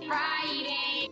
Friday.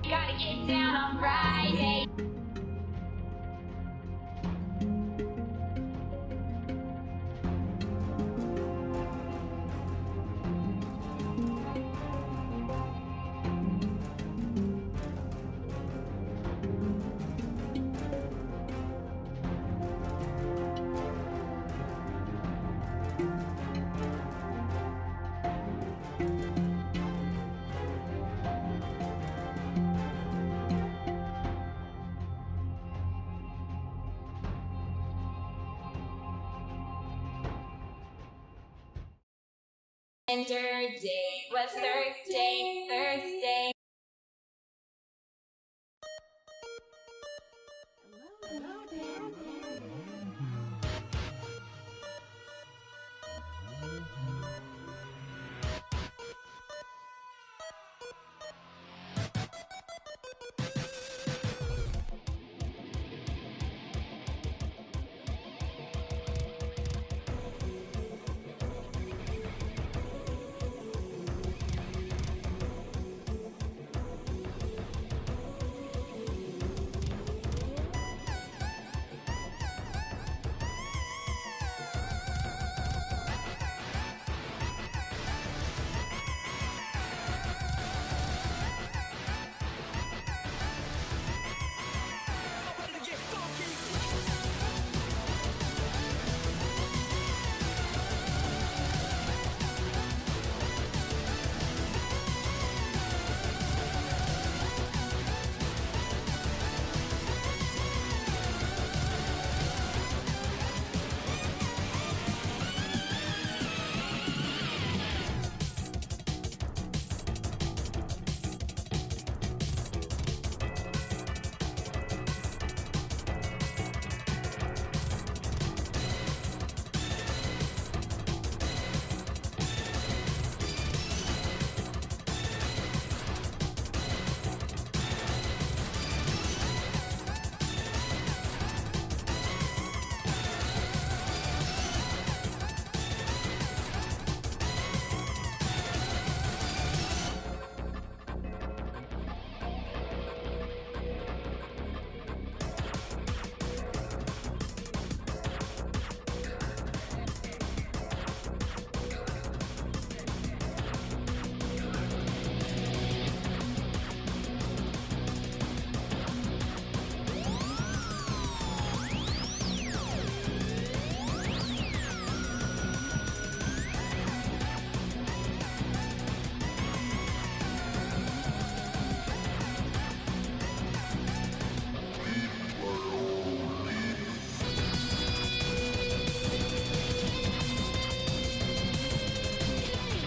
Gotta get down on Friday. Day was Thursday. Hello there.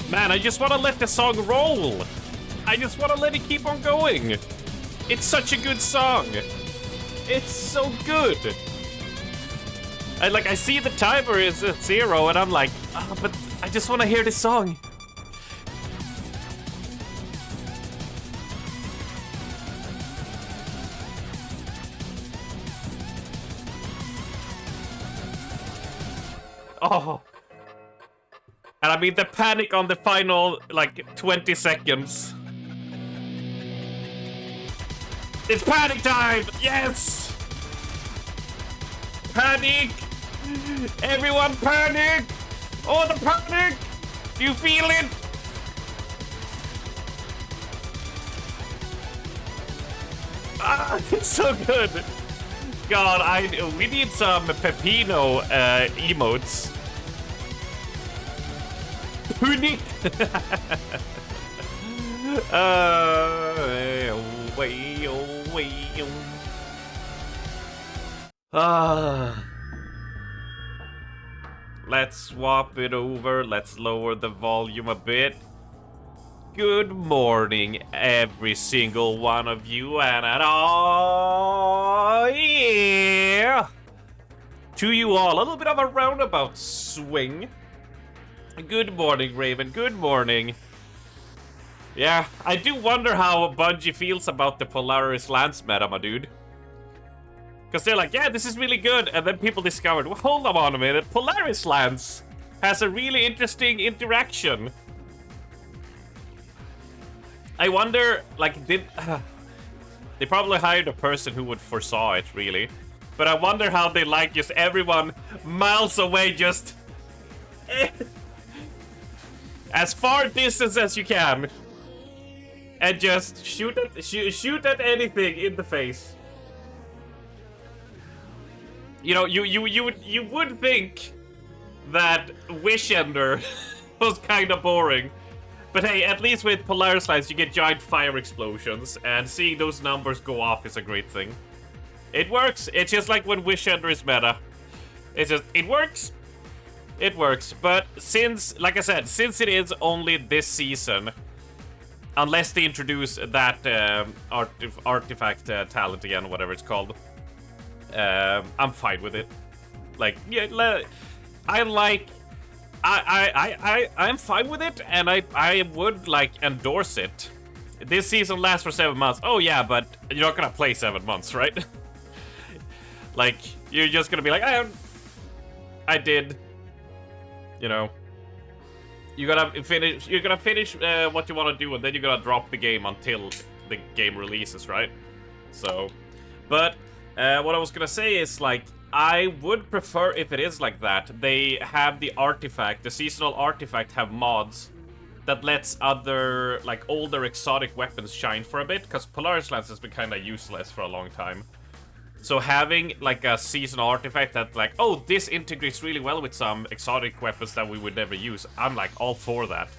Man, I just want to let the song roll. I just want to let it keep on going. It's such a good song. It's so good. I see the timer is at 0 and I'm like, oh, but I just want to hear this song. Oh. And I mean the panic on the final, like, 20 seconds. It's panic time! Yes! Panic! Everyone panic! Oh, the panic! Do you feel it? Ah, it's so good! God, we need some Pepino emotes. Punic! Let's swap it over. Let's lower the volume a bit. Good morning, every single one of you, and yeah! To you all, a little bit of a roundabout swing. Good morning, Raven. Good morning. Yeah, I do wonder how Bungie feels about the Polaris Lance meta, my dude. Because they're like, yeah, this is really good. And then people discovered, well, hold on a minute. Polaris Lance has a really interesting interaction. I wonder, like, they probably hired a person who would foresaw it, really. But I wonder how they like just everyone miles away, just as far distance as you can, and just shoot at anything in the face. You know, you would think that Wishender was kind of boring, but hey, at least with Polaris Lines you get giant fire explosions, and seeing those numbers go off is a great thing. It works. It's just like when Wishender is meta. It's just, it works. It works. But since, like I said, since it is only this season, unless they introduce that artifact talent again, whatever it's called, I'm fine with it. Like, yeah, I'm fine with it, and I would like endorse it. This season lasts for 7 months. Oh yeah, but you're not gonna play 7 months, right? Like, you're just gonna be like, I did. You know, you're gonna finish what you want to do, and then you're gonna drop the game until the game releases, right? So, but what I was gonna say is, like, I would prefer if it is like that. They have the artifact, the seasonal artifact, have mods that lets other, like, older exotic weapons shine for a bit, because Polaris Lance has been kind of useless for a long time. So having, like, a seasonal artifact that, like, oh, this integrates really well with some exotic weapons that we would never use, I'm, like, all for that.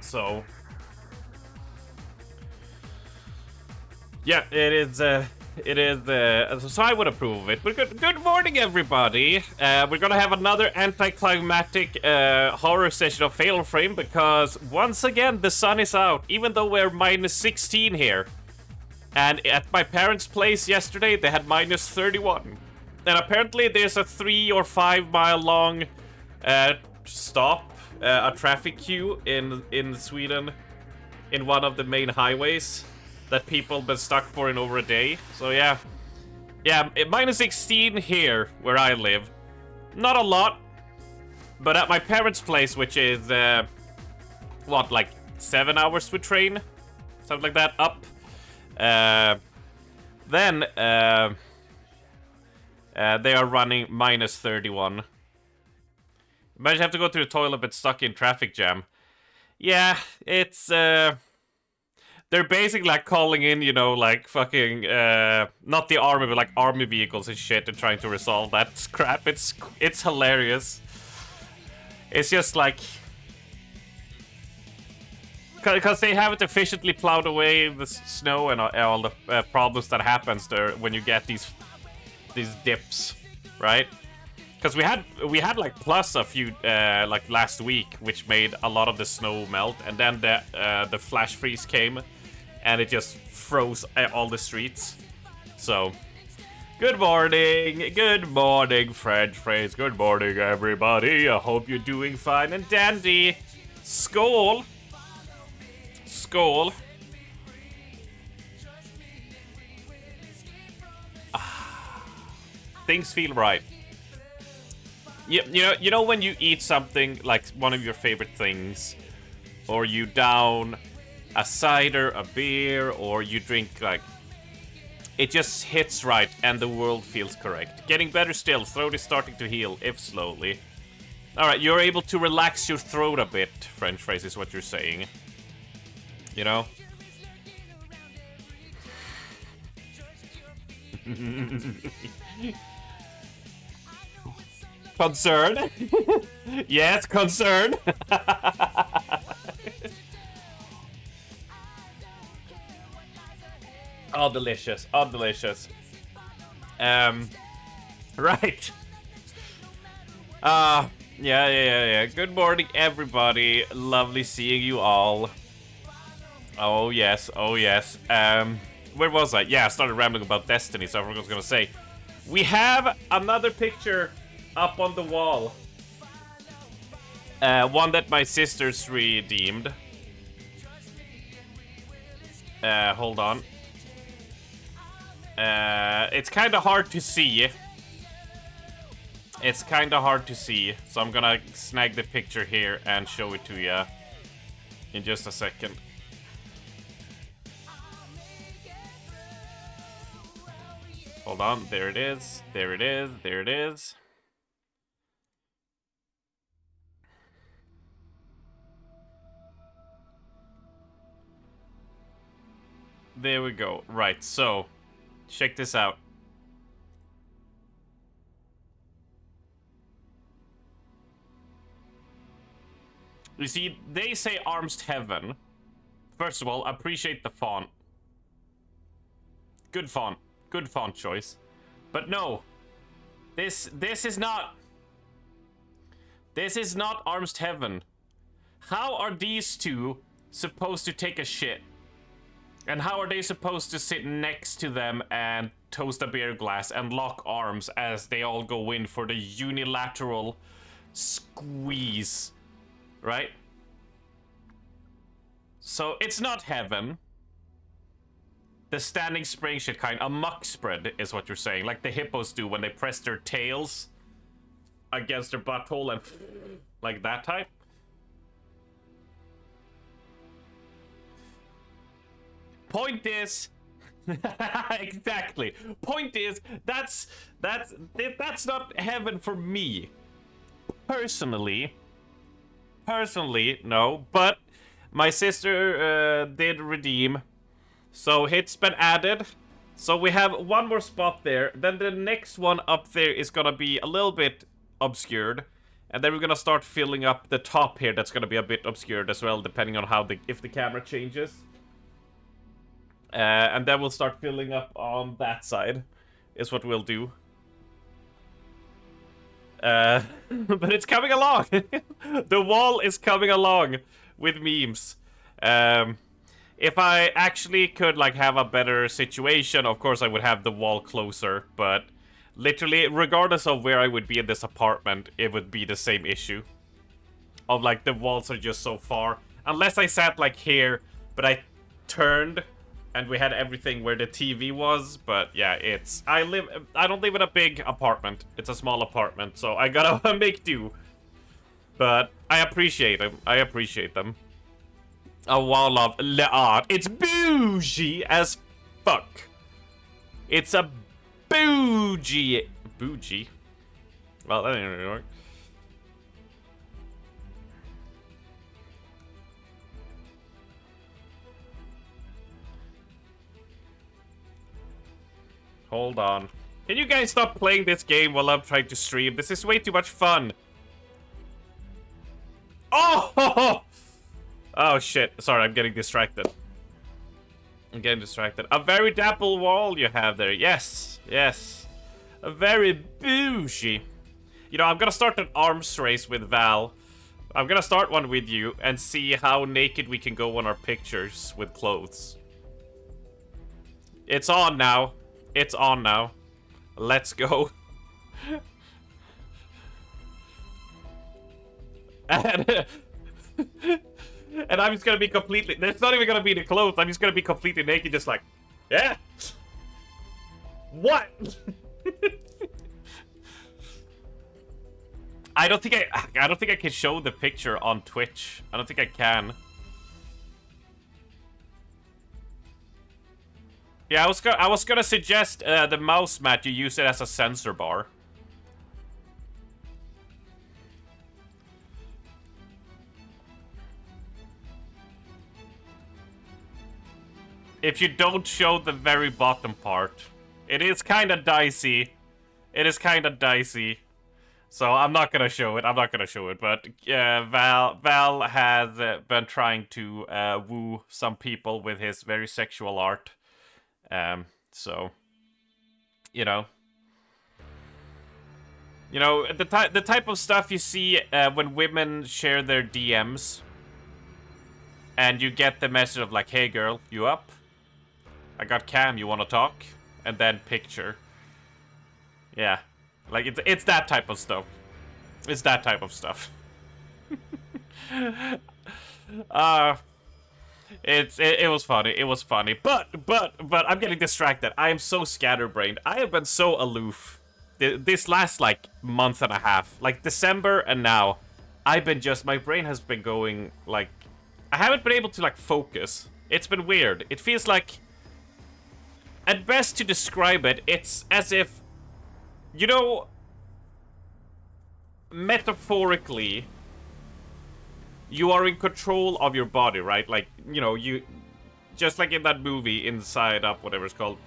So, yeah, so I would approve of it. But good morning, everybody. We're gonna have another anticlimactic horror session of Fatal Frame, because once again the sun is out, even though we're minus 16 here. And at my parents' place yesterday, they had minus 31. And apparently there's a 3 or 5 mile long stop, a traffic queue in Sweden, in one of the main highways that people been stuck for in over a day. So yeah, minus 16 here where I live. Not a lot, but at my parents' place, which is what, like 7 hours with train, something like that, up. Then they are running minus 31. Imagine you have to go to the toilet but stuck in traffic jam. Yeah, it's they're basically, like, calling in, you know, like, fucking, not the army, but, like, army vehicles and shit, and trying to resolve that crap. It's hilarious. It's just, like, because they haven't efficiently plowed away the snow and all the problems that happens there when you get these dips, right? Because we had like plus a few like last week, which made a lot of the snow melt, and then the flash freeze came, and it just froze all the streets. So, good morning, French phrase. Good morning, everybody. I hope you're doing fine and dandy. Skål. Skål. Things feel right. You know when you eat something like one of your favorite things, or you down a cider, a beer, or you drink like it just hits right and the world feels correct. Getting better still. Throat is starting to heal, if slowly. All right, you're able to relax your throat a bit. French phrase is what you're saying. You know. Concern? Yes, concern. Oh, delicious. Oh, delicious. Right. Yeah. Good morning, everybody. Lovely seeing you all. Oh, yes. Where was I? Yeah, I started rambling about Destiny, so I was gonna say. We have another picture up on the wall. One that my sisters redeemed. Hold on. It's kind of hard to see. It's kind of hard to see, so I'm gonna snag the picture here and show it to you in just a second. Hold on, there it is. There it is. There it is. There we go. Right, so check this out. You see, they say Arms to Heaven. First of all, appreciate the font. Good font. Good font choice. But no. This is not... This is not Arms to Heaven. How are these two supposed to take a shit? And how are they supposed to sit next to them and toast a beer glass and lock arms as they all go in for the unilateral squeeze? Right? So it's not heaven. The standing spring shit kind. A muck spread is what you're saying. Like the hippos do when they press their tails against their butthole and like that type. Point is, exactly. Point is, that's not heaven for me. Personally, no. But my sister did redeem, so it's been added. So we have one more spot there. Then the next one up there is gonna be a little bit obscured, and then we're gonna start filling up the top here. That's gonna be a bit obscured as well, depending on how if the camera changes. And then we'll start filling up on that side, is what we'll do. But it's coming along. The wall is coming along with memes. If I actually could like have a better situation, of course I would have the wall closer. But literally, regardless of where I would be in this apartment, it would be the same issue. Of like the walls are just so far. Unless I sat like here, but I turned. And we had everything where the TV was, but yeah, I don't live in a big apartment. It's a small apartment, so I gotta make do. But I appreciate them. A wall of l'art. It's bougie as fuck. It's a bougie. Bougie? Well, that ain't really work. Hold on. Can you guys stop playing this game while I'm trying to stream? This is way too much fun. Oh! Oh, shit. Sorry, I'm getting distracted. A very dapple wall you have there. Yes. A very bougie. You know, I'm gonna start an arms race with Val. I'm gonna start one with you and see how naked we can go on our pictures with clothes. It's on now. Let's go. And I'm just gonna be completely... There's not even gonna be the clothes. I'm just gonna be completely naked, just like... Yeah! What? I don't think I can show the picture on Twitch. I don't think I can. Yeah, I was gonna suggest the mouse mat, you use it as a sensor bar. If you don't show the very bottom part. It is kind of dicey. It is kind of dicey. So I'm not gonna show it. I'm not gonna show it. But Val has been trying to woo some people with his very sexual art. So you know, the type of stuff you see when women share their DMs, and you get the message of like, "Hey girl, you up? I got cam. You want to talk?" And then picture. Yeah. Like, it's that type of stuff. It's that type of stuff. It was funny. It was funny. But I'm getting distracted. I am so scatterbrained. I have been so aloof this last, like, month and a half. Like, December and now. My brain has been going, like... I haven't been able to, like, focus. It's been weird. It feels like... At best to describe it, it's as if... You know... Metaphorically... You are in control of your body, right? Like, you... Just like in that movie, Inside Up, whatever it's called.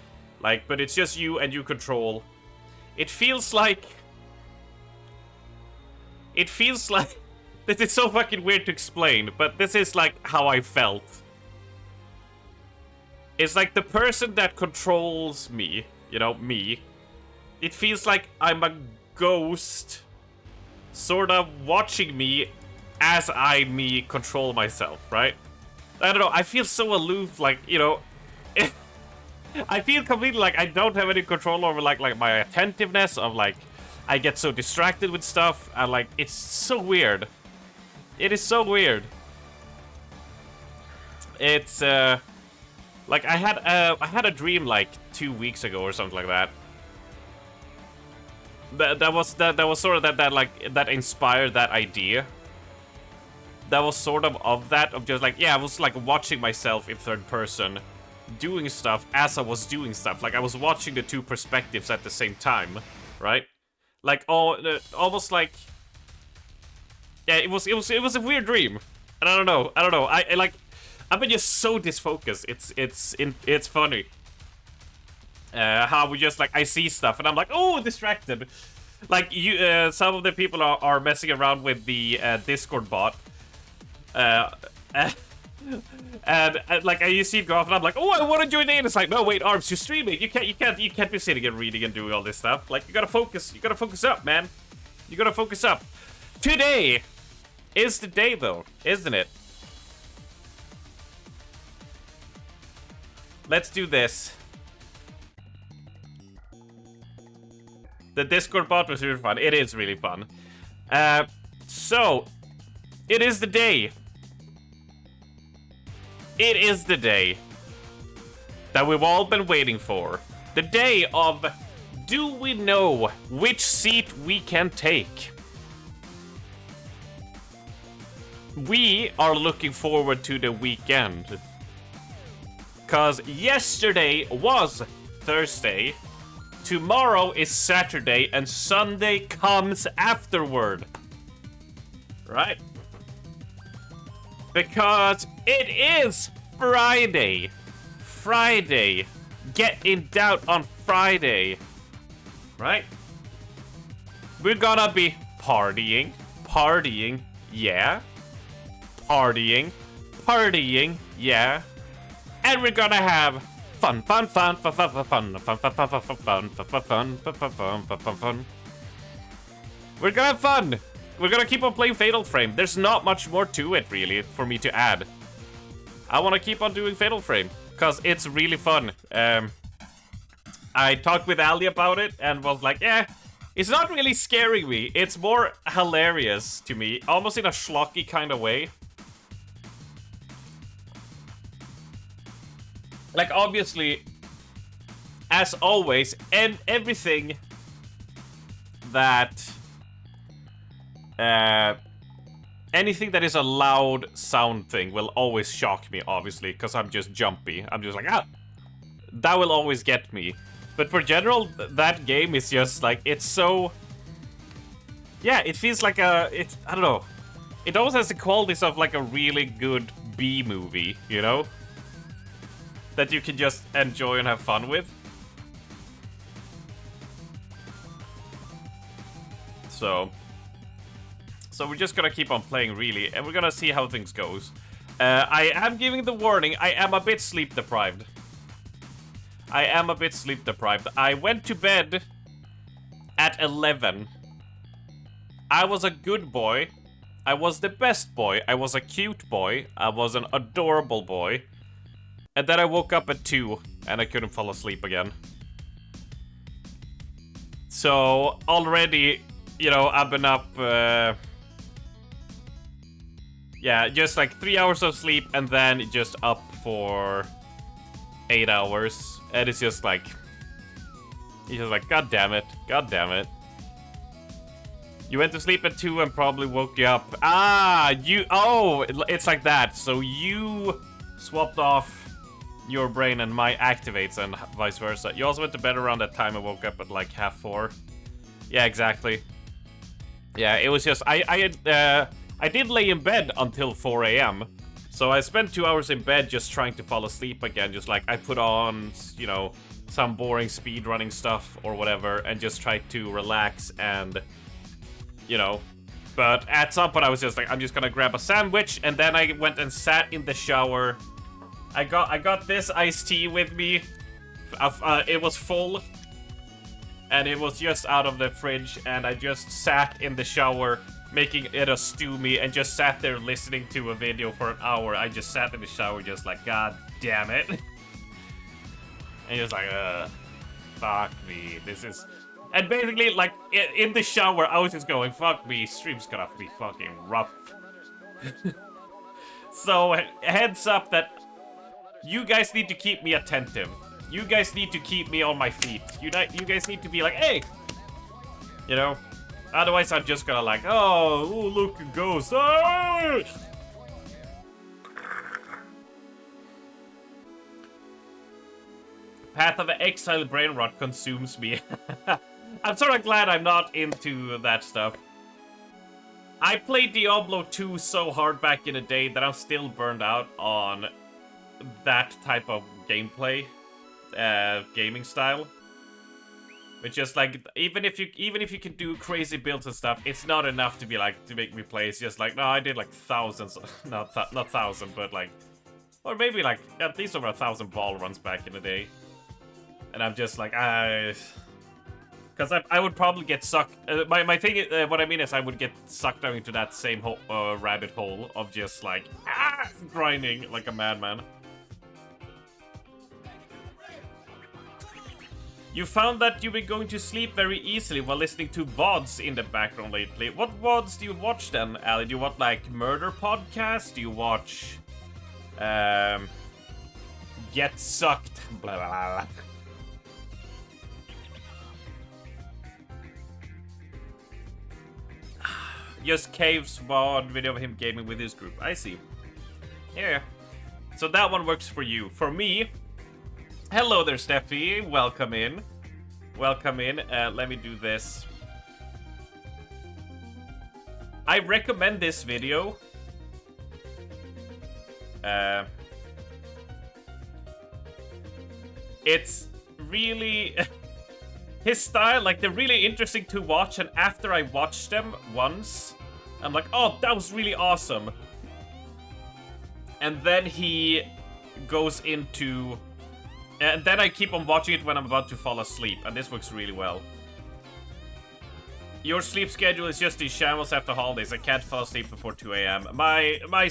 Like, but it's just you and you control. It feels like... This is so fucking weird to explain, but this is like how I felt. It's like the person that controls me, me. It feels like I'm a ghost sort of watching me as me control myself, right? I don't know, I feel so aloof, like, I feel completely like I don't have any control over, like my attentiveness of, like, I get so distracted with stuff, and, like, it's so weird. It is so weird. It's, like, I had a dream, like, 2 weeks ago or something like that. That was sort of that inspired that idea. That was sort of that, of just like, yeah, I was like watching myself in third person doing stuff as I was doing stuff. Like, I was watching the two perspectives at the same time, right? Like, almost like, yeah, it was a weird dream. And I don't know. I've been just so disfocused. It's funny. How we just, like, I see stuff and I'm like, oh, distracted. Like, some of the people are messing around with the Discord bot. And like, you see it go off and I'm like, oh, I want to join in. It's like, no, wait, Arms, you're streaming. You can't be sitting and reading and doing all this stuff. Like, you gotta focus up, man. You gotta focus up. Today is the day, though, isn't it? Let's do this. The Discord bot was really fun. It is really fun. So, it is the day. It is the day that we've all been waiting for. The day of, do we know which seat we can take? We are looking forward to the weekend. Cause yesterday was Thursday, tomorrow is Saturday, and Sunday comes afterward. Right? Because it is Friday. Friday. Get in doubt on Friday. Right? We're gonna be partying. Partying, yeah. Partying. Partying, yeah. And we're gonna have fun. We're gonna have fun. We're gonna keep on playing Fatal Frame. There's not much more to it, really, for me to add. I want to keep on doing Fatal Frame, because it's really fun. I talked with Ali about it, and was like, yeah, it's not really scaring me. It's more hilarious to me, almost in a schlocky kind of way. Like, obviously, as always, and everything that Uh, anything that is a loud sound thing will always shock me, obviously, because I'm just jumpy. I'm just like, ah! That will always get me. But for general, that game is just like, it's so... Yeah, it feels like a... I don't know. It almost has the qualities of like a really good B movie, you know? That you can just enjoy and have fun with. So we're just gonna keep on playing, really, and we're gonna see how things goes. I am giving the warning, I am a bit sleep deprived. I went to bed at 11. I was a good boy. I was the best boy. I was a cute boy. I was an adorable boy. And then I woke up at 2 and I couldn't fall asleep again. So already, you know, I've been up, yeah, just like 3 hours of sleep and then just up for 8 hours. And it's just like, God damn it. God damn it. You went to sleep at 2 and probably woke you up. Ah, oh, it's like that. So you swapped off your brain and my activates and vice versa. You also went to bed around that time and woke up at like 3:30. Yeah, exactly. Yeah, it was just, I did lay in bed until 4 a.m. So I spent 2 hours in bed just trying to fall asleep again. Just like, I put on, you know, some boring speedrunning stuff or whatever and just tried to relax and, you know. But at some point I was just like, I'm just gonna grab a sandwich, and then I went and sat in the shower. I got this iced tea with me. It was full. And it was just out of the fridge, and I just sat in the shower making it a stew me and just sat there listening to a video for an hour. I just sat in the shower just like, God damn it. And just like, fuck me, this is... And basically, like, in the shower, I was just going, fuck me, stream's gonna be fucking rough. So, heads up that you guys need to keep me attentive. You guys need to keep me on my feet. You guys need to be like, hey! You know? Otherwise, I'm just gonna like, oh, ooh, look, it goes. Ah! Path of Exile brain rot consumes me. I'm sort of glad I'm not into that stuff. I played Diablo 2 so hard back in the day that I'm still burned out on that type of gameplay, gaming style. It's just like, even if you can do crazy builds and stuff, it's not enough to be like, to make me play. It's just like, no, I did like thousands, not thousand, but like, or maybe like at least over 1,000 ball runs back in the day. And I'm just like, because I would probably get sucked. My thing is, what I mean is I would get sucked down into that same rabbit hole of just like, grinding like a madman. You found that you've been going to sleep very easily while listening to VODs in the background lately. What VODs do you watch then, Ali? Do you watch like murder podcasts? Do you watch Get Sucked? Blah, blah, blah. Just Cave's VOD video of him gaming with his group. I see. Yeah. So that one works for you. For me, hello there, Steffi. Welcome in. Welcome in. Let me do this. I recommend this video. It's really... his style, like, they're really interesting to watch, and after I watched them once, I'm like, oh, that was really awesome. And then he goes into... And then I keep on watching it when I'm about to fall asleep, and this works really well. Your sleep schedule is just in shambles after holidays. I can't fall asleep before 2 a.m. My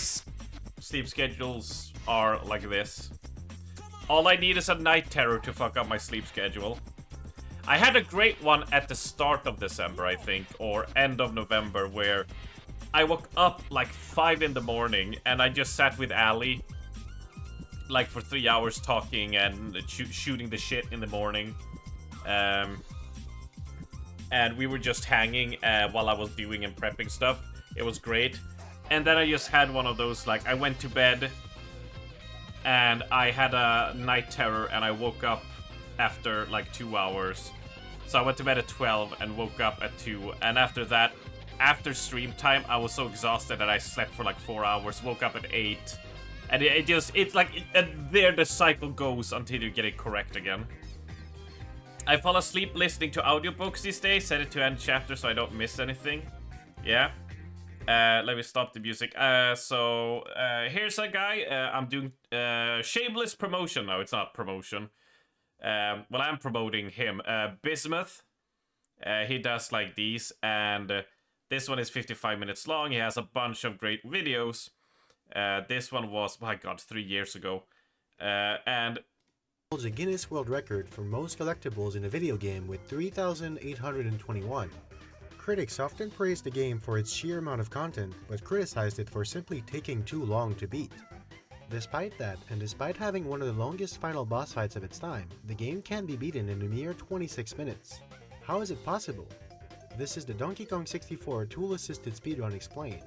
sleep schedules are like this. All I need is a night terror to fuck up my sleep schedule. I had a great one at the start of December, I think, or end of November, where I woke up like 5 in the morning and I just sat with Ali like for 3 hours talking and shooting the shit in the morning. And and we were just hanging while I was doing and prepping stuff. It was great. And then I just had one of those, like, I went to bed and I had a night terror and I woke up after like 2 hours. So I went to bed at 12 and woke up at 2. And after that, after stream time, I was so exhausted that I slept for like 4 hours, woke up at 8. And it's like, there the cycle goes until you get it correct again. I fall asleep listening to audiobooks these days, set it to end chapter so I don't miss anything. Yeah. Let me stop the music. Here's a guy. I'm doing shameless promotion. No, it's not promotion. Well, I'm promoting him. Bismuth. He does like these, and this one is 55 minutes long. He has a bunch of great videos. This one was, my god, 3 years ago. And holds a Guinness World Record for most collectibles in a video game with 3,821. Critics often praised the game for its sheer amount of content, but criticized it for simply taking too long to beat. Despite that, and despite having one of the longest final boss fights of its time, the game can be beaten in a mere 26 minutes. How is it possible? This is the Donkey Kong 64 tool-assisted speedrun explained.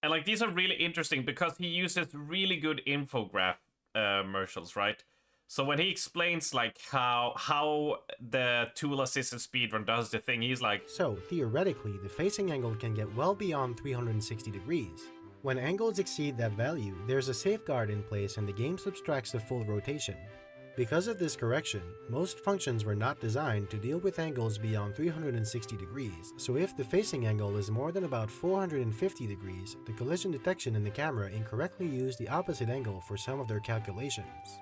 And like, these are really interesting because he uses really good infograph commercials, right? So when he explains like how the tool-assisted speedrun does the thing, he's like, so theoretically, the facing angle can get well beyond 360 degrees. When angles exceed that value, there's a safeguard in place and the game subtracts the full rotation. Because of this correction, most functions were not designed to deal with angles beyond 360 degrees, so if the facing angle is more than about 450 degrees, the collision detection in the camera incorrectly used the opposite angle for some of their calculations.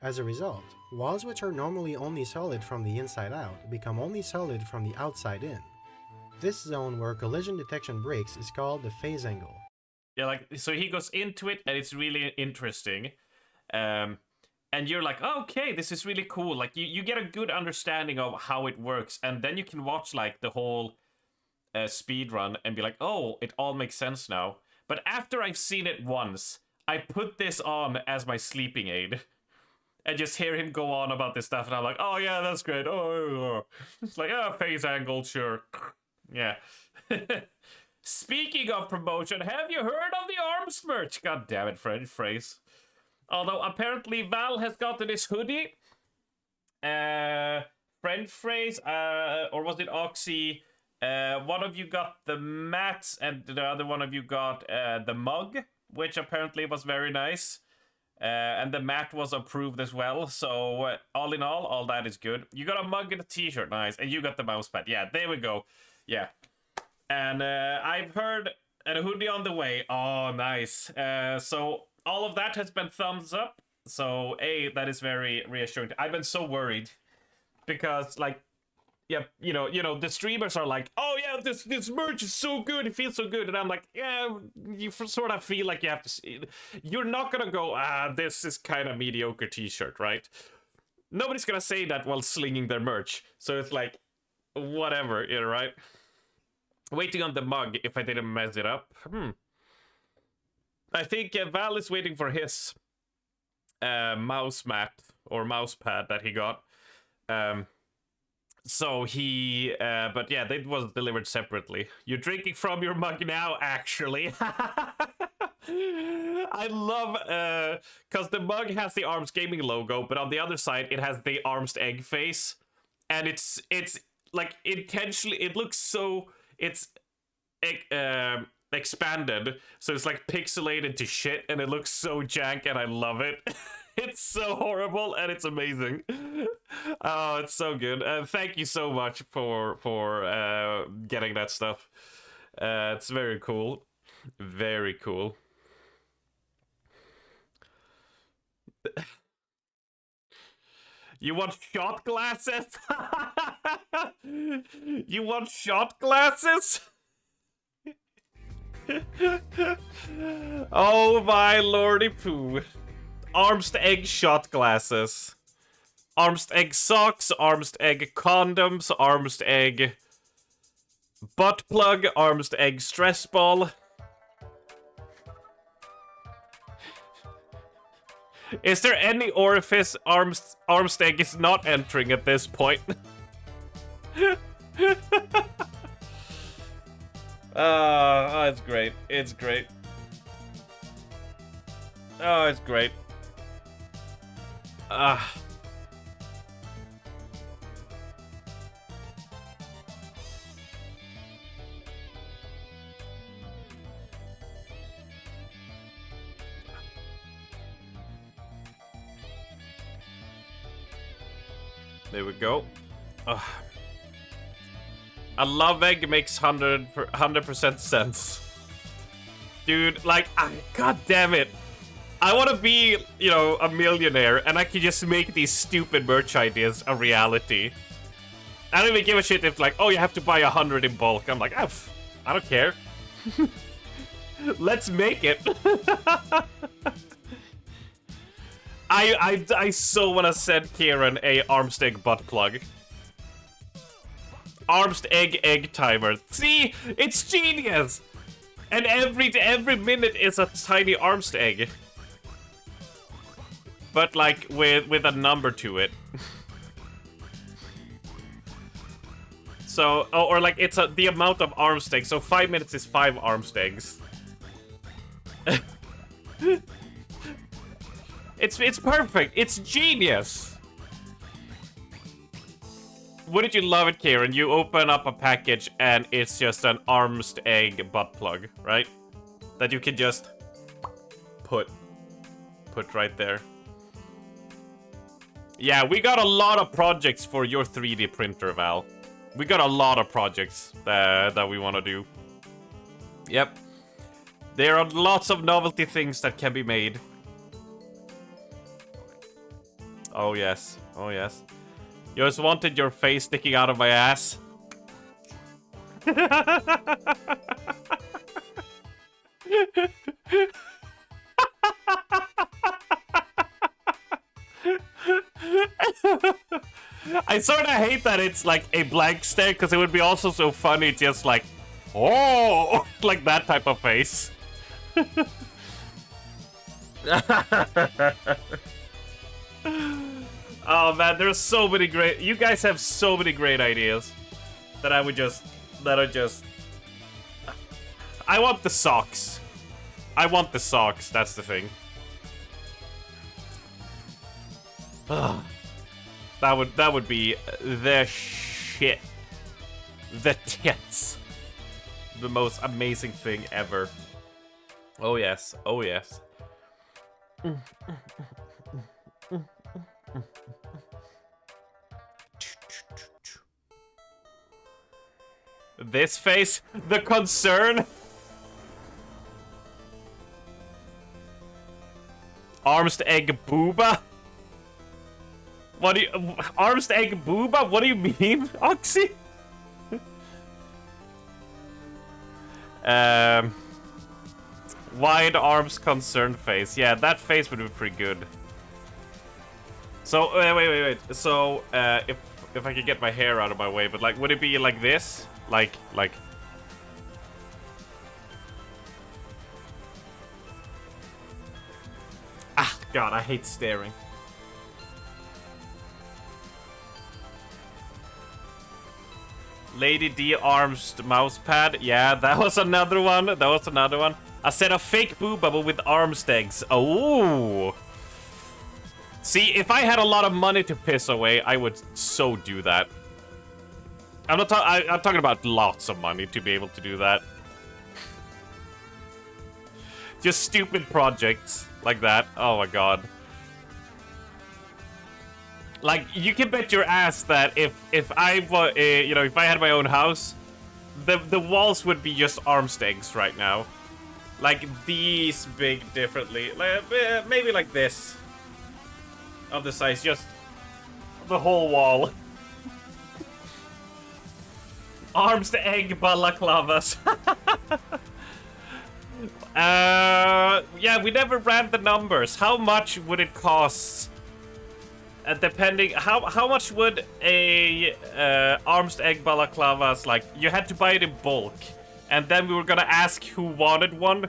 As a result, walls which are normally only solid from the inside out become only solid from the outside in. This zone where collision detection breaks is called the phase angle. yeah, like, so he goes into it and it's really interesting. And you're like, oh, okay, this is really cool. Like, you get a good understanding of how it works, and then you can watch like the whole speed run and be like, oh, it all makes sense now. But after I've seen it once, I put this on as my sleeping aid and just hear him go on about this stuff, and I'm like, oh yeah, that's great. Oh, it's like, oh, phase angle, sure. Yeah. Speaking of promotion, have you heard of the arms merch? God damn it, French phrase. Although apparently Val has gotten this hoodie. French phrase, or was it Oxy? One of you got the mats and the other one of you got the mug, which apparently was very nice. And the mat was approved as well. So all in all that is good. You got a mug and a t-shirt, nice. And you got the mouse pad. Yeah, there we go. Yeah. And I've heard a hoodie on the way. Oh, nice. So all of that has been thumbs up. So, that is very reassuring. I've been so worried because, like, yeah, you know, the streamers are like, oh yeah, this merch is so good, it feels so good, and I'm like, yeah, you sort of feel like you have to see it. You're not gonna go, this is kind of mediocre t-shirt, right? Nobody's gonna say that while slinging their merch. So it's like, whatever, you know, right? Waiting on the mug if I didn't mess it up. I think Val is waiting for his mouse mat or mouse pad that he got. So he, but yeah, that was delivered separately. You're drinking from your mug now, actually. I love, because the mug has the Arms Gaming logo, but on the other side, it has the Arms Egg face. And it's like, intentionally, it looks so, it's expanded, so it's like pixelated to shit, and it looks so jank, and I love it. It's so horrible, and it's amazing. Oh, it's so good. Thank you so much for getting that stuff. It's very cool. Very cool. You want shot glasses? You want shot glasses? Oh my lordy poo. Arms egg shot glasses. Arms egg socks, arms egg condoms, arms egg butt plug, arms egg stress ball. Is there any orifice arms egg is not entering at this point? Oh, it's great. It's great. Oh, it's great. Ah. There we go. Ugh. A love egg makes 100% sense. Dude, like, god damn it. I want to be, you know, a millionaire, and I can just make these stupid merch ideas a reality. I don't even give a shit if, like, oh, you have to buy 100 in bulk. I'm like, oh, I don't care. Let's make it. I so want to send Kieran a arm's egg butt plug. Arm's egg timer. See? It's genius! And every minute is a tiny arm's egg. But like with a number to it. So, or like it's the amount of arm's eggs. So 5 minutes is 5 arm's eggs. It's perfect. It's genius. Wouldn't you love it, Kieran? You open up a package and it's just an arm's egg butt plug, right? That you can just put right there. Yeah, we got a lot of projects for your 3D printer, Val. We got a lot of projects that we want to do. Yep. There are lots of novelty things that can be made. Oh yes, oh yes. You just wanted your face sticking out of my ass. I sort of hate that it's like a blank stare, because it would be also so funny just like, oh, like that type of face. Oh man, there's so many great. You guys have so many great ideas that I would just. I want the socks. I want the socks. That's the thing. That would be the shit. The tits. The most amazing thing ever. Oh yes. Oh yes. This face, the concern. Arm's egg booba. What do you, arm's egg booba? What do you mean, Oxy? Wide arms concerned face. Yeah, that face would be pretty good. So wait. So if I could get my hair out of my way, but like, would it be like this? Like. Ah, God, I hate staring. Lady D arms mouse pad. Yeah, that was another one. That was another one. A set of fake boob bubble with arms legs. Oh. See, if I had a lot of money to piss away, I would so do that. I'm talking about lots of money to be able to do that. Just stupid projects like that. Oh my god. Like, you can bet your ass that if I if I had my own house, the walls would be just arms legs right now. Like these big differently. Like, maybe like this. Of the size, just the whole wall. Arms to egg balaclavas. Yeah, we never ran the numbers. How much would it cost? Depending, how much would a arms to egg balaclavas, like, you had to buy it in bulk, and then we were gonna ask who wanted one,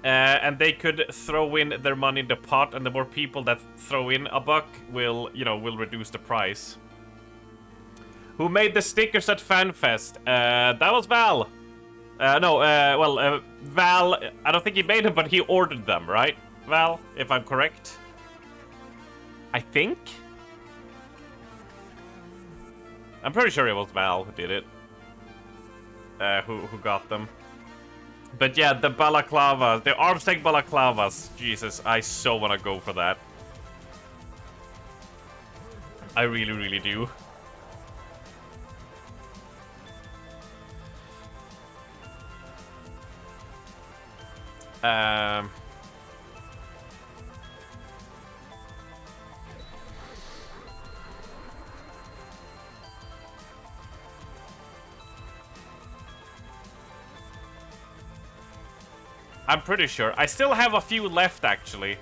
and they could throw in their money in the pot, and the more people that throw in a buck will reduce the price. Who made the stickers at FanFest? That was Val. Val, I don't think he made them, but he ordered them, right? Val, if I'm correct. I think? I'm pretty sure it was Val who did it. Who got them. But yeah, the balaclavas, the armstag balaclavas. Jesus, I so wanna go for that. I really, really do. I'm pretty sure. I still have a few left, actually.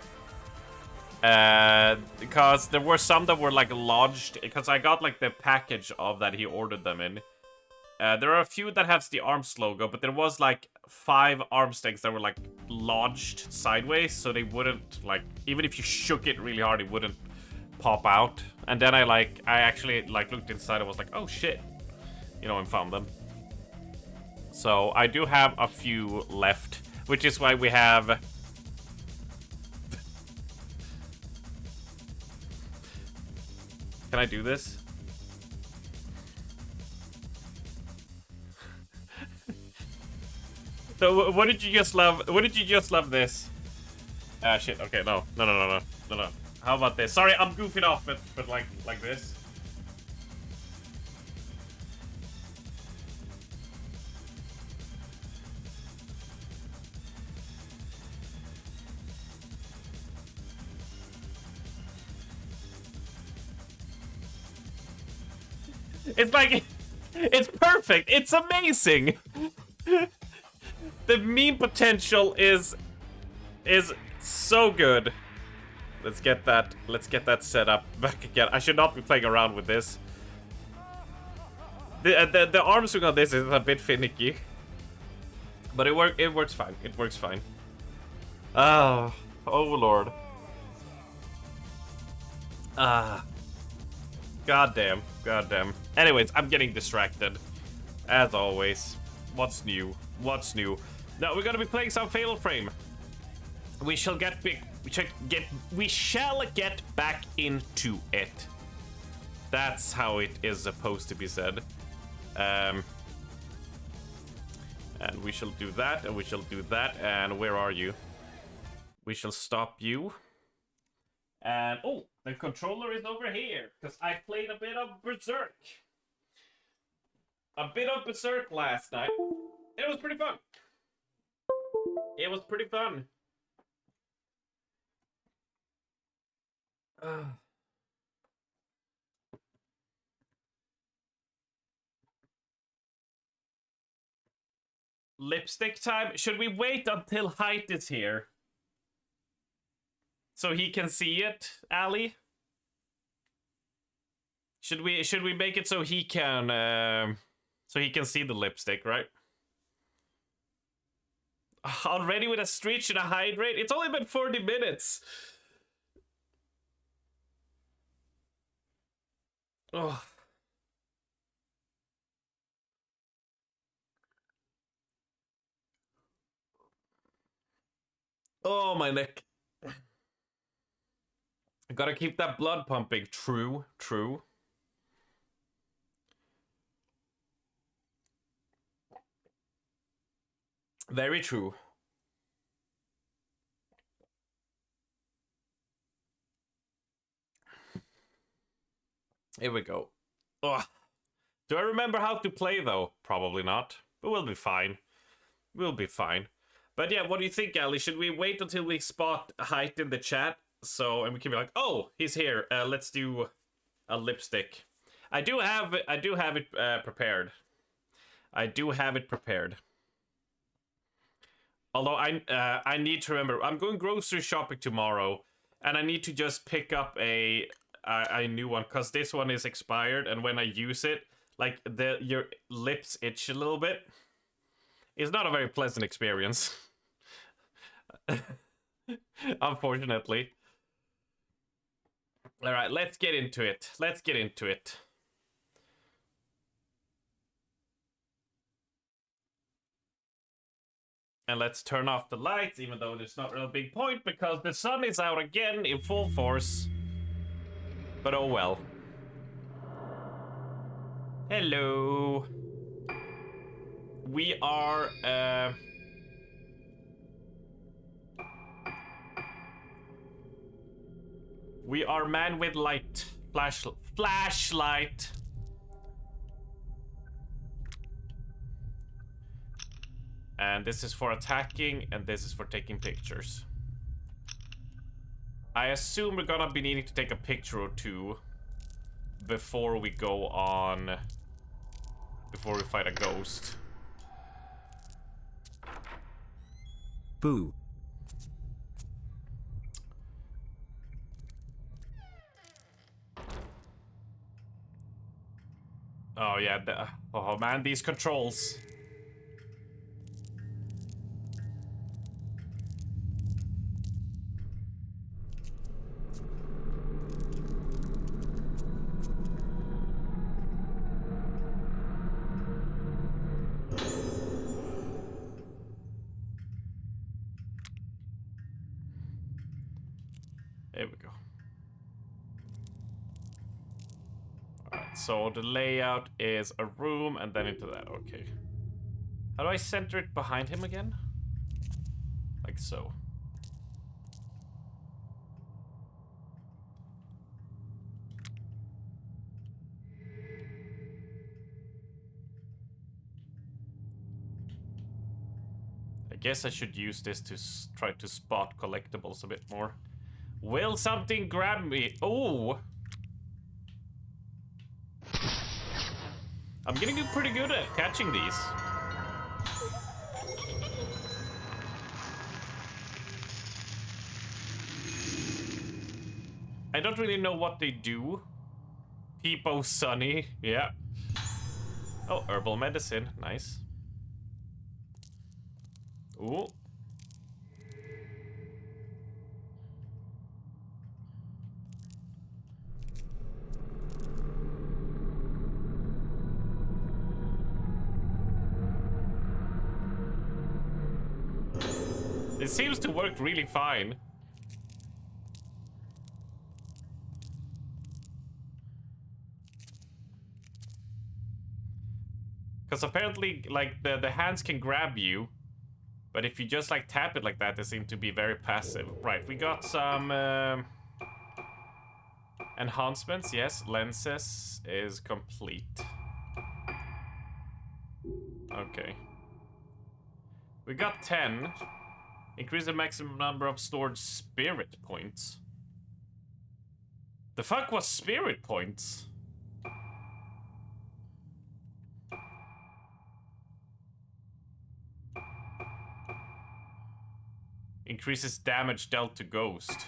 Because there were some that were, like, lodged. Because I got, like, the package of that he ordered them in. There are a few that has the ARMS logo, but there was, like, 5 arm sticks that were, like, lodged sideways. So they wouldn't, like, even if you shook it really hard, it wouldn't pop out. And then I actually, like, looked inside and was like, oh, shit. You know, and found them. So I do have a few left. Which is why we have... Can I do this? So, what did you just love? What did you just love this? Ah, shit. Okay, no. No. How about this? Sorry, I'm goofing off, but like this. It's like, it's perfect. It's amazing. The meme potential is so good. Let's get that set up back again. I should not be playing around with this. The arm swing on this is a bit finicky, but it works fine. It works fine. Oh lord. Goddamn. Anyways, I'm getting distracted. As always. What's new? Now we're gonna be playing some Fatal Frame. We shall get back into it. That's how it is supposed to be said. And we shall do that, and we shall do that, and where are you? We shall stop you. And, oh, the controller is over here, because I played a bit of Berserk. Last night. It was pretty fun. Lipstick time? Should we wait until Height is here? So he can see it, Ali? Should we make it so he can see the lipstick, right? Already with a stretch and a hydrate? It's only been 40 minutes. Oh. Oh, my neck. I gotta keep that blood pumping. True. Very true. Here we go. Ugh. Do I remember how to play, though? Probably not. But we'll be fine. But yeah, what do you think, Ali? Should we wait until we spot Height in the chat? So, and we can be like, oh, he's here. Let's do a lipstick. I do have it prepared. Although I need to remember, I'm going grocery shopping tomorrow, and I need to just pick up a new one, because this one is expired, and when I use it, like, your lips itch a little bit. It's not a very pleasant experience. Unfortunately. Alright, let's get into it. And let's turn off the lights, even though there's not really a big point, because the sun is out again in full force. But oh well. Hello. We are, we are man with light. Flashlight. And this is for attacking, and this is for taking pictures. I assume we're gonna be needing to take a picture or two before we go on... before we fight a ghost. Boo. Oh yeah, oh man, these controls. There we go. Alright, so the layout is a room and then into that, okay. How do I center it behind him again? Like so. I guess I should use this to try to spot collectibles a bit more. Will something grab me? Oh! I'm getting pretty good at catching these. I don't really know what they do. Peepo Sunny, yeah. Oh, herbal medicine, nice. Ooh. It seems to work really fine. Because apparently, like, the hands can grab you. But if you just, like, tap it like that, they seem to be very passive. Right, we got some enhancements, yes. Lenses is complete. Okay. We got 10. Increase the maximum number of stored spirit points. The fuck was spirit points? Increases damage dealt to ghost.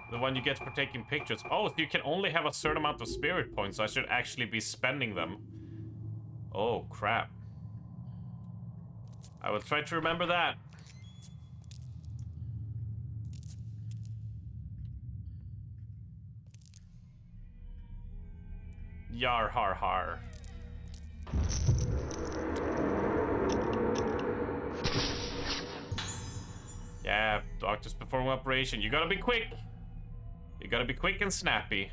The one you get for taking pictures. Oh, so you can only have a certain amount of spirit points, so I should actually be spending them. Oh, crap. I will try to remember that. Yar har har. Yeah, doctors perform operation. You gotta be quick. You gotta be quick and snappy.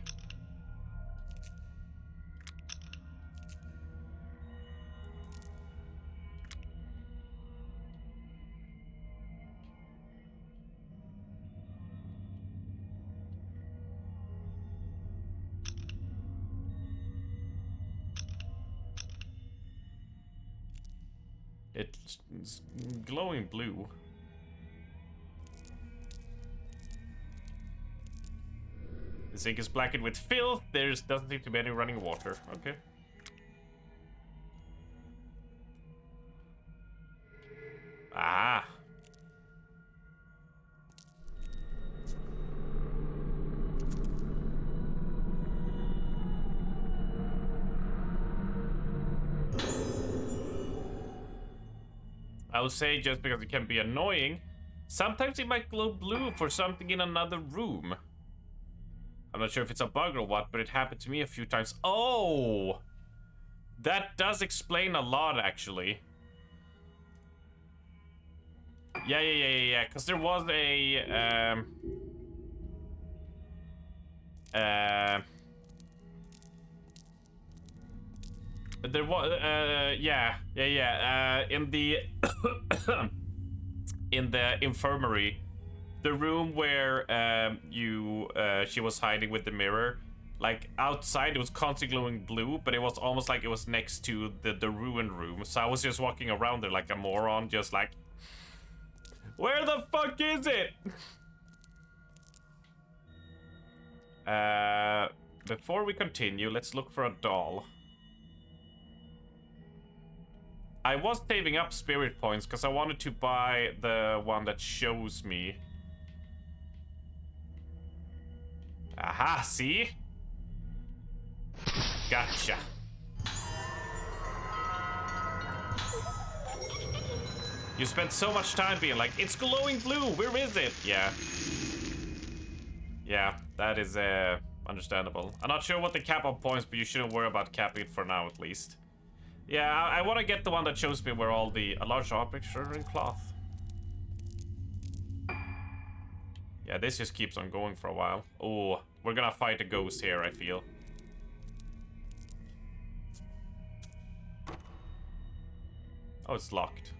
It's glowing blue. The sink is blackened with filth. There doesn't seem to be any running water. Okay. Ah. I would say, just because it can be annoying, sometimes it might glow blue for something in another room. I'm not sure if it's a bug or what, but it happened to me a few times. Oh! That does explain a lot, actually. Yeah. Because there was a there was in the in the infirmary, the room where she was hiding with the mirror. Like, outside, it was constantly glowing blue, but it was almost like it was next to the ruined room. So I was just walking around there like a moron, just like, where the fuck is it? Before we continue, let's look for a doll. I was saving up spirit points because I wanted to buy the one that shows me. Aha, see? Gotcha. You spent so much time being like, it's glowing blue, where is it? Yeah. Yeah, that is understandable. I'm not sure what the cap of points, but you shouldn't worry about capping it for now, at least. Yeah, I want to get the one that shows me where all the large objects are in cloth. Yeah, this just keeps on going for a while. Oh, we're gonna fight a ghost here, I feel. Oh, it's locked.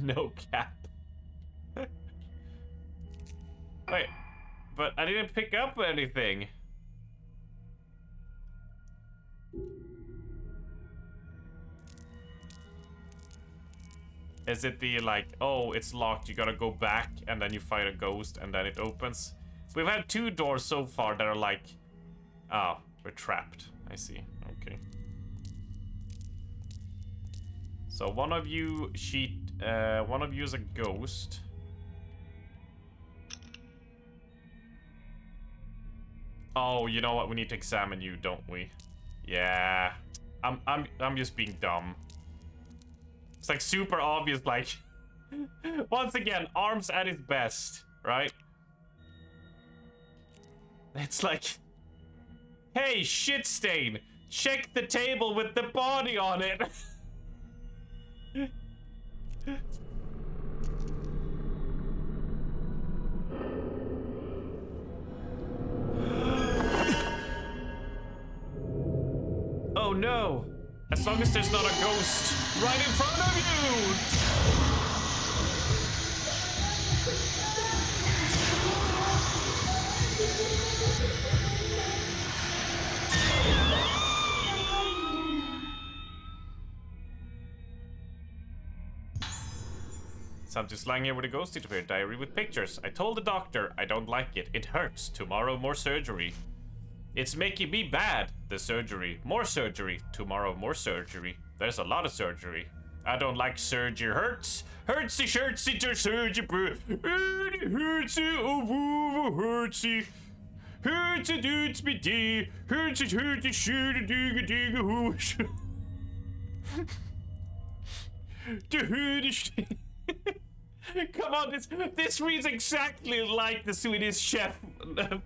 No cap. Wait, but I didn't pick up anything. Is it the like, oh, it's locked, you gotta go back and then you fight a ghost and then it opens? We've had 2 doors so far that are like, oh, we're trapped. I see, okay. So one of you is a ghost. Oh, you know what? We need to examine you, don't we? Yeah. I'm just being dumb. It's like super obvious, like once again, arms at his best, right? It's like, hey, shit stain, check the table with the body on it. Oh no! As long as there's not a ghost right in front of you! Something's lying here with a ghost disappeared diary with pictures. I told the doctor I don't like it. It hurts. Tomorrow more surgery. It's making me bad. The surgery. More surgery. Tomorrow more surgery. There's a lot of surgery. I don't like surgery. Hurts. Hurtsy shirtsy to surgery. Hurtsy oh hurtsy. Hurtsy dudes be dee. Hurtsy shoot a digga digga hoosh. Come on, this reads exactly like the Swedish chef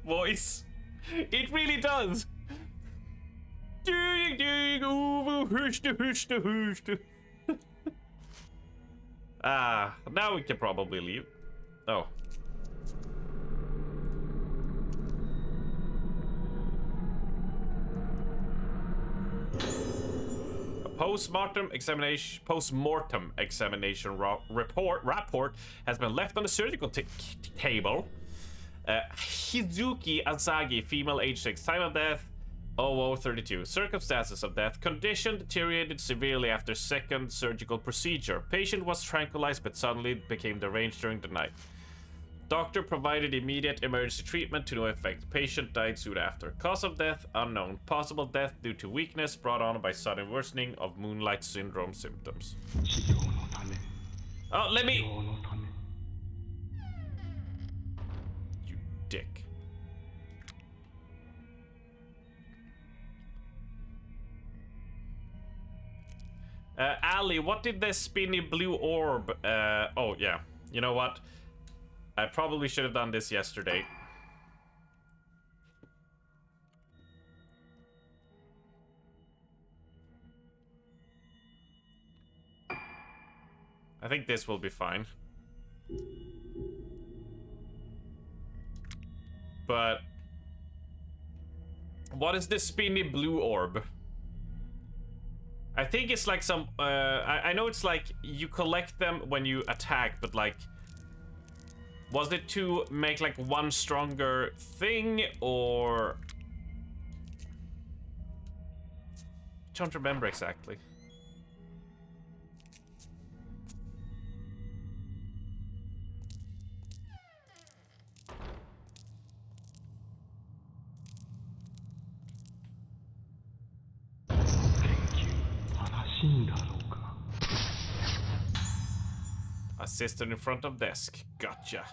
voice. It really does. Ah, now we can probably leave. Oh. Post-mortem examination rapport has been left on the surgical table. Hizuki Asagi, female, age 6, time of death 0032. Circumstances of death: condition deteriorated severely after second surgical procedure. Patient was tranquilized but suddenly became deranged during the night. Doctor provided immediate emergency treatment to no effect. Patient died soon after. Cause of death unknown. Possible death due to weakness brought on by sudden worsening of moonlight syndrome symptoms. Oh, let me... You dick. Ali, what did the spinny blue orb... oh, yeah. You know what? I probably should have done this yesterday. I think this will be fine. But... what is this spinny blue orb? I think it's like some... I know it's like you collect them when you attack, but like... was it to make like one stronger thing, or... I don't remember exactly. Assistant in front of desk. Gotcha.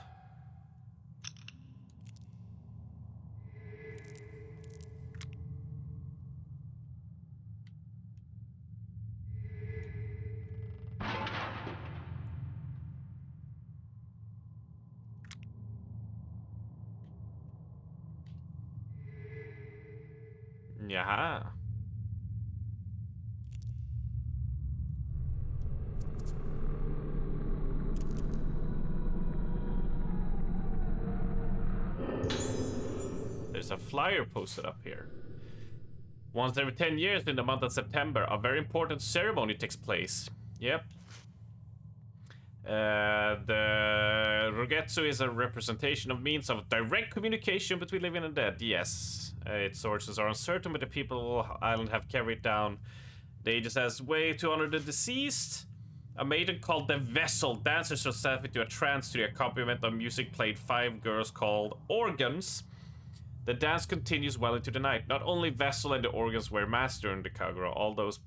Yeah. There's a flyer posted up here. Once every 10 years in the month of September, a very important ceremony takes place. Yep. The Rogetsu is a representation of means of direct communication between living and dead. Yes. Its sources are uncertain, but the people of the island have carried down the ages as way to honor the deceased. A maiden called the Vessel dances herself into a trance to the accompaniment of music played 5 girls called organs. The dance continues well into the night. Not only Vessel and the organs wear masks during the Kagura, all those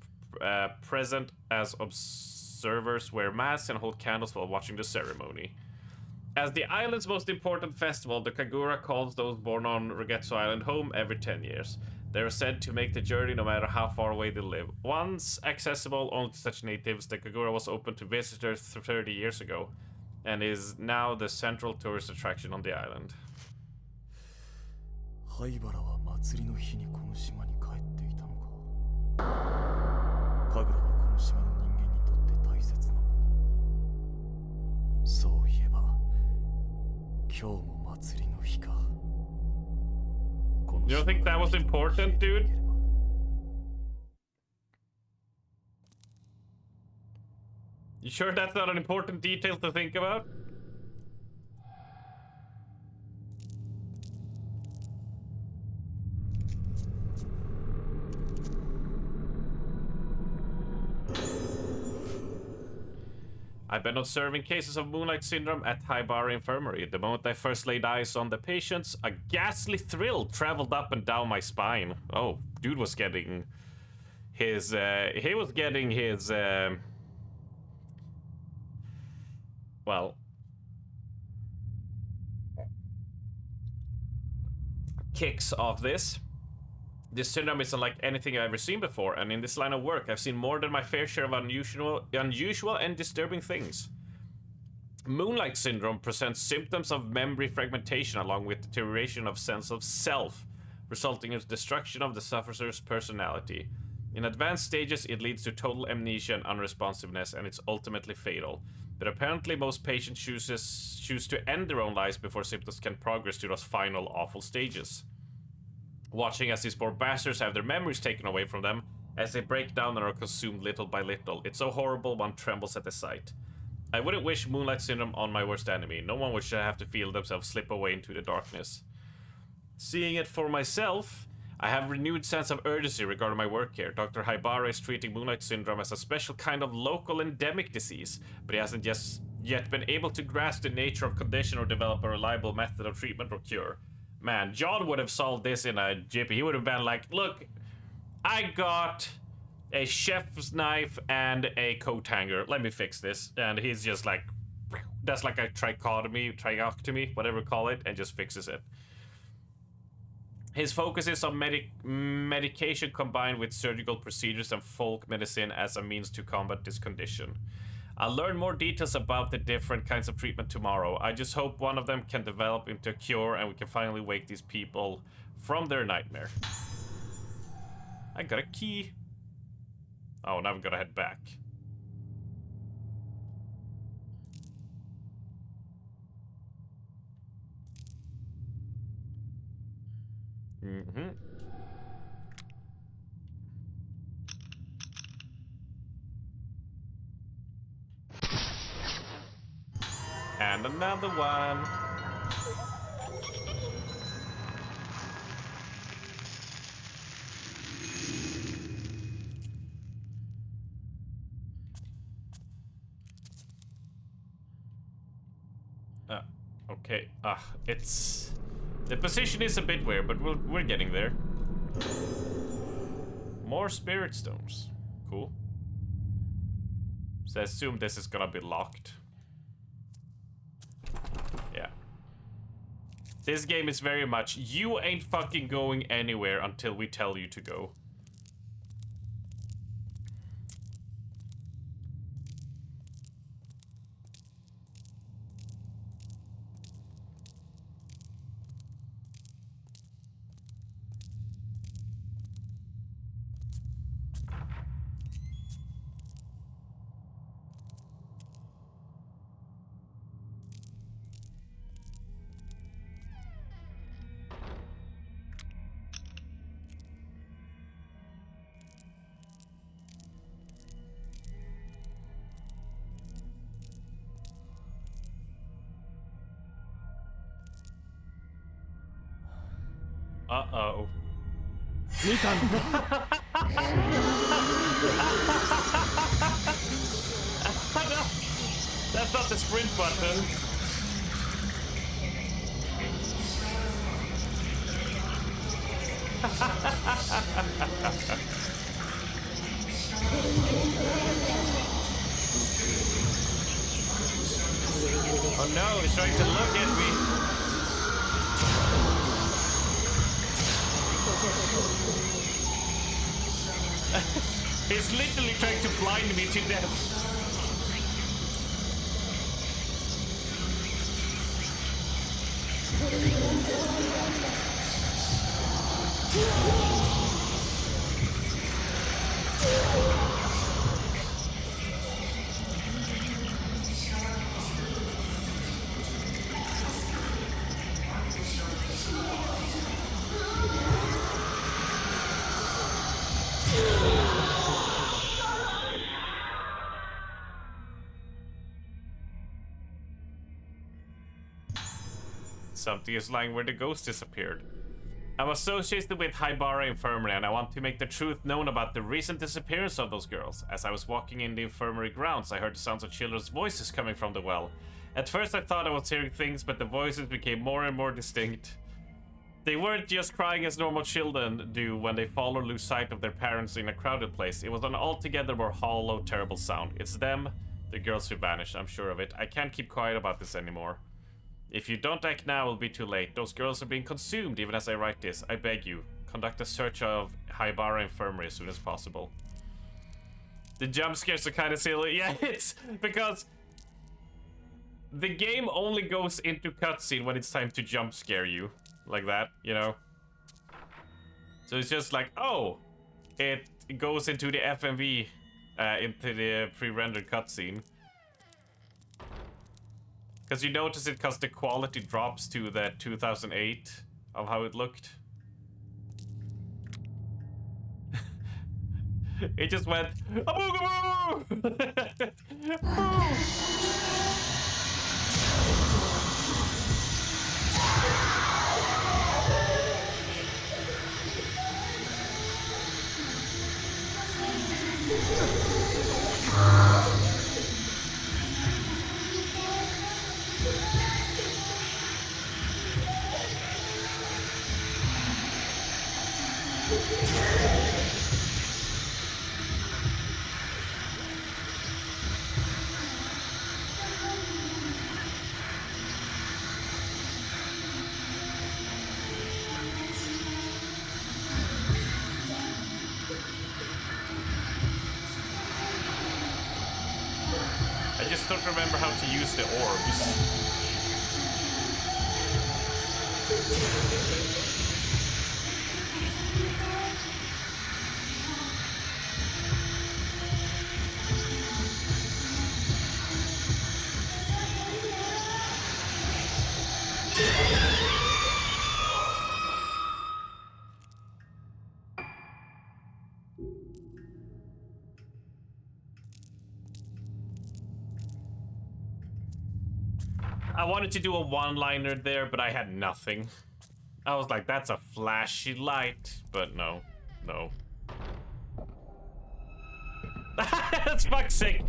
present as observers wear masks and hold candles while watching the ceremony. As the island's most important festival, the Kagura calls those born on Rogetsu Island home every 10 years. They are said to make the journey no matter how far away they live. Once accessible only to such natives, the Kagura was open to visitors 30 years ago, and is now the central tourist attraction on the island. 灰原は祭りの日にこの島に帰っていたのか。神楽はこの島の人間にとって大切なもの。そういえば、今日も祭りの日か。You don't think that was important, dude? You sure that's not an important detail to think about? I've been observing cases of moonlight syndrome at Haibara Infirmary. The moment I first laid eyes on the patients, a ghastly thrill traveled up and down my spine. Oh, dude was getting his, well, kicks off this. This syndrome isn't like anything I've ever seen before, and in this line of work, I've seen more than my fair share of unusual and disturbing things. Moonlight syndrome presents symptoms of memory fragmentation along with deterioration of sense of self, resulting in destruction of the sufferer's personality. In advanced stages, it leads to total amnesia and unresponsiveness, and it's ultimately fatal. But apparently most patients choose to end their own lives before symptoms can progress to those final awful stages. Watching as these poor bastards have their memories taken away from them as they break down and are consumed little by little. It's so horrible one trembles at the sight. I wouldn't wish moonlight syndrome on my worst enemy. No one would have to feel themselves slip away into the darkness. Seeing it for myself, I have a renewed sense of urgency regarding my work here. Dr. Haibara is treating moonlight syndrome as a special kind of local endemic disease, but he hasn't yet been able to grasp the nature of condition or develop a reliable method of treatment or cure. Man, John would have solved this in a jiffy. He would have been like, look, I got a chef's knife and a coat hanger. Let me fix this. And he's just like, that's like a trichotomy, whatever you call it, and just fixes it. His focus is on medication combined with surgical procedures and folk medicine as a means to combat this condition. I'll learn more details about the different kinds of treatment tomorrow. I just hope one of them can develop into a cure and we can finally wake these people from their nightmare. I got a key. Oh, now we gotta head back. Mm-hmm. And another one. Okay. It's... The position is a bit weird, but we're getting there. More spirit stones. Cool. So I assume this is gonna be locked. Yeah. This game is very much, you ain't fucking going anywhere until we tell you to go. Uh-oh. That's not the sprint button. Oh no, he's trying to look at me. He's literally trying to blind me to death. Something is lying where the ghost disappeared. I'm associated with Haibara Infirmary and I want to make the truth known about the recent disappearance of those girls. As I was walking in the infirmary grounds, I heard the sounds of children's voices coming from the well. At first I thought I was hearing things, but the voices became more and more distinct. They weren't just crying as normal children do when they fall or lose sight of their parents in a crowded place. It was an altogether more hollow, terrible sound. It's them, the girls who vanished, I'm sure of it. I can't keep quiet about this anymore. If you don't act now, it'll be too late. Those girls are being consumed even as I write this. I beg you, conduct a search of Haibara Infirmary as soon as possible. The jump scares are kind of silly. Yeah, it's because the game only goes into cutscene when it's time to jump scare you. Like that, you know? So it's just like, oh, it goes into the FMV, into the pre-rendered cutscene. Because you notice it because the quality drops to the 2008 of how it looked. It just went, I just don't remember how to use the orbs. I wanted to do a one-liner there, but I had nothing. I was like, that's a flashy light, but no. That's fuck's sake.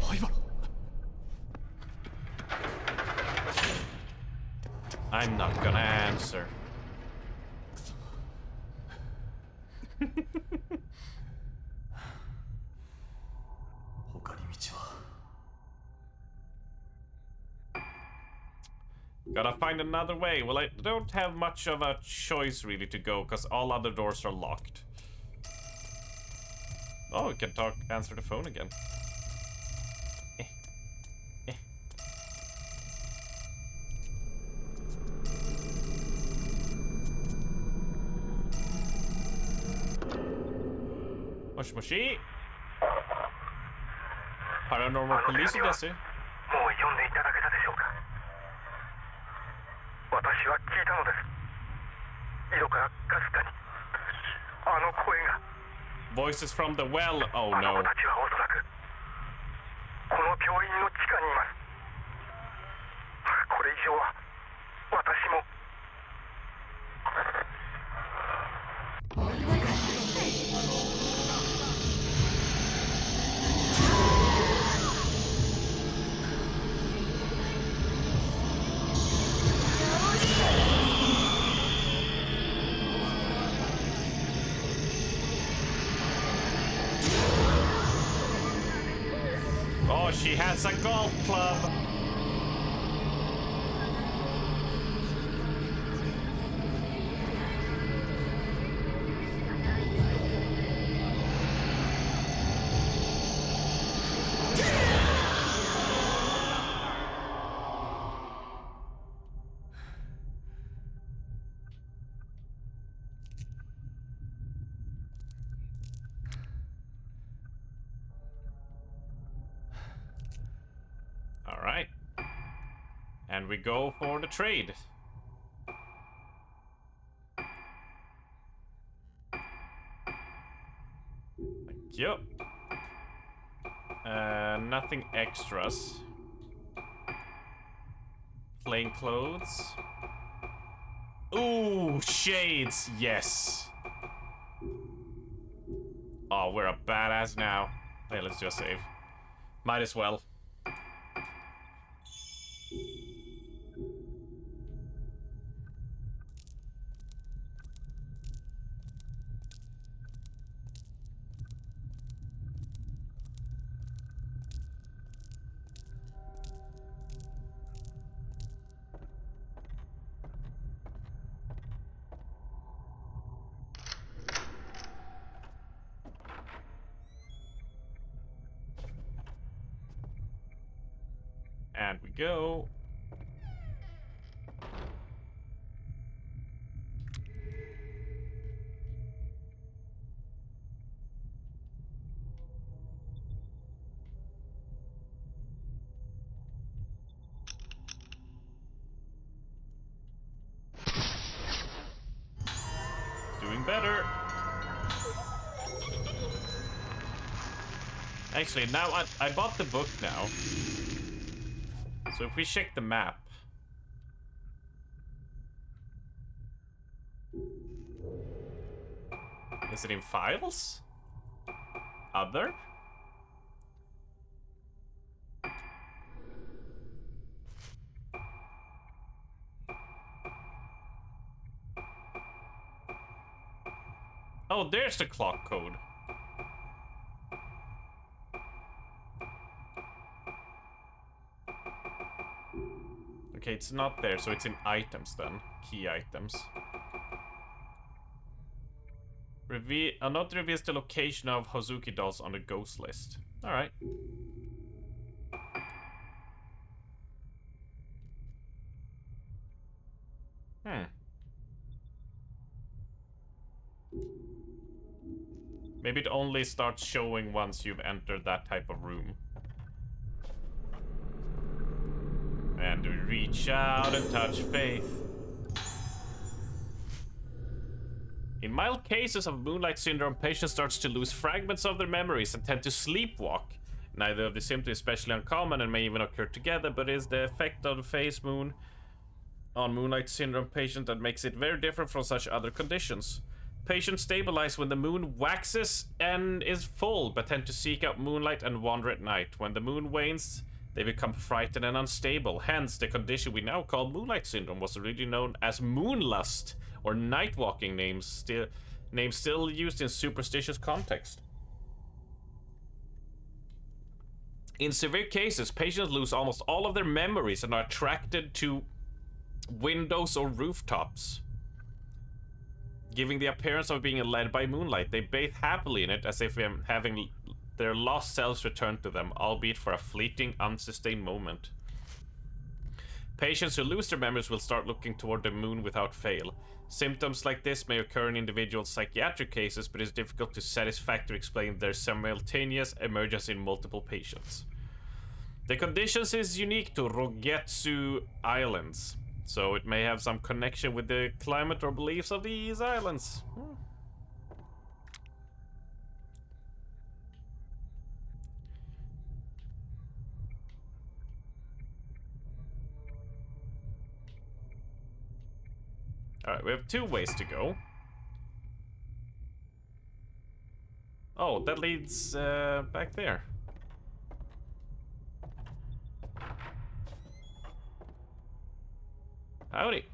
I'm not gonna answer. Gotta find another way. Well, I don't have much of a choice really to go, because all other doors are locked. Oh, we can answer the phone again. Moshi moshi. Paranormal police です。もう読んでいただけたでしょうか。私は聞いたのです。井戸からかすかにあの声が。Voices from the well. Oh あの no. 子たちはおそらくこの病院の地下にいます。これ以上は私も。Oh, she has a golf club. All right. And we go for the trade. Thank you. Nothing extras. Plain clothes. Ooh, shades, yes. Oh, we're a badass now. Hey, let's just save. Might as well. And we go. Doing better. Actually, now I bought the book now. So if we check the map. Is it in files? Other? Oh, there's the clock code. Okay, it's not there, so it's in items then. Key items. Not reveals the location of Hozuki dolls on the ghost list. Alright. Maybe it only starts showing once you've entered that type of room. And we reach out and touch faith. In mild cases of moonlight syndrome, patients start to lose fragments of their memories and tend to sleepwalk. Neither of the symptoms is especially uncommon and may even occur together, but it is the effect of the phase moon on moonlight syndrome patients that makes it very different from such other conditions. Patients stabilize when the moon waxes and is full, but tend to seek out moonlight and wander at night. When the moon wanes, they become frightened and unstable. Hence, the condition we now call moonlight syndrome was originally known as moonlust, or night walking, names still used in superstitious context. In severe cases, patients lose almost all of their memories and are attracted to windows or rooftops, giving the appearance of being led by moonlight. They bathe happily in it, as if having their lost selves return to them, albeit for a fleeting, unsustained moment. Patients who lose their memories will start looking toward the moon without fail. Symptoms like this may occur in individual psychiatric cases, but it's difficult to satisfactorily explain their simultaneous emergence in multiple patients. The condition is unique to Rogetsu Islands, so it may have some connection with the climate or beliefs of these islands. Alright, we have 2 ways to go. Oh, that leads back there. Howdy.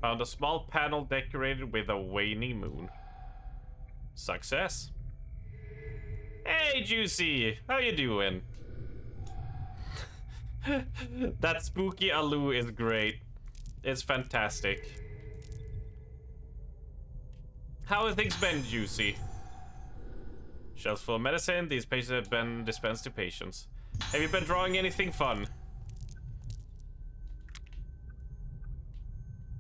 Found a small panel decorated with a waning moon. Success. Hey, Juicy! How you doing? That spooky Alu is great. It's fantastic. How have things been, Juicy? Shelves full of medicine. These patients have been dispensed to patients. Have you been drawing anything fun?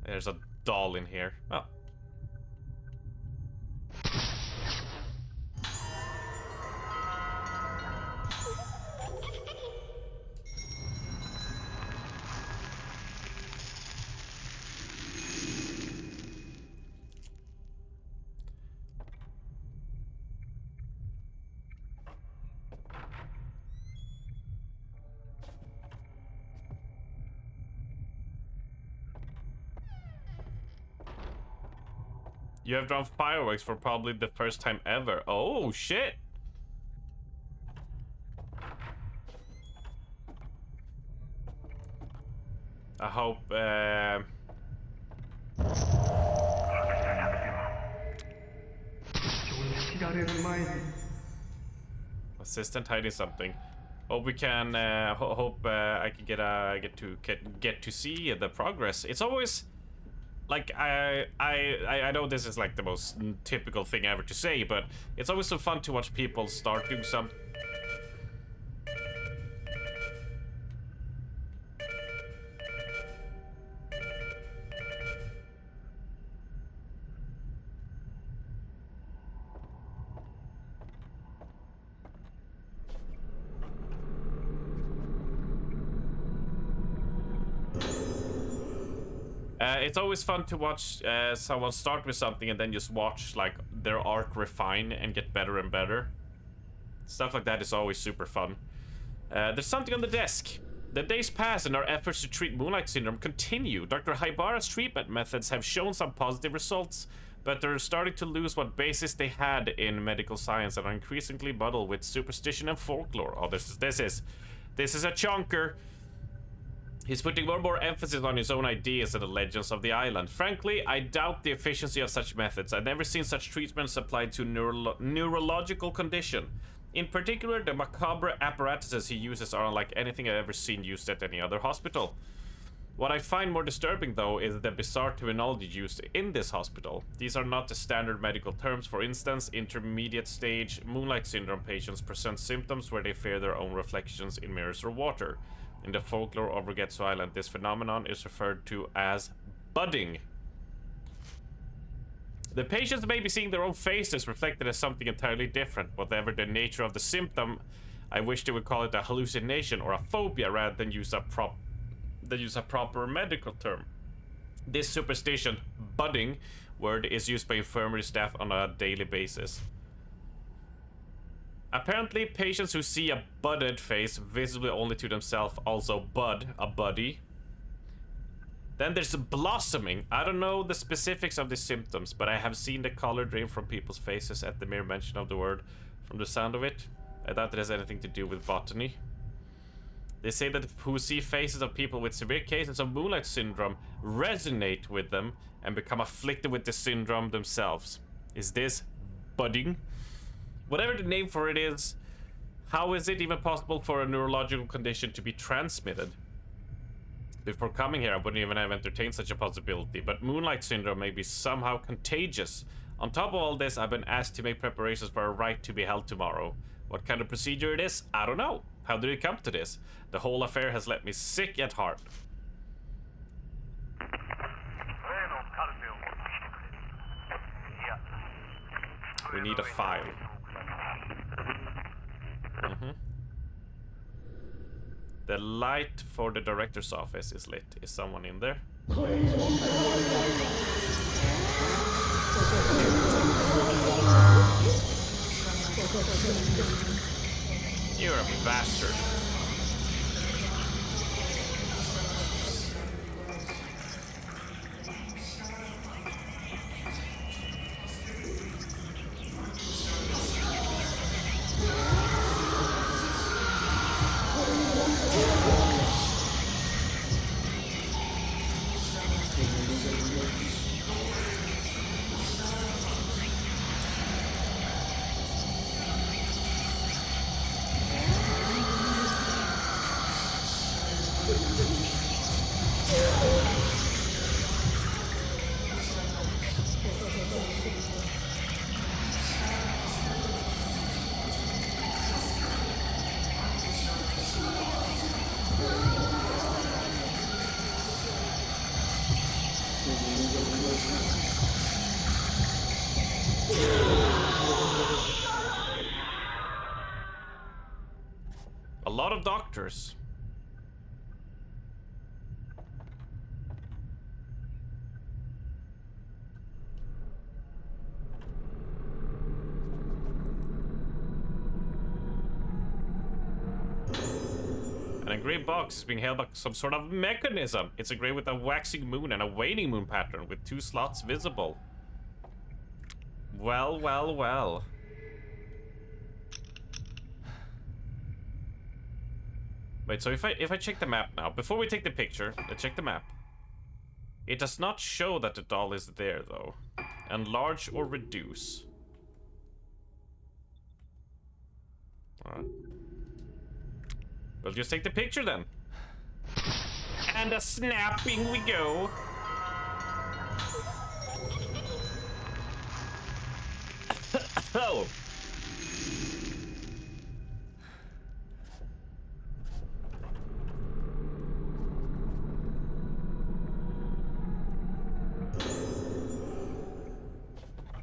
There's a doll in here. Oh. You have drawn fireworks for probably the first time ever. Oh, shit! I hope, assistant hiding something. Hope we can, hope I can get to see the progress. It's always... Like, I know this is like the most typical thing ever to say, but it's always so fun to watch people start doing some... It's always fun to watch someone start with something and then just watch like their arc refine and get better and better. Stuff like that is always super fun. There's something on the desk. The days pass and our efforts to treat Moonlight Syndrome continue. Dr. Haibara's treatment methods have shown some positive results, but they're starting to lose what basis they had in medical science and are increasingly muddled with superstition and folklore. Oh, this is a chonker. He's putting more and more emphasis on his own ideas and the legends of the island. Frankly, I doubt the efficiency of such methods. I've never seen such treatments applied to neurological condition. In particular, the macabre apparatuses he uses are unlike anything I've ever seen used at any other hospital. What I find more disturbing, though, is the bizarre terminology used in this hospital. These are not the standard medical terms. For instance, intermediate stage moonlight syndrome patients present symptoms where they fear their own reflections in mirrors or water. In the folklore of Rugetsu Island, this phenomenon is referred to as budding. The patients may be seeing their own faces reflected as something entirely different. Whatever the nature of the symptom, I wish they would call it a hallucination or a phobia rather than use a proper medical term. This superstition, budding, word is used by infirmary staff on a daily basis. Apparently, patients who see a budded face visibly only to themselves also bud, a buddy. Then there's blossoming. I don't know the specifics of the symptoms, but I have seen the color drain from people's faces at the mere mention of the word. From the sound of it, I doubt it has anything to do with botany. They say that who see faces of people with severe cases of moonlight syndrome resonate with them and become afflicted with the syndrome themselves. Is this budding? Whatever the name for it is, how is it even possible for a neurological condition to be transmitted? Before coming here, I wouldn't even have entertained such a possibility, but moonlight syndrome may be somehow contagious. On top of all this, I've been asked to make preparations for a rite to be held tomorrow. What kind of procedure it is, I don't know. How did it come to this? The whole affair has left me sick at heart. We need a file. The light for the director's office is lit. Is someone in there? You're a bastard. A lot of doctors. An engraved box is being held by some sort of mechanism. It's engraved with a waxing moon and a waning moon pattern with 2 slots visible. Well, well, well. Wait, so if I check the map now, before we take the picture, let's check the map. It does not show that the doll is there, though. Enlarge or reduce. Alright. We'll just take the picture then. And a snapping we go. Oh.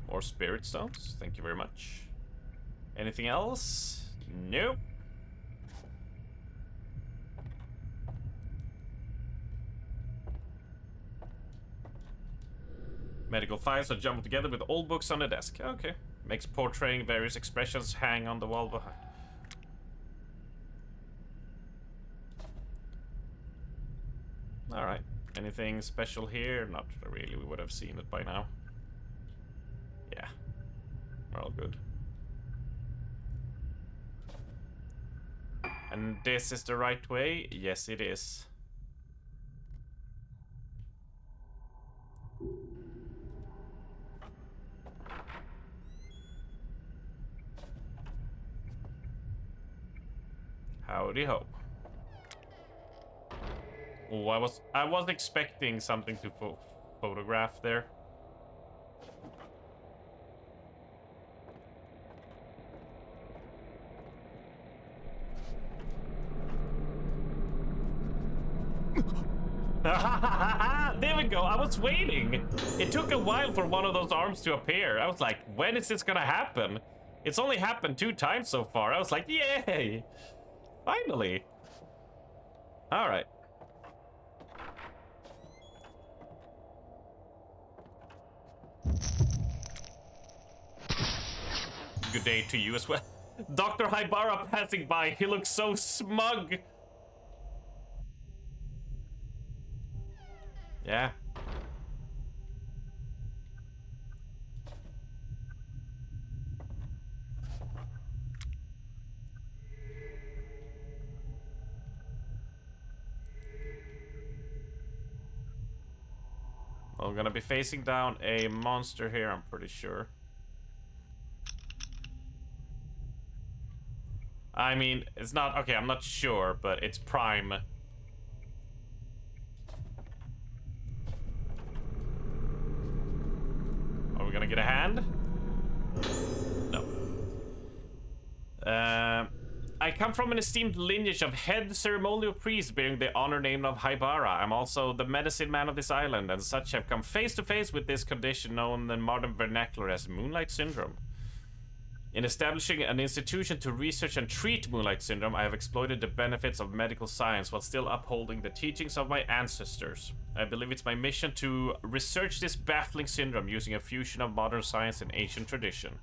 More spirit stones. Thank you very much. Anything else? Nope. Medical files are jumbled together with old books on the desk. Okay. Makes portraying various expressions hang on the wall behind. Alright. Anything special here? Not really. We would have seen it by now. Yeah. We're all good. And this is the right way? Yes, it is. Howdy ho. Oh, I was expecting something to photograph there. There we go. I was waiting. It took a while for one of those arms to appear. I was like, when is this gonna happen? It's only happened 2 times so far. I was like, yay! Finally. All right. Good day to you as well. Dr. Haibara passing by. He looks so smug. Yeah. I'm gonna be facing down a monster here, I'm pretty sure. I mean, it's not... Okay, I'm not sure, but it's prime. Are we gonna get a hand? No. I come from an esteemed lineage of head ceremonial priests bearing the honor name of Haibara. I'm also the medicine man of this island, and such have come face to face with this condition known in modern vernacular as Moonlight Syndrome. In establishing an institution to research and treat Moonlight Syndrome, I have exploited the benefits of medical science while still upholding the teachings of my ancestors. I believe it's my mission to research this baffling syndrome using a fusion of modern science and ancient tradition.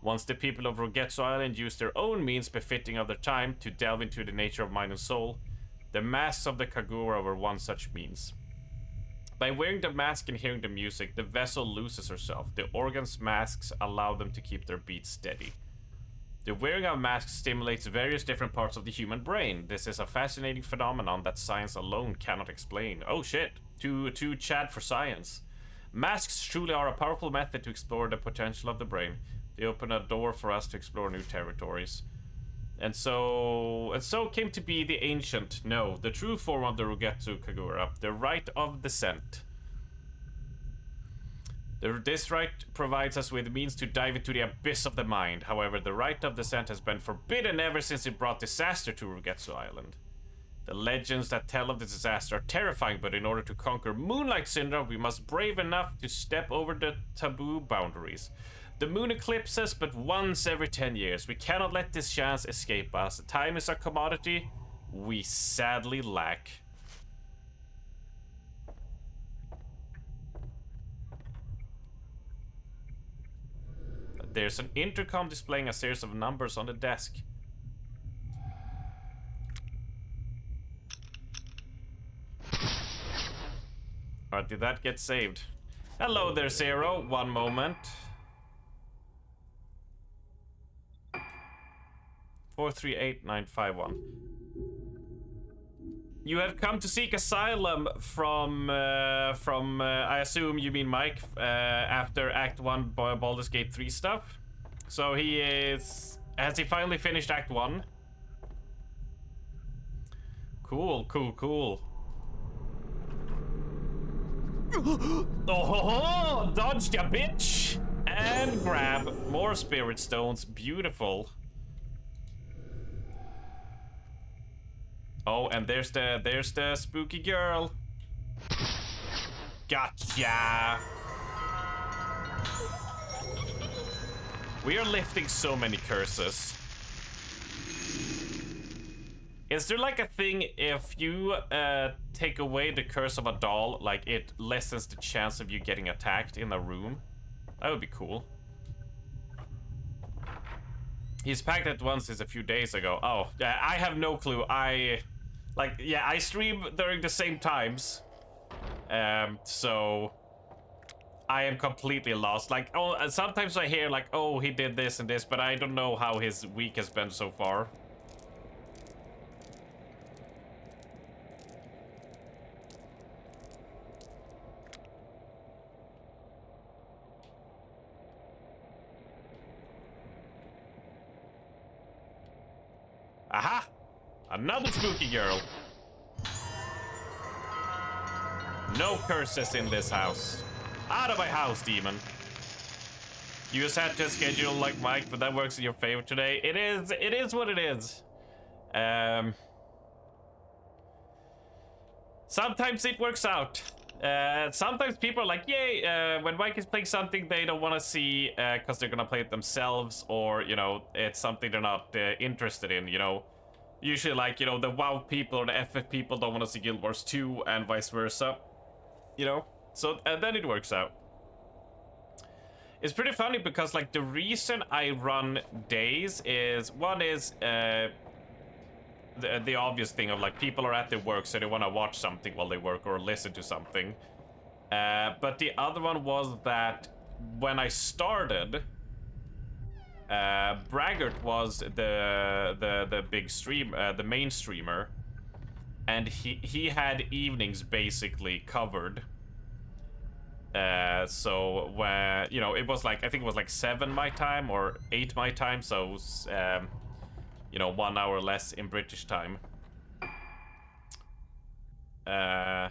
Once the people of Rogetsu Island use their own means befitting of their time to delve into the nature of mind and soul, the masks of the Kagura were one such means. By wearing the mask and hearing the music, the vessel loses herself. The organ's masks allow them to keep their beats steady. The wearing of masks stimulates various different parts of the human brain. This is a fascinating phenomenon that science alone cannot explain. Oh shit, to chat for science. Masks truly are a powerful method to explore the potential of the brain. They open a door for us to explore new territories. And so came to be the ancient, no, the true form of the Rogetsu Kagura, the right of descent. This right provides us with means to dive into the abyss of the mind. However, the right of descent has been forbidden ever since it brought disaster to Rogetsu Island. The legends that tell of the disaster are terrifying, but in order to conquer Moonlight Syndrome, we must brave enough to step over the taboo boundaries. The moon eclipses but once every 10 years. We cannot let this chance escape us. Time is a commodity we sadly lack. There's an intercom displaying a series of numbers on the desk. Alright, did that get saved? Hello there, Zero. One moment. 438951. You have come to seek asylum from I assume you mean Mike, after Act 1 Baldur's Gate 3 stuff. So he is... Has he finally finished Act 1? Cool, cool, cool. Oh, dodged ya, bitch! And grab more spirit stones. Beautiful. Oh, and there's the spooky girl. Gotcha. We are lifting so many curses. Is there like a thing if you take away the curse of a doll, like it lessens the chance of you getting attacked in a room? That would be cool. He's packed at once since a few days ago. Oh, yeah, I have no clue. I stream during the same times. So I am completely lost. Like, oh, sometimes I hear like, oh, he did this and this, but I don't know how his week has been so far. Aha! Another spooky girl. No curses in this house. Out of my house, demon. You just had to schedule like Mike, but that works in your favor today. It is what it is. Sometimes it works out. Sometimes people are like, yay, when Mike is playing something they don't want to see because they're gonna play it themselves, or, you know, it's something they're not interested in, you know. Usually, like, you know, the WoW people or the FF people don't want to see Guild Wars 2 and vice versa. You know? So, then it works out. It's pretty funny because, like, the reason I run days is, one is, the obvious thing of, like, people are at their work, so they want to watch something while they work or listen to something. But the other one was that when I started, Braggart was the big stream, the main streamer, and he had evenings basically covered. So when, you know, it was like, I think it was like 7 my time or 8 my time, so you know, 1 hour less in British time. Oh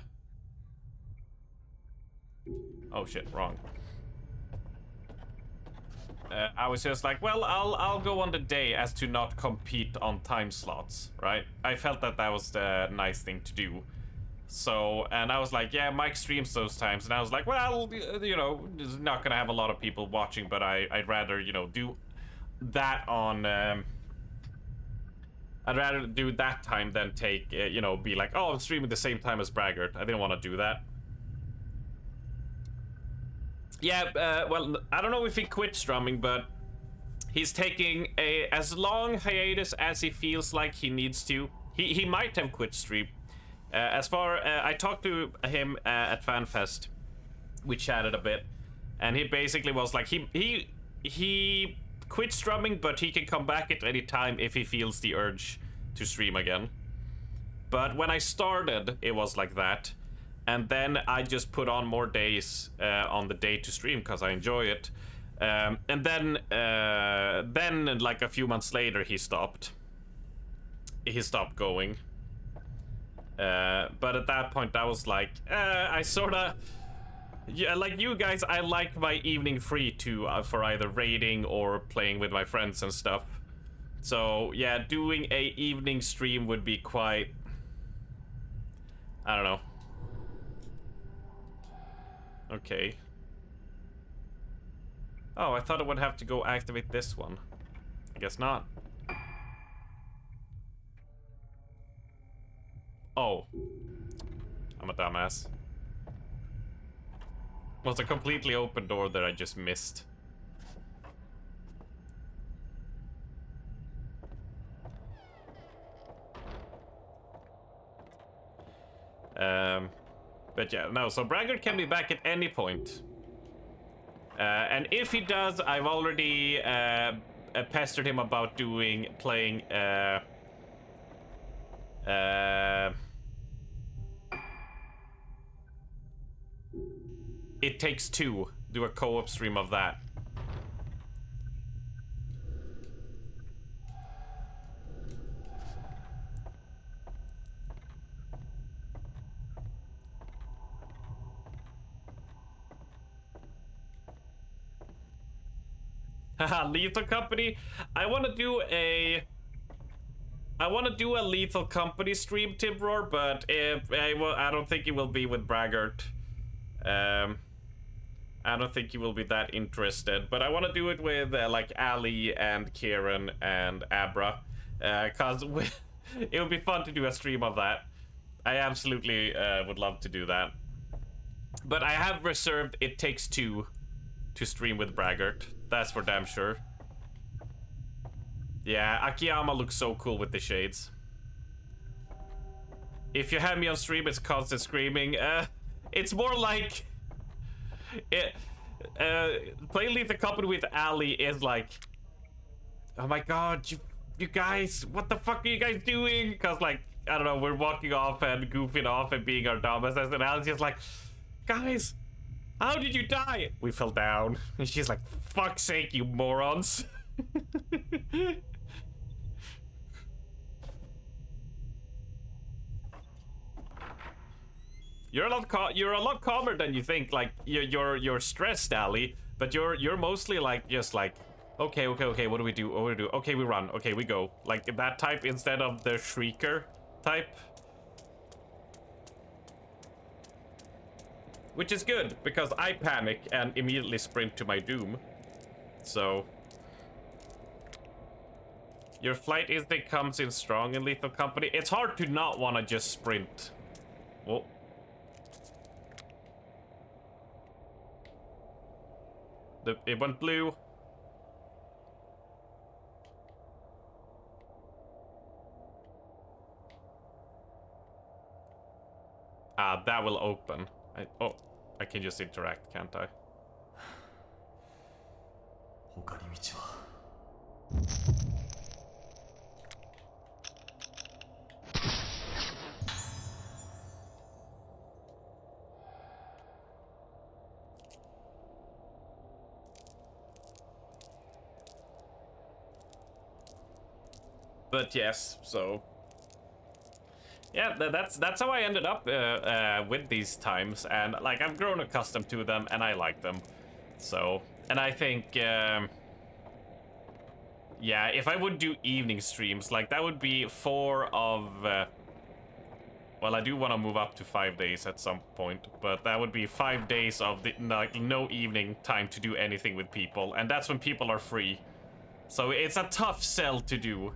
shit, wrong. I was just like, well, I'll go on the day as to not compete on time slots, right? I felt that that was the nice thing to do. So, and I was like, yeah, Mike streams those times, and I was like, well, you know, there's not gonna have a lot of people watching, but I'd rather, you know, do that on, I'd rather do that time than take, you know, be like, oh, I'm streaming the same time as Braggart. I didn't want to do that. Yeah, well, I don't know if he quit strumming, but he's taking a as long hiatus as he feels like he needs to. He might have quit stream. I talked to him at FanFest. We chatted a bit, and he basically was like, he quit strumming, but he can come back at any time if he feels the urge to stream again. But when I started, it was like that, and then I just put on more days on the day to stream because I enjoy it. And then like a few months later, he stopped going. But at that point, I was like, I sort of, yeah, like you guys, I like my evening free too, for either raiding or playing with my friends and stuff. So yeah, doing a evening stream would be quite, I don't know. Okay. Oh, I thought I would have to go activate this one. I guess not. Oh. I'm a dumbass. Was a completely open door that I just missed. But yeah, no, so Braggart can be back at any point. And if he does, I've already pestered him about playing It Takes Two. Do a co-op stream of that. Haha, Lethal Company. I want to do a Lethal Company stream, Timroar, but I don't think it will be with Braggart. I don't think you will be that interested, but I want to do it with like Ali and Kieran and Abra, cause it would be fun to do a stream of that. I absolutely would love to do that. But I have reserved It Takes Two to stream with Braggart. That's for damn sure. Yeah, Akiyama looks so cool with the shades. If you have me on stream, it's constant screaming. It's more like playing Lethal Company with Ali is like, oh my god, you guys, what the fuck are you guys doing? Cause like, I don't know, we're walking off and goofing off and being our dumbasses, and Ali's just like, guys, how did you die? We fell down. And she's like, fuck's sake, you morons. You're a lot calmer than you think. Like you're stressed, Ali, but you're mostly like just like okay, what do we do? What do we do? Okay, we run. Okay, we go. Like that type instead of the shrieker type. Which is good because I panic and immediately sprint to my doom. So your flight instinct comes in strong in Lethal Company. It's hard to not want to just sprint. Well, it went blue. Ah, that will open. Oh, I can just interact, can't I? 他に道は But yes, so yeah, that's how I ended up with these times, and like I've grown accustomed to them, and I like them. So, and I think, yeah, if I would do evening streams, like that would be 4 of. Well, I do want to move up to 5 days at some point, but that would be 5 days of like no evening time to do anything with people, and that's when people are free. So it's a tough sell to do.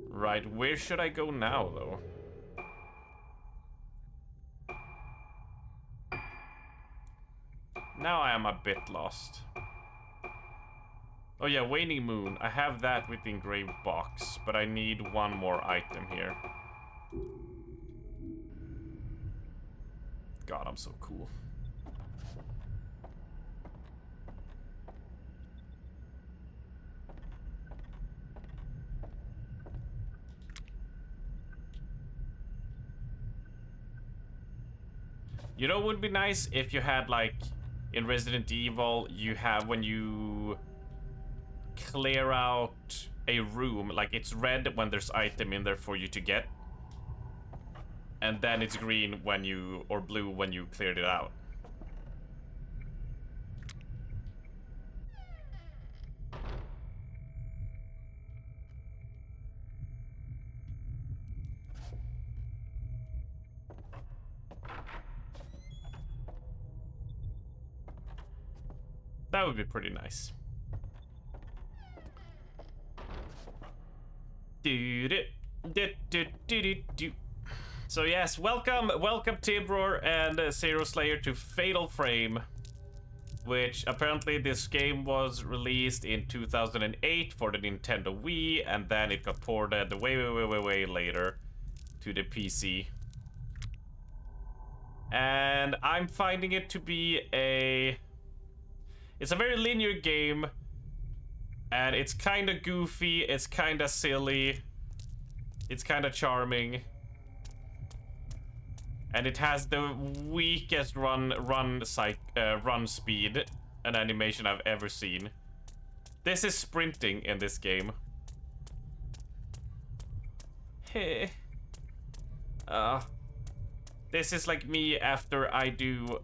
Right, where should I go now, though? Now I am a bit lost. Oh yeah, Waning Moon. I have that with the engraved box, but I need one more item here. God, I'm so cool. You know, it would be nice if you had, like, in Resident Evil, you have when you clear out a room, like it's red when there's item in there for you to get, and then it's green when you, or blue when you cleared it out. That would be pretty nice. So yes, welcome Tibror and Zero Slayer to Fatal Frame, which apparently this game was released in 2008 for the Nintendo Wii, and then it got ported way later to the PC. And I'm finding it to be it's a very linear game, and it's kind of goofy, it's kind of silly, it's kind of charming, and it has the weakest run speed and animation I've ever seen. This is sprinting in this game. Hey. This is like me after I do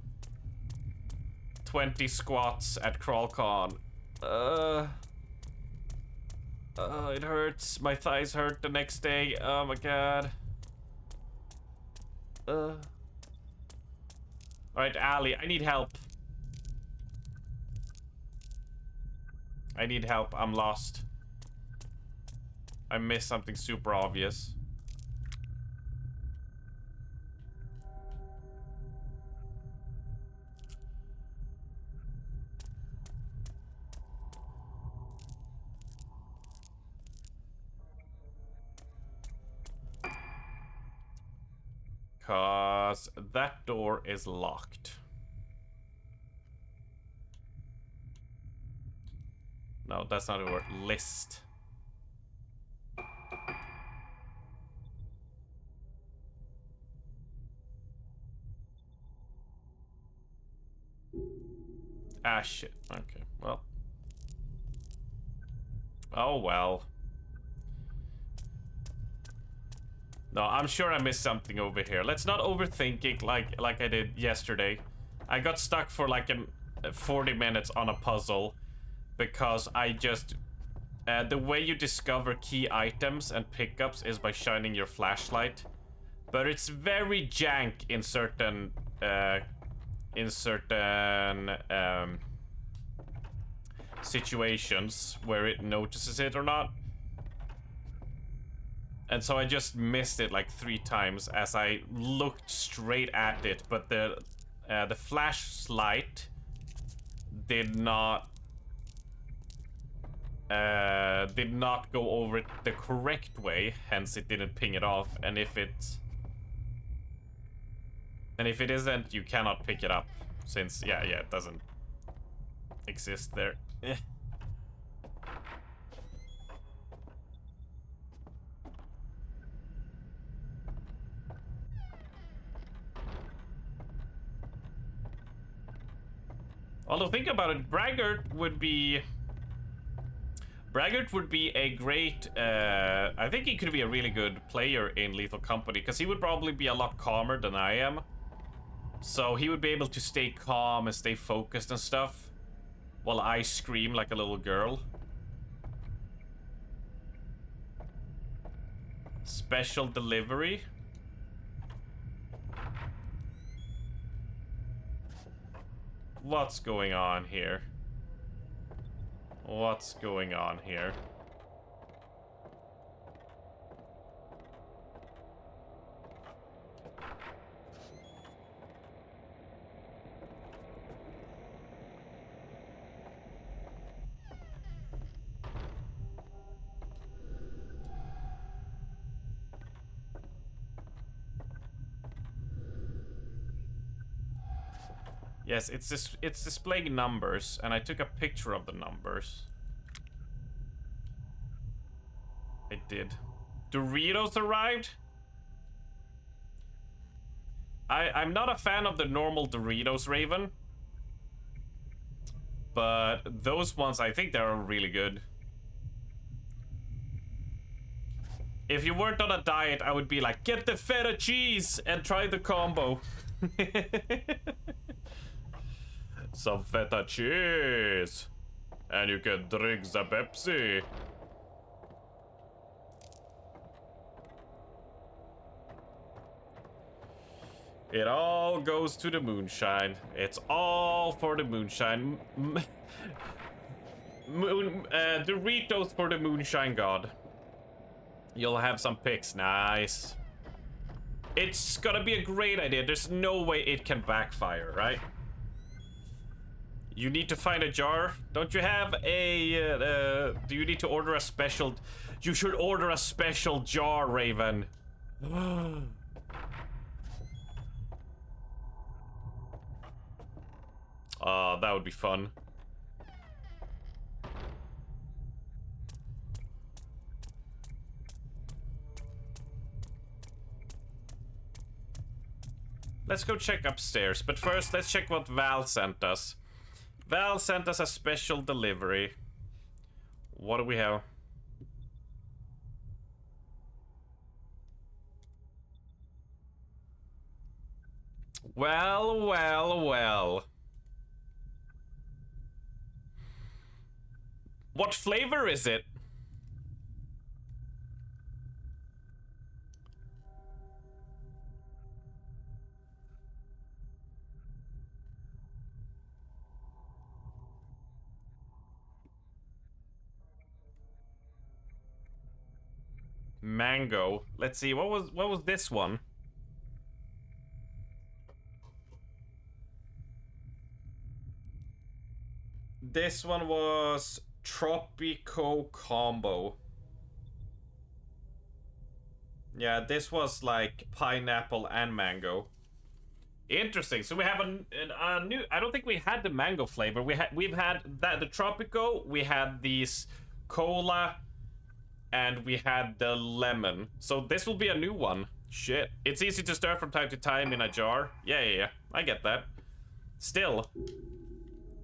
20 squats at CrawlCon. It hurts. My thighs hurt the next day. Oh my god. Alright, Ali, I need help. I need help. I'm lost. I missed something super obvious. Cause that door is locked. No, that's not a word. List. Ah, shit. Okay, well. Oh, well. No, I'm sure I missed something over here. Let's not overthink it like I did yesterday. I got stuck for like 40 minutes on a puzzle because I just... the way you discover key items and pickups is by shining your flashlight. But it's very jank in certain... situations where it notices it or not. And so I just missed it like 3 times as I looked straight at it, but the flashlight did not go over it the correct way, hence it didn't ping it off. And if it isn't, you cannot pick it up, since yeah, it doesn't exist there. Although, think about it, Braggart would be a great, I think he could be a really good player in Lethal Company, because he would probably be a lot calmer than I am. So he would be able to stay calm and stay focused and stuff, while I scream like a little girl. Special delivery. What's going on here? What's going on here? Yes, it's displaying numbers, and I took a picture of the numbers. I did. Doritos arrived? I'm not a fan of the normal Doritos, Raven. But those ones, I think they're really good. If you weren't on a diet, I would be like, get the feta cheese and try the combo. Some feta cheese. And you can drink the Pepsi. It all goes to the moonshine. It's all for the moonshine. Doritos for the moonshine god. You'll have some pics. Nice. It's gonna be a great idea. There's no way it can backfire, right? You need to find a jar. Don't you have a... do you need to order a special... You should order a special jar, Raven. That would be fun. Let's go check upstairs, but first let's check what Val sent us. Val sent us a special delivery. What do we have? Well, well, well. What flavor is it? Mango. Let's see. What was this one? This one was Tropico Combo. Yeah, this was like pineapple and mango. Interesting. So we have a new. I don't think we had the mango flavor. We've had that the Tropico. We had these cola, and we had the lemon. So this will be a new one. Shit. It's easy to stir from time to time in a jar. Yeah. I get that. Still,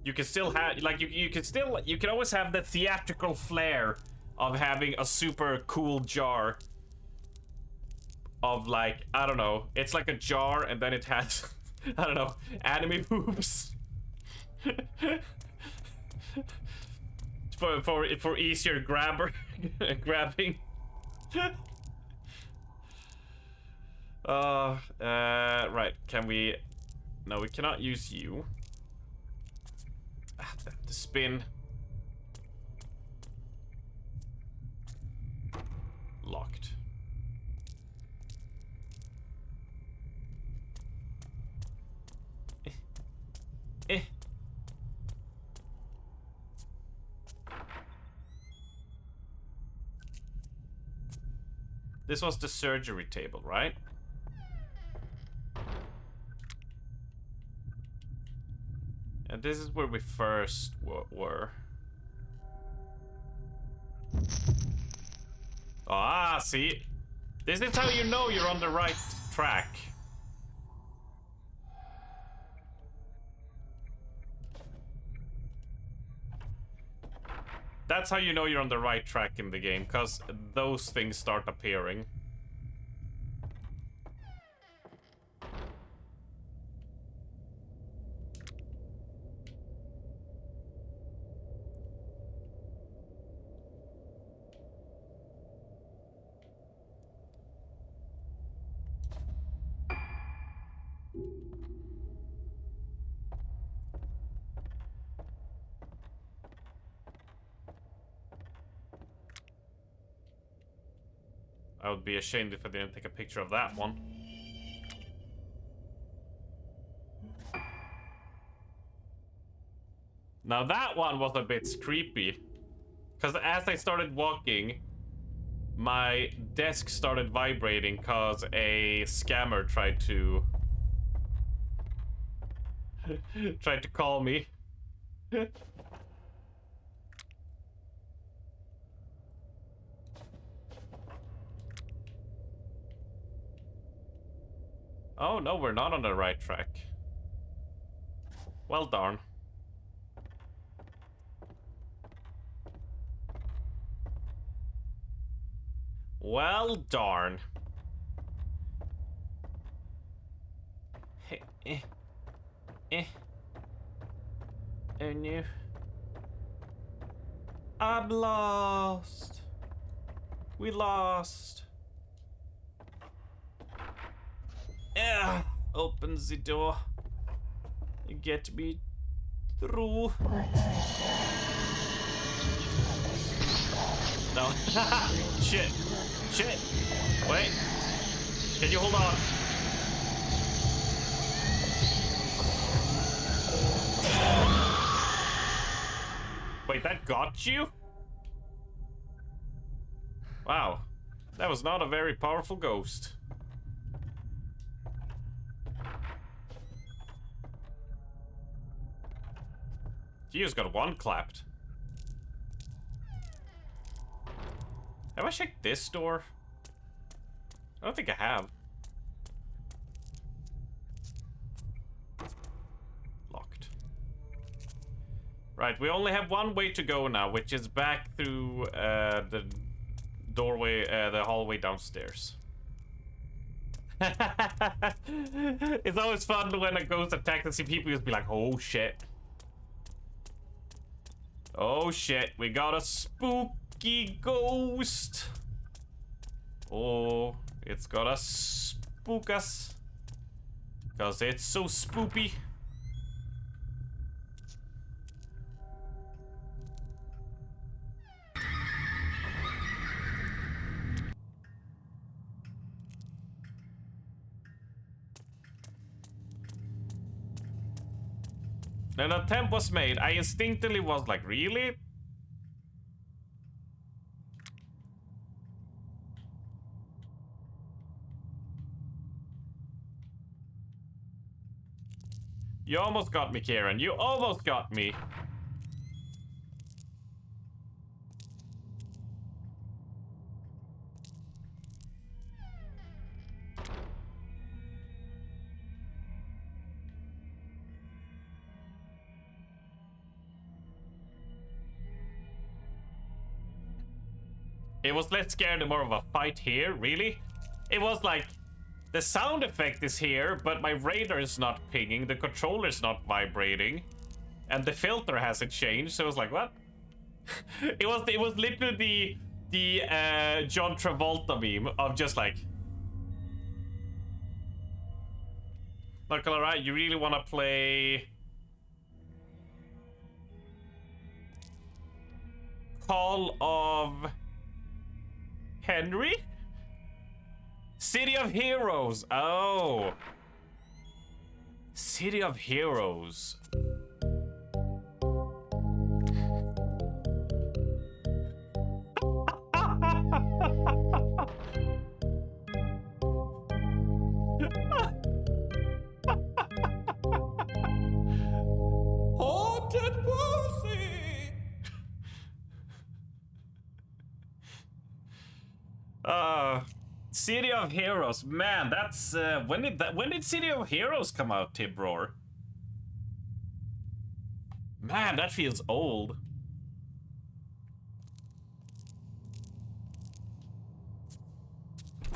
you can still have, like, you can always have the theatrical flair of having a super cool jar of, like, I don't know, it's like a jar and then it has I don't know, anime boobs. for easier grabbing. Right, can we... No, we cannot use you. Ah, the spin. Locked. Eh. This was the surgery table, right? And this is where we first were. Ah, see? This is how you know you're on the right track. That's how you know you're on the right track in the game, because those things start appearing. I would be ashamed if I didn't take a picture of that one. Now that one was a bit creepy. Because as I started walking, my desk started vibrating because a scammer tried to... tried to call me. Oh no, we're not on the right track. Well darn. Well darn. Oh no. I'm lost. We lost. Yeah, open the door. Get me through. No. Shit. Shit. Wait. Can you hold on? Wait, that got you? Wow. That was not a very powerful ghost. You just got one clapped. Have I checked this door? I don't think I have. Locked. Right, we only have one way to go now, which is back through the doorway, the hallway downstairs. It's always fun when a ghost attacks and see people just be like, oh shit. Oh shit, we got a spooky ghost. Oh, it's gonna spook us. Cause it's so spoopy. An attempt was made. I instinctively was like, really? You almost got me, Kieran. You almost got me. It was less scary and more of a fight here, really? It was like, the sound effect is here, but my radar is not pinging, the controller's not vibrating, and the filter hasn't changed, so it was like, what? it was literally the John Travolta meme of just like, not gonna lie, you really wanna play Call of Henry? City of Heroes. Oh. City of Heroes. Haunted pussy. City of Heroes, man, that's when did City of Heroes come out, Tibroar? Man, that feels old.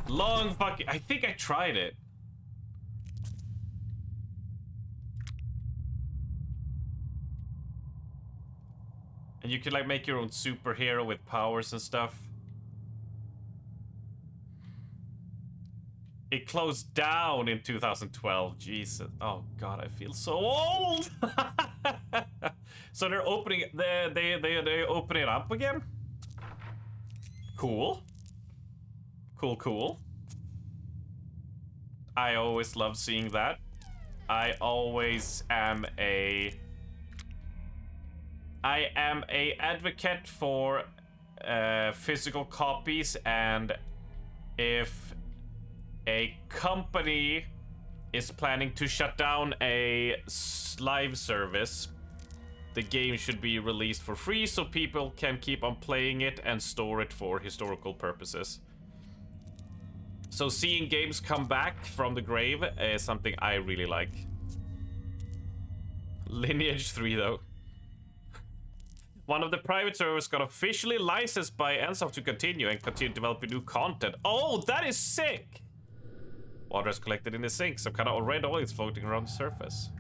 Long fucking, I think I tried it. And you could like make your own superhero with powers and stuff. It closed down in 2012. Jesus. Oh god, I feel so old. So they're opening they open it up again? Cool. Cool. I always love seeing that. I am a advocate for physical copies, and if a company is planning to shut down a live service, the game should be released for free so people can keep on playing it and store it for historical purposes. So seeing games come back from the grave is something I really like. Lineage 3 though. One of the private servers got officially licensed by Ensoft to continue developing new content. Oh, that is sick! Water is collected in the sink, some kind of red oil is floating around the surface.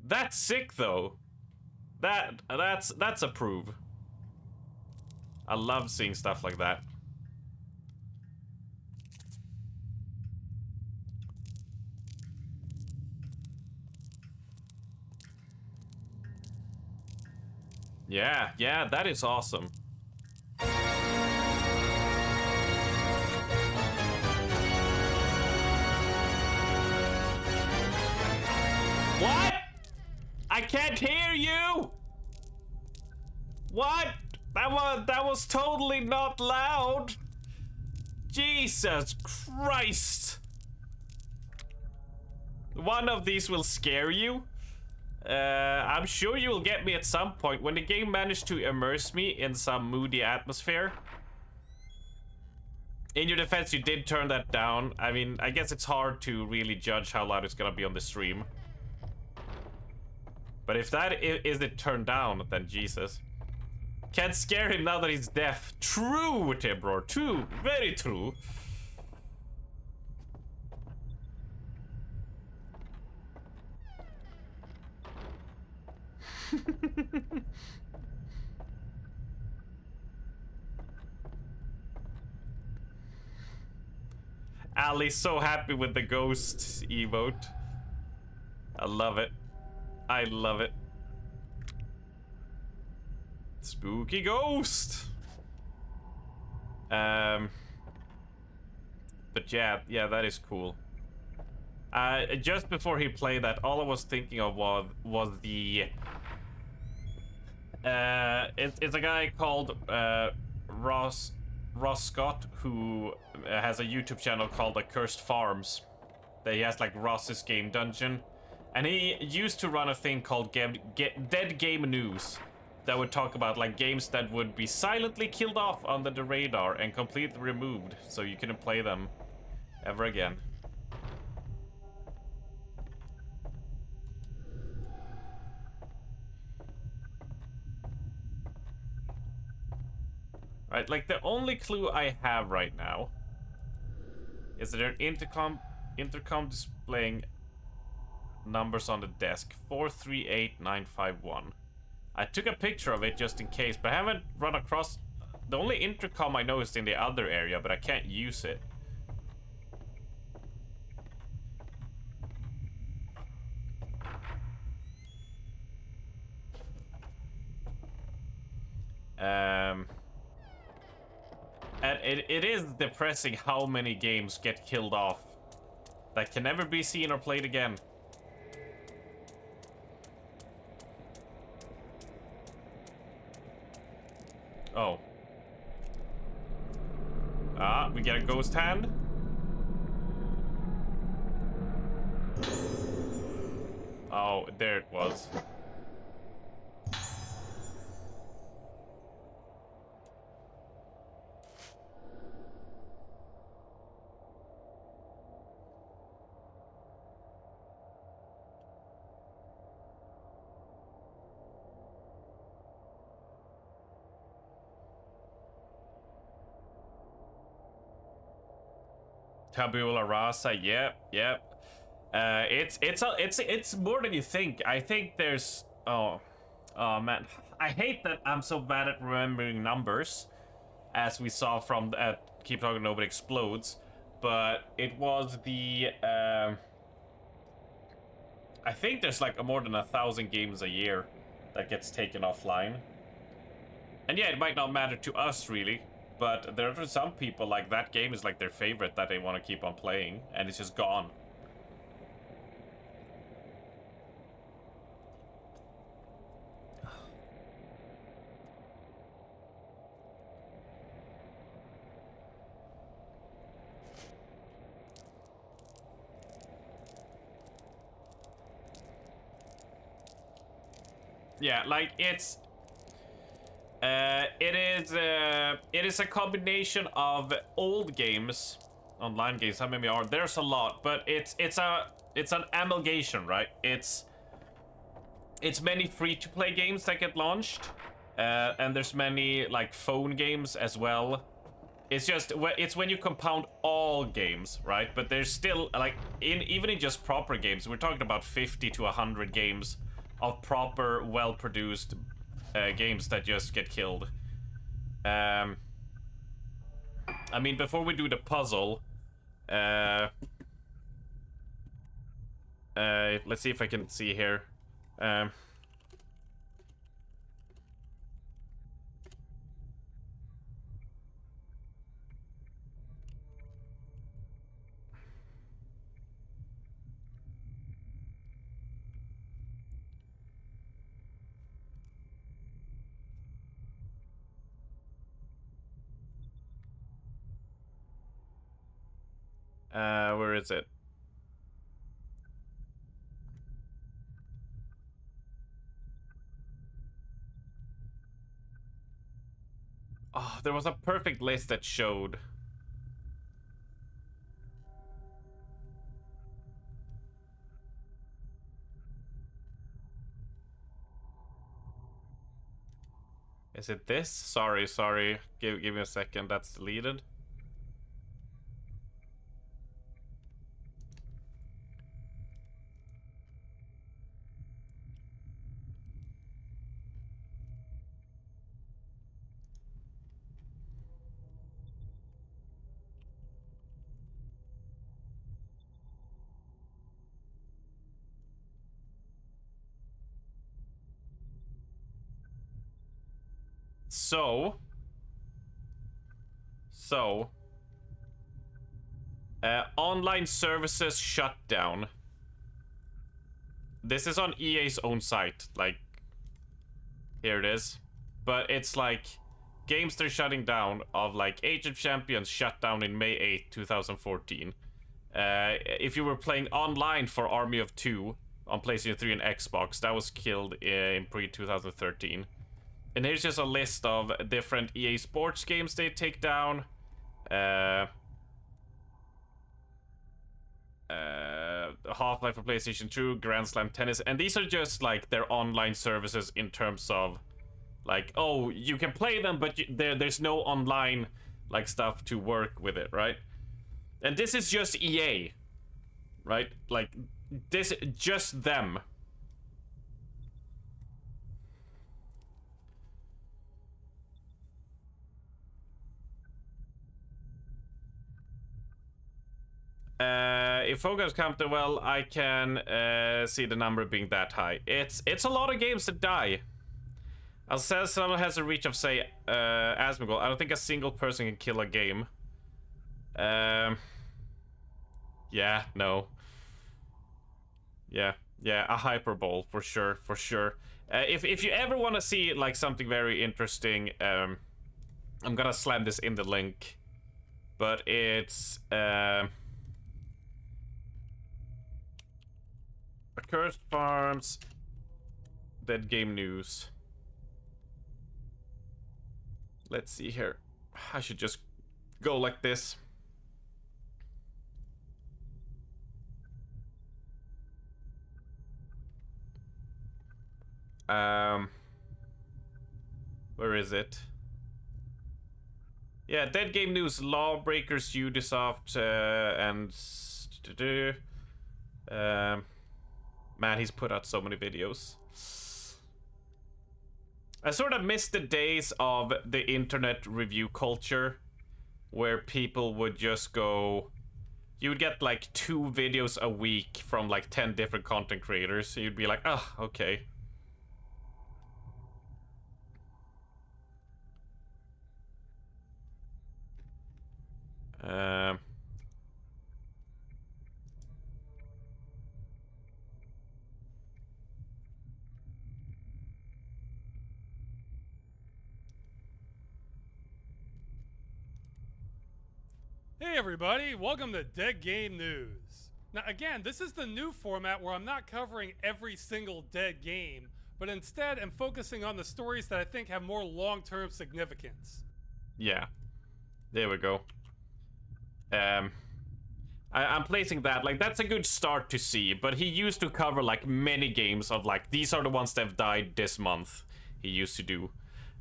That's sick though. That's a prove. I love seeing stuff like that. Yeah, that is awesome. What? I can't hear you! What? That was totally not loud. Jesus Christ. One of these will scare you. I'm sure you will get me at some point. When the game managed to immerse me in some moody atmosphere. In your defense, you did turn that down. I mean, I guess it's hard to really judge how loud it's gonna be on the stream. But if that is it turned down, then Jesus. Can't scare him now that he's deaf. True, Tibroar. True. Very true. Ali's so happy with the ghost emote. I love it. I love it. Spooky ghost. But yeah, that is cool. Just before he played that, all I was thinking of was the it's a guy called Ross Scott who has a YouTube channel called Cursed Farms. That he has like Ross's Game Dungeon, and he used to run a thing called Dead Game News that would talk about like games that would be silently killed off under the radar and completely removed so you couldn't play them ever again. right? Like, the only clue I have right now is there an intercom displaying numbers on the desk. 438951. I took a picture of it just in case, but I haven't run across... The only intercom I know is in the other area, but I can't use it. And it is depressing how many games get killed off that can never be seen or played again. Oh. Ah, we get a ghost hand. Oh, there it was. Tabula rasa, yep. It's more than you think. I think there's oh man, I hate that I'm so bad at remembering numbers, as we saw from Keep Talking Nobody Explodes. But it was the I think there's like more than 1,000 games a year that gets taken offline. And yeah, it might not matter to us really, but there are some people like that game is like their favorite that they want to keep on playing, and it's just gone. Yeah, like it is a combination of old games, online games. How many are there's a lot, but it's an amalgamation, right? It's many free-to-play games that get launched, and there's many like phone games as well. It's just it's when you compound all games, right? But there's still like even in just proper games, we're talking about 50 to 100 games of proper, well-produced games that just get killed. I mean, before we do the puzzle, let's see if I can see here. Where is it? Oh, there was a perfect list that showed. Is it this? Sorry. Give me a second. That's deleted. So, online services shut down. This is on EA's own site. Like, here it is. But it's like games they're shutting down of like Age of Champions shut down in May 8th, 2014. If you were playing online for Army of Two on PlayStation 3 and Xbox, that was killed in pre-2013. And here's just a list of different EA Sports games they take down. Half-Life for PlayStation 2, Grand Slam Tennis, and these are just like their online services in terms of Like, oh, you can play them, but there's no online like stuff to work with it, right? And this is just EA, right? Like, this just them. If focus come to well, I can see the number being that high. It's a lot of games that die. As says someone has a reach of say Asmongold. I don't think a single person can kill a game. Yeah, no. Yeah, a hyperbole for sure, for sure. If you ever want to see like something very interesting, I'm gonna slam this in the link, but it's Accursed Farms, Dead Game News. Let's see here. I should just go like this. Where is it? Yeah, Dead Game News, Lawbreakers, Ubisoft, and man, he's put out so many videos. I sort of miss the days of the internet review culture, where people would just go. You would get like 2 videos a week from like 10 different content creators. So you'd be like, oh, okay. Hey everybody, welcome to Dead Game News. Now again, this is the new format where I'm not covering every single dead game, but instead am focusing on the stories that I think have more long-term significance. Yeah. There we go. I'm placing that, like, that's a good start to see, but he used to cover, like, many games of, like, these are the ones that have died this month. He used to do.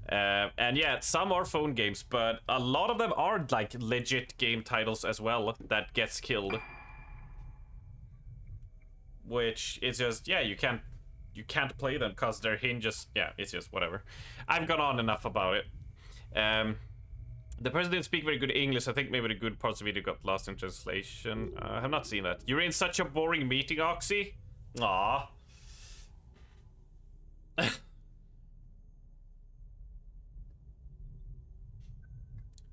And yeah, some are phone games, but a lot of them are, like, legit game titles as well that gets killed. Which is just, yeah, you can't play them because their hinges, yeah, it's just whatever. I've gone on enough about it. The person didn't speak very good English. I think maybe the good parts of the video got lost in translation. I have not seen that. You're in such a boring meeting, Oxy? Aww.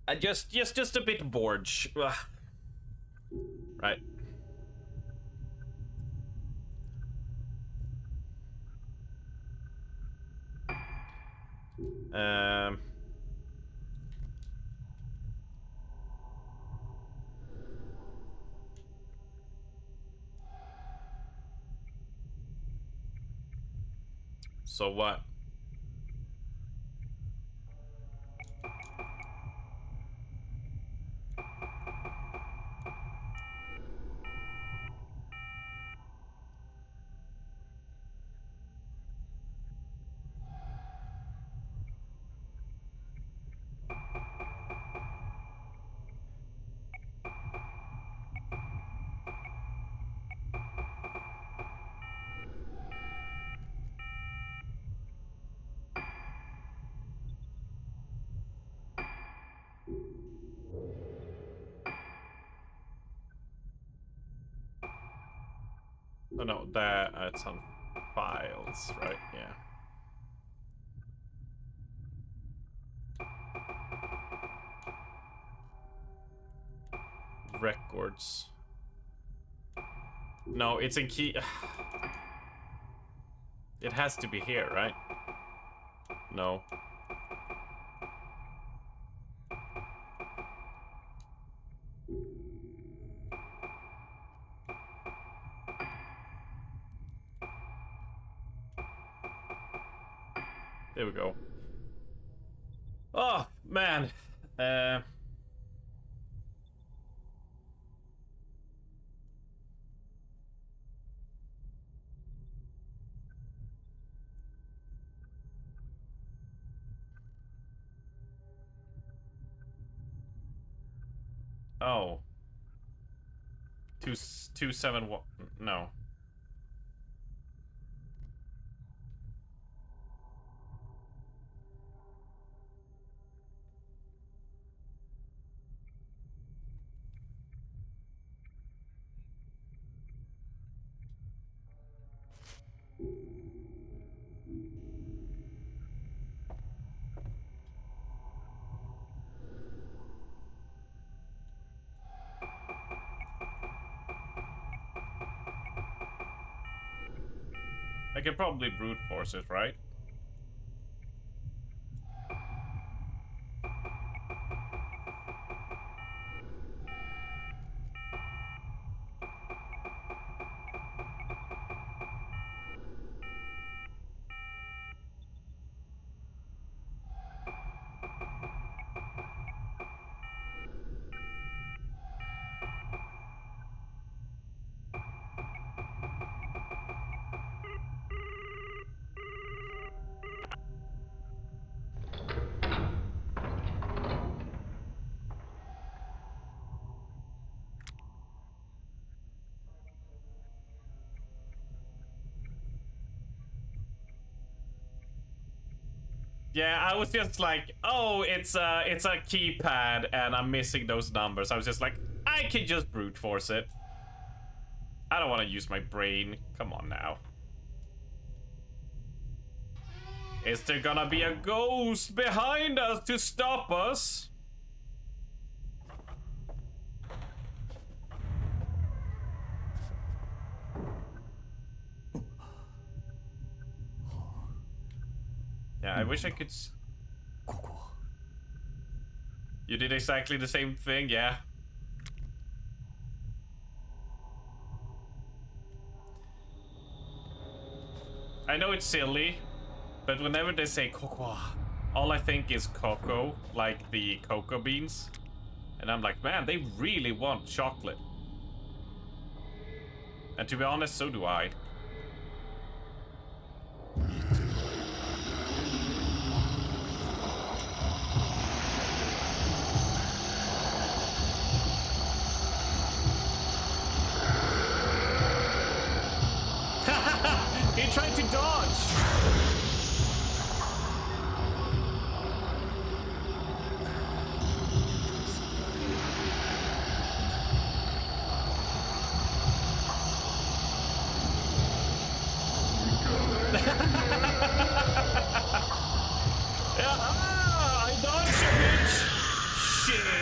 I just a bit bored. Right. So what? Oh no, it's on files, right? Yeah. Records. No, it's in key. It has to be here, right? No. There we go. Oh, man. Oh. 271. No. I can probably brute force it, right? Yeah, I was just like, oh, it's a keypad and I'm missing those numbers. I was just like, I can just brute force it. I don't want to use my brain. Come on now. Is there gonna be a ghost behind us to stop us? Yeah, I wish I could. ここは You did exactly the same thing, yeah. I know it's silly, but whenever they say cocoa, all I think is cocoa, like the cocoa beans. And I'm like, man, they really want chocolate. And to be honest, so do I. He tried to dodge! I dodged you, bitch! Shit!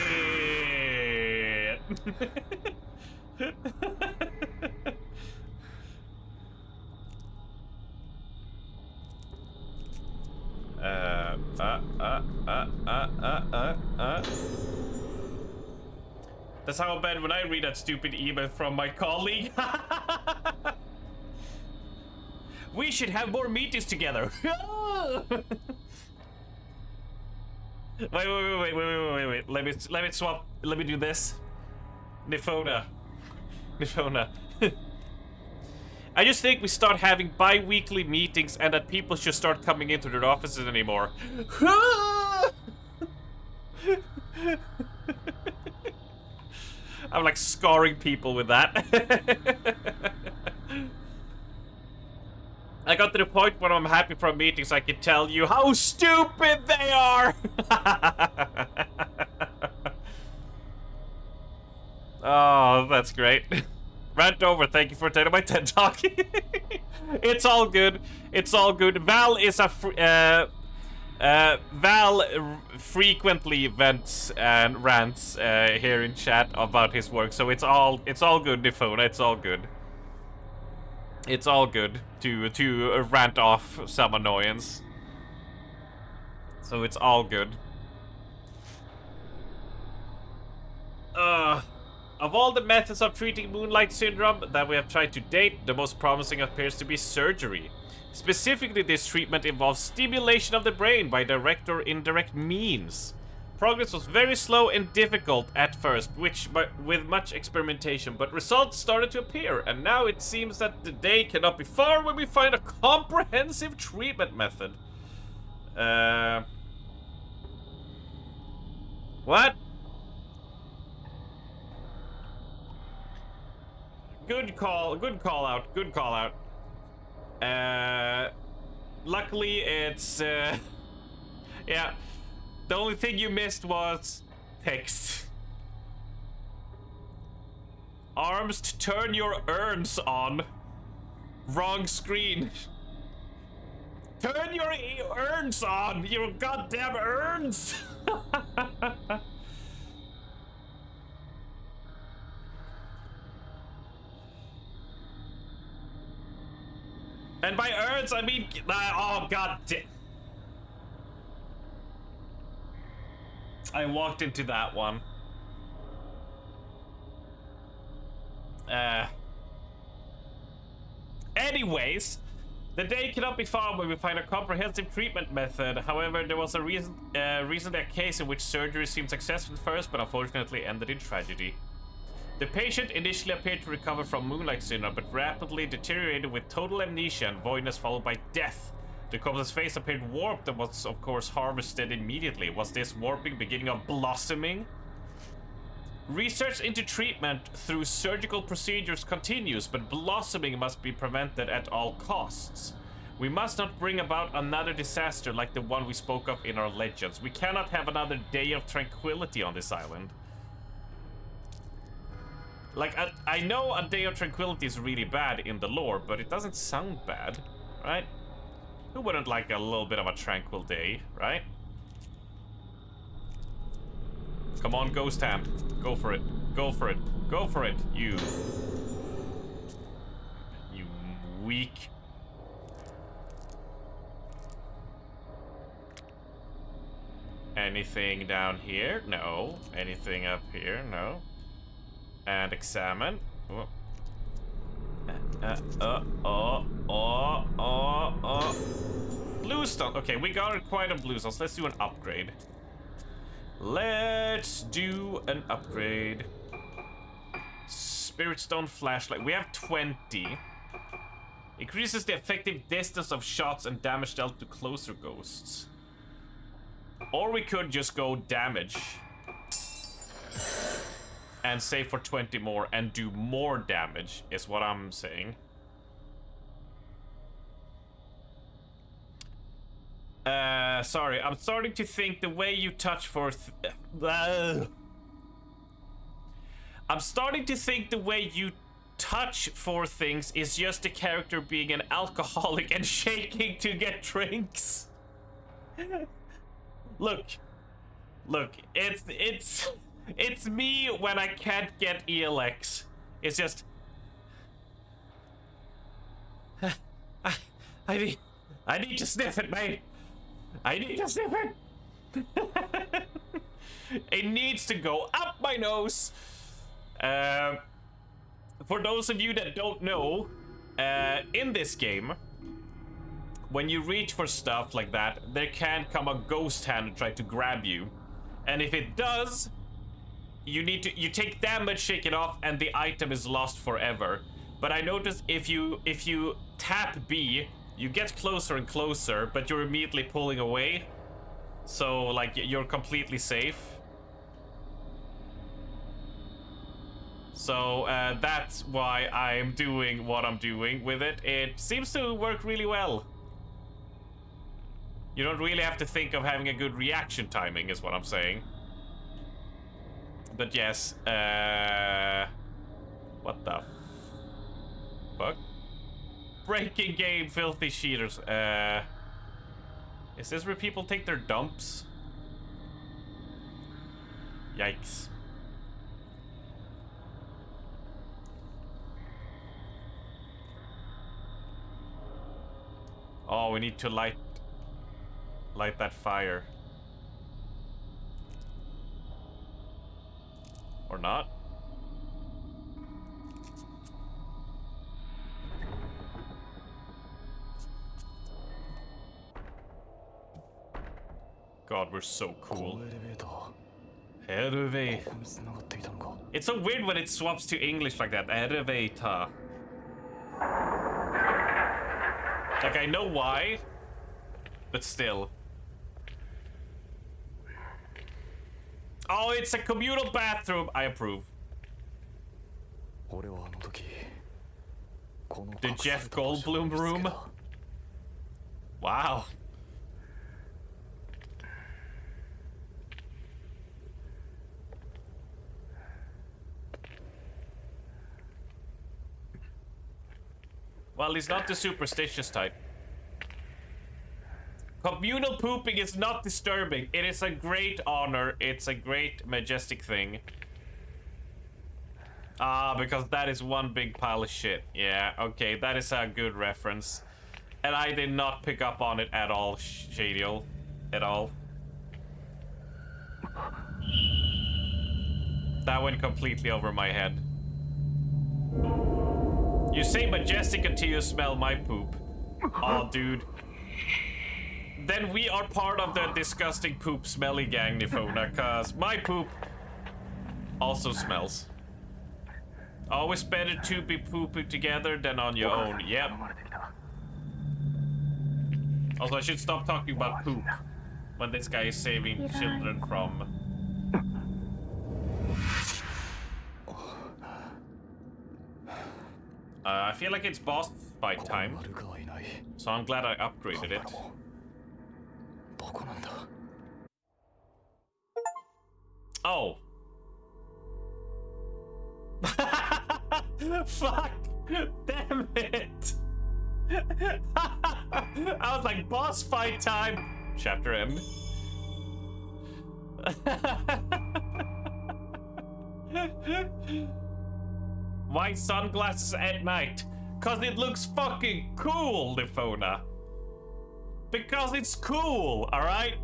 That's how bad when I read that stupid email from my colleague. We should have more meetings together. Wait. Let me swap. Let me do this. Nifona. I just think we start having bi-weekly meetings and that people should start coming into their offices anymore. I'm like scarring people with that. I got to the point where I'm happy from meetings I can tell you how stupid they are. Oh, that's great. Rant over. Thank you for taking my TED Talk. It's all good. It's all good. Val is a Val frequently vents and rants here in chat about his work, so it's all good, Nifona. It's all good. It's all good to rant off some annoyance. So it's all good. Of all the methods of treating Moonlight Syndrome that we have tried to date, the most promising appears to be surgery. Specifically, this treatment involves stimulation of the brain by direct or indirect means. Progress was very slow and difficult at first, with much experimentation, but results started to appear, and now it seems that the day cannot be far when we find a comprehensive treatment method. What? Good call out, good call out. Luckily it's, yeah. The only thing you missed was text. Arms to turn your urns on. Wrong screen. Turn your urns on, you goddamn urns! And by urns, I mean, oh god damn. I walked into that one. Anyways, the day cannot be far when we find a comprehensive treatment method. However, there was a recently a case in which surgery seemed successful first, but unfortunately ended in tragedy. The patient initially appeared to recover from moonlight syndrome, but rapidly deteriorated with total amnesia and voidness followed by death. The corpse's face appeared warped and was, of course, harvested immediately. Was this warping beginning of blossoming? Research into treatment through surgical procedures continues, but blossoming must be prevented at all costs. We must not bring about another disaster like the one we spoke of in our legends. We cannot have another day of tranquility on this island. Like, I know a day of tranquility is really bad in the lore, but it doesn't sound bad, right? Who wouldn't like a little bit of a tranquil day, right? Come on, ghost hand. Go for it. Go for it. Go for it, you. You weak. Anything down here? No. Anything up here? No. And examine. Bluestone. Okay, we got quite a bluestones. Let's do an upgrade. Let's do an upgrade. Spirit stone flashlight. We have 20. Increases the effective distance of shots and damage dealt to closer ghosts. Or we could just go damage. And save for 20 more and do more damage, is what I'm saying. Sorry, I'm starting to think the way you touch for... I'm starting to think the way you touch for things is just the character being an alcoholic and shaking to get drinks. Look, it's me when I can't get ELX. It's just... I need to sniff it, mate. I need to sniff it. It needs to go up my nose. For those of you that don't know, in this game, when you reach for stuff like that, there can come a ghost hand and try to grab you. And if it does, you take damage, shake it off, and the item is lost forever. But I noticed if you tap B, you get closer and closer, but you're immediately pulling away. So, like, you're completely safe. So, that's why I'm doing what I'm doing with it. It seems to work really well. You don't really have to think of having a good reaction timing, is what I'm saying. But yes, what the fuck? Breaking game, filthy cheaters. Is this where people take their dumps? Yikes. Oh, we need to light that fire. Or not? God, we're so cool. Elevator. It's so weird when it swaps to English like that. Elevator. Like, I know why, but still. Oh, it's a communal bathroom. I approve. 俺はあの時 The Jeff Goldblum room? Wow. Well, he's not the superstitious type. Communal pooping is not disturbing. It is a great honor. It's a great, majestic thing. Ah, because that is one big pile of shit. Yeah, okay, that is a good reference. And I did not pick up on it at all, Shadiel. At all. That went completely over my head. You say majestic until you smell my poop. Oh, dude. Then we are part of the disgusting poop smelly gang, Nifona, cause my poop also smells. Always better to be pooping together than on your own. Yep. Also, I should stop talking about poop when this guy is saving children from... I feel like it's boss fight time, so I'm glad I upgraded it. Oh. Fuck! Damn it! I was like, boss fight time! Chapter end. Why sunglasses at night? Cause it looks fucking cool, Nifona. Because it's cool, alright?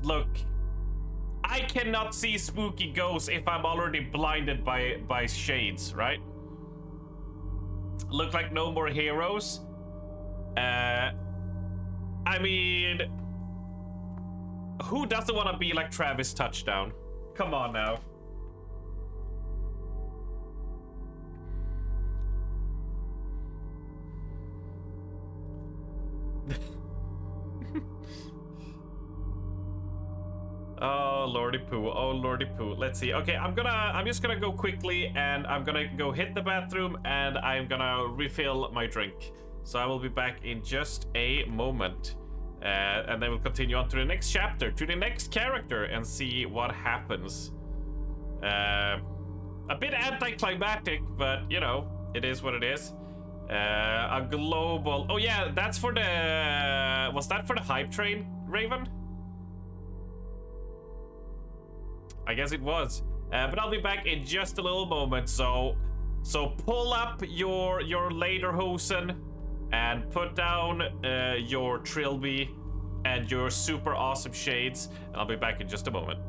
Look. I cannot see spooky ghosts if I'm already blinded by shades, right? Look like no more heroes. I mean, who doesn't want to be like Travis Touchdown? Come on now. Oh lordy poo, oh lordy poo. Let's see. Okay, I'm just gonna go quickly and I'm gonna go hit the bathroom and I'm gonna refill my drink. So I will be back in just a moment. And then we'll continue on to the next chapter, to the next character, and see what happens. A bit anticlimactic, but you know, it is what it is. A global... Oh yeah, that's for the... Was that for the hype train, Raven? I guess it was. But I'll be back in just a little moment, so pull up your lederhosen and put down your trilby and your super awesome shades, and I'll be back in just a moment.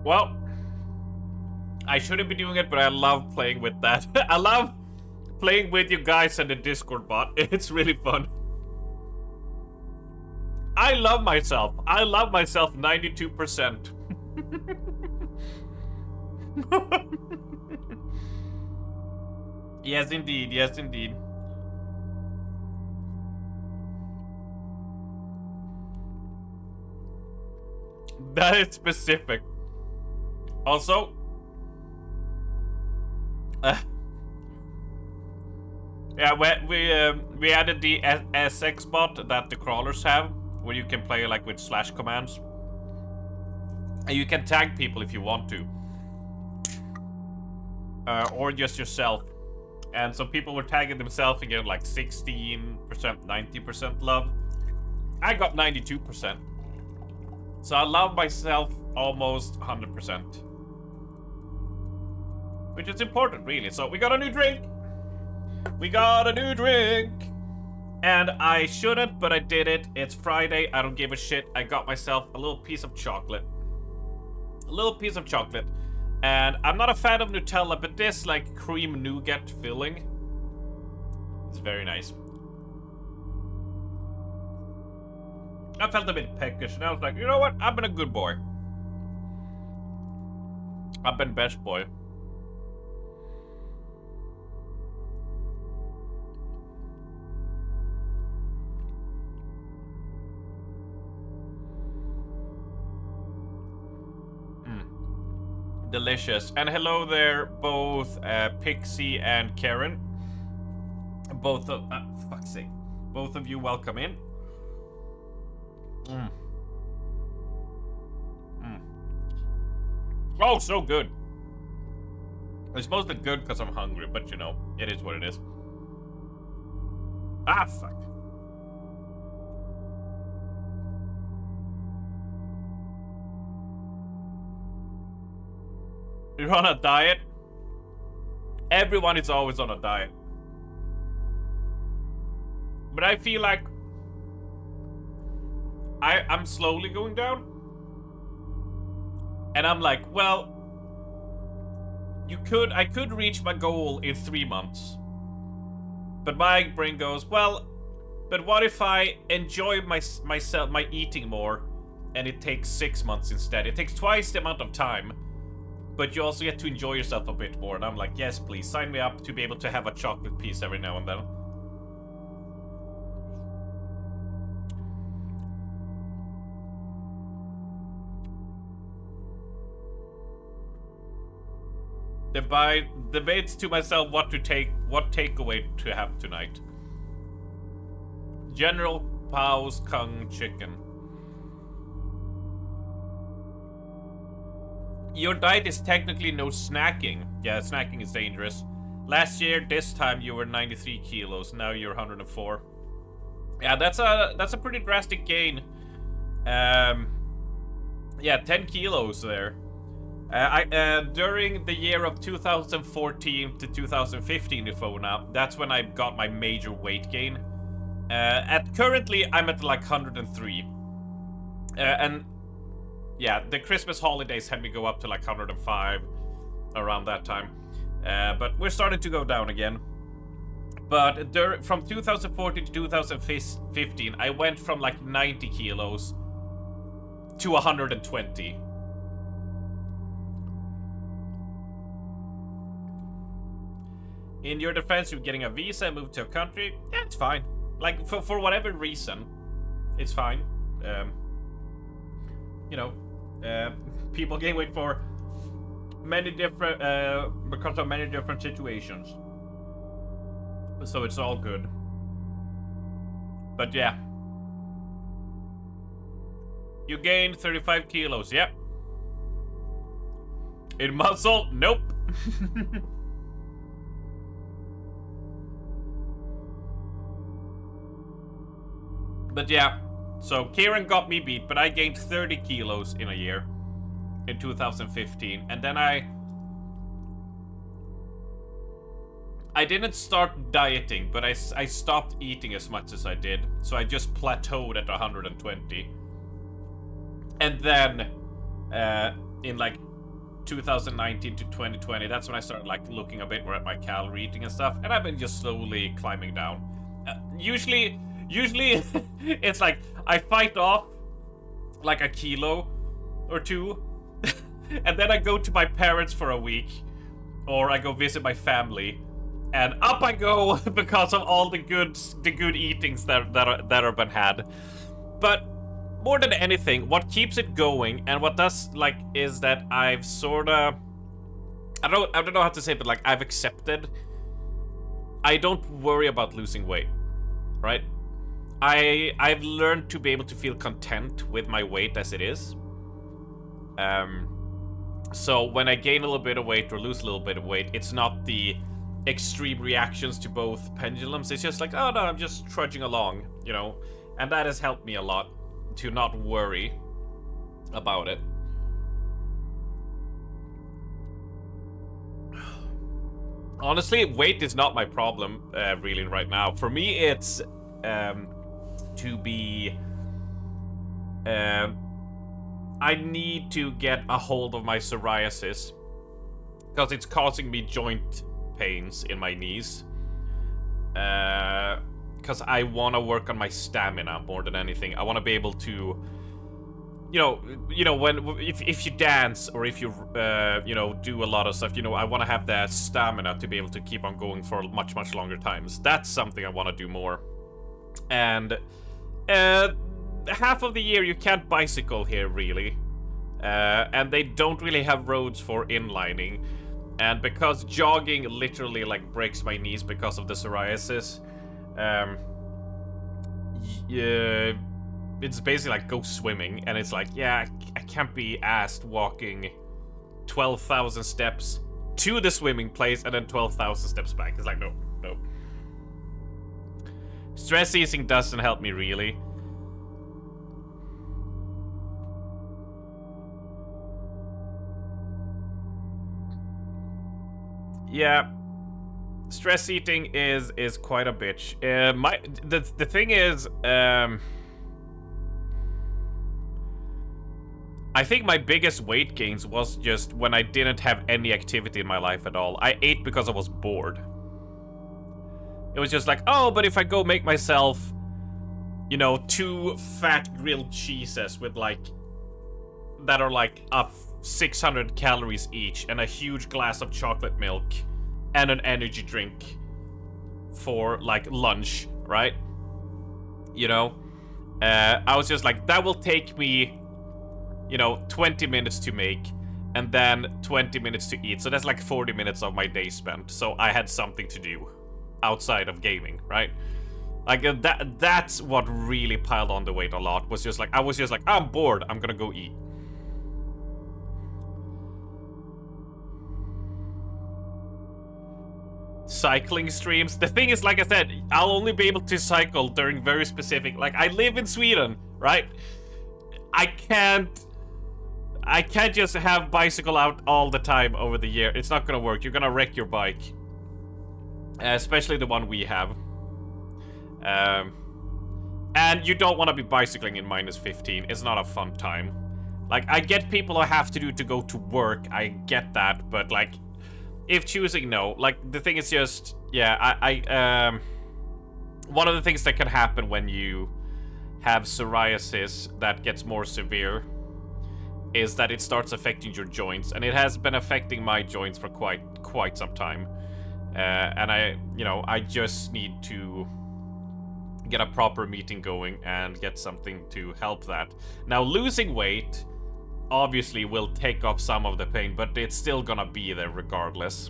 Well, I shouldn't be doing it, but I love playing with that. I love playing with you guys and the Discord bot. It's really fun. I love myself. I love myself 92%. Yes, indeed. Yes, indeed. That is specific. Also, yeah, we added the SX bot that the crawlers have, where you can play like with slash commands, and you can tag people if you want to, or just yourself. And some people were tagging themselves and getting like 16%, 90% love. I got 92%. So I love myself almost 100%. Which is important, really. So we got a new drink. We got a new drink. And I shouldn't, but I did it. It's Friday. I don't give a shit. I got myself a little piece of chocolate. A little piece of chocolate. And I'm not a fan of Nutella, but this, like, cream nougat filling is very nice. I felt a bit peckish, and I was like, you know what? I've been a good boy. I've been best boy. Delicious. And hello there, both Pixie and Karen. Both of fuck's sake. Both of you, welcome in. Oh, so good. It's mostly good because I'm hungry, but you know, it is what it is. Ah, fuck. You're on a diet? Everyone is always on a diet. But I feel like I'm slowly going down. And I'm like, well, I could reach my goal in 3 months. But my brain goes, well, but what if I enjoy myself, my eating more, and it takes 6 months instead? It takes twice the amount of time. But you also get to enjoy yourself a bit more. And I'm like, yes, please, sign me up to be able to have a chocolate piece every now and then. Debates to myself what takeaway to have tonight. General Pao's Kung Chicken. Your diet is technically no snacking. Yeah, snacking is dangerous. Last year, this time, you were 93 kilos. Now you're 104. Yeah, that's a pretty drastic gain. Yeah, 10 kilos there. During the year of 2014 to 2015, if I now, that's when I got my major weight gain. Currently, I'm at like 103. And yeah, the Christmas holidays had me go up to like 105 around that time. But we're starting to go down again. But from 2014 to 2015, I went from like 90 kilos to 120. In your defense, you're getting a visa and moved to a country. Yeah, it's fine. Like, for whatever reason, it's fine. You know, people gain weight for many different, because of many different situations. So it's all good. But yeah. You gained 35 kilos, yep. In muscle, nope. But yeah, so Kieran got me beat, but I gained 30 kilos in a year. In 2015. And then I didn't start dieting, but I stopped eating as much as I did. So I just plateaued at 120. And then, in like 2019 to 2020, that's when I started like looking a bit more at my calorie eating and stuff, and I've been just slowly climbing down. Usually it's like I fight off like a kilo or two, and then I go to my parents for a week, or I go visit my family, and up I go because of all the good eatings that are been had. But more than anything, what keeps it going and what does like is that I've sorta, I don't know how to say it, but like I've accepted. I don't worry about losing weight, right? I've learned to be able to feel content with my weight as it is. So when I gain a little bit of weight or lose a little bit of weight, it's not the extreme reactions to both pendulums. It's just like, oh no, I'm just trudging along, you know? And that has helped me a lot to not worry about it. Honestly, weight is not my problem really right now. For me, it's to be... I need to get a hold of my psoriasis because it's causing me joint pains in my knees. Because I want to work on my stamina more than anything. I want to be able to, you know, when if you dance or if you you know, do a lot of stuff, you know, I want to have that stamina to be able to keep on going for much longer times. That's something I want to do more. And half of the year you can't bicycle here really, and they don't really have roads for inlining. And because jogging literally like breaks my knees because of the psoriasis, yeah, it's basically like go swimming, and it's like, yeah, I can't be asked walking 12,000 steps to the swimming place and then 12,000 steps back. It's like, no. Stress easing doesn't help me really. Yeah, stress eating is quite a bitch. The thing is, I think my biggest weight gains was just when I didn't have any activity in my life at all. I ate because I was bored. It was just like, oh, but if I go make myself, you know, 2 fat grilled cheeses with like, that are like 600 calories each, and a huge glass of chocolate milk, and an energy drink for like lunch, right? You know, I was just like, that will take me, you know, 20 minutes to make, and then 20 minutes to eat. So that's like 40 minutes of my day spent. So I had something to do outside of gaming, right? Like that's what really piled on the weight a lot. Was just like, I was just like, I'm bored, I'm gonna go eat. Cycling streams. The thing is, like I said, I'll only be able to cycle during very specific, like I live in Sweden, right? I can't just have bicycle out all the time over the year. It's not gonna work. You're gonna wreck your bike. Especially the one we have. And you don't want to be bicycling in -15. It's not a fun time. Like, I get people who have to go to work. I get that, but like, if choosing, no. Like, the thing is just, yeah, one of the things that can happen when you have psoriasis that gets more severe is that it starts affecting your joints, and it has been affecting my joints for quite some time. And I just need to get a proper meeting going and get something to help that. Now, losing weight obviously will take off some of the pain, but it's still gonna be there regardless.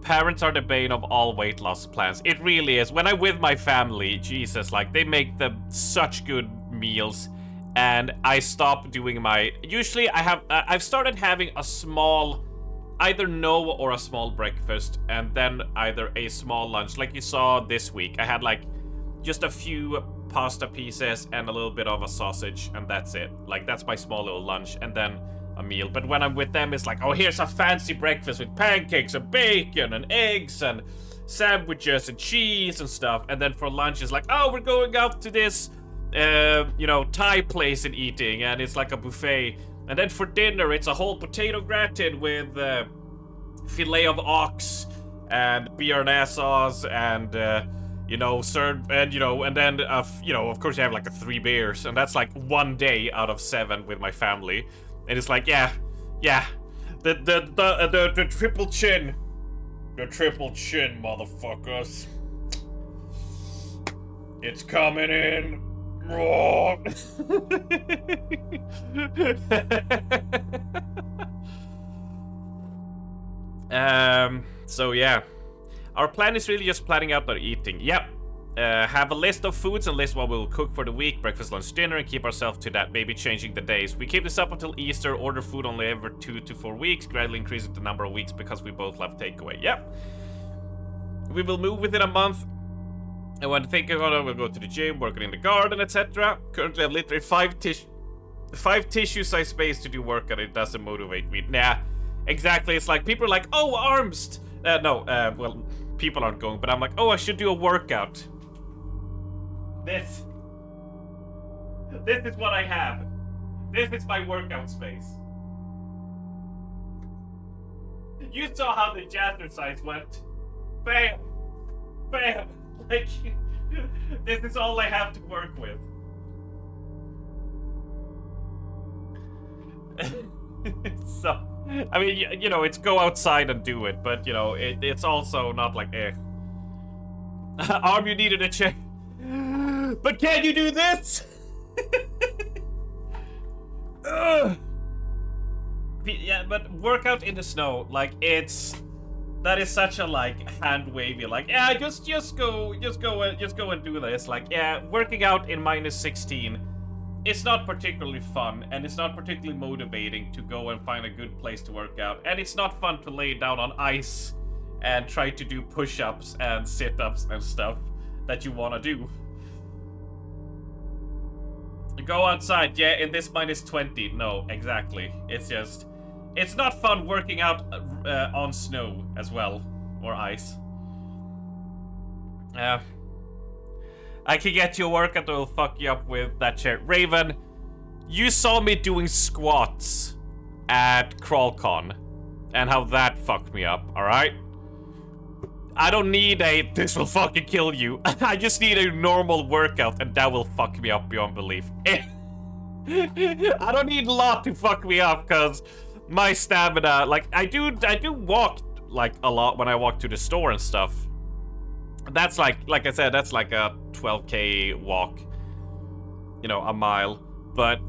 Parents are the bane of all weight loss plans. It really is. When I'm with my family, Jesus, like, they make them such good meals, and I stop doing my... Usually I've started having a small, either no or a small breakfast, and then either a small lunch. Like you saw this week, I had like just a few pasta pieces and a little bit of a sausage, and that's it. Like, that's my small little lunch, and then a meal. But when I'm with them, it's like, oh, here's a fancy breakfast with pancakes and bacon and eggs and sandwiches and cheese and stuff. And then for lunch, it's like, oh, we're going out to this you know, Thai place and eating, and it's like a buffet. And then for dinner, it's a whole potato gratin with fillet of ox and béarnaise sauce and you know, served, and you know, and then you know, of course you have like 3 beers, and that's like 1 day out of 7 with my family, and it's like yeah, the triple chin, motherfuckers, it's coming in. So yeah. Our plan is really just planning out our eating. Yep. Have a list of foods and list what we'll cook for the week, breakfast, lunch, dinner, and keep ourselves to that, maybe changing the days. We keep this up until Easter, order food only every 2 to 4 weeks, gradually increasing the number of weeks because we both love takeaway. Yep. We will move within a month. And when thinking about it, we'll go to the gym, working in the garden, etc. Currently I have literally 5 tissue size space to do workout. It doesn't motivate me. Nah, exactly. It's like people are like, oh, arms. Well, people aren't going, but I'm like, oh, I should do a workout. This is what I have. This is my workout space. You saw how the jazzercise went. Bam! Bam! Like, this is all I have to work with. So, I mean, you know, it's go outside and do it, but, you know, it's also not like, Arm, you needed a check. But can you do this? Yeah, but workout in the snow, like, that is such a, like, hand wavy, like, yeah, just go and do this. Like, yeah, working out in -16, it's not particularly fun, and it's not particularly motivating to go and find a good place to work out, and it's not fun to lay down on ice and try to do push-ups and sit-ups and stuff that you want to do. Go outside, yeah, in this -20, no, exactly. It's just, it's not fun working out on snow as well, or ice. I can get you a workout that will fuck you up with that chair. Raven, you saw me doing squats at CrawlCon, and how that fucked me up, alright? I don't need a, this will fucking kill you. I just need a normal workout, and that will fuck me up beyond belief. I don't need a lot to fuck me up, because my stamina, like, I do walk, like, a lot when I walk to the store and stuff. That's like I said, that's like a 12k walk, you know, a mile, but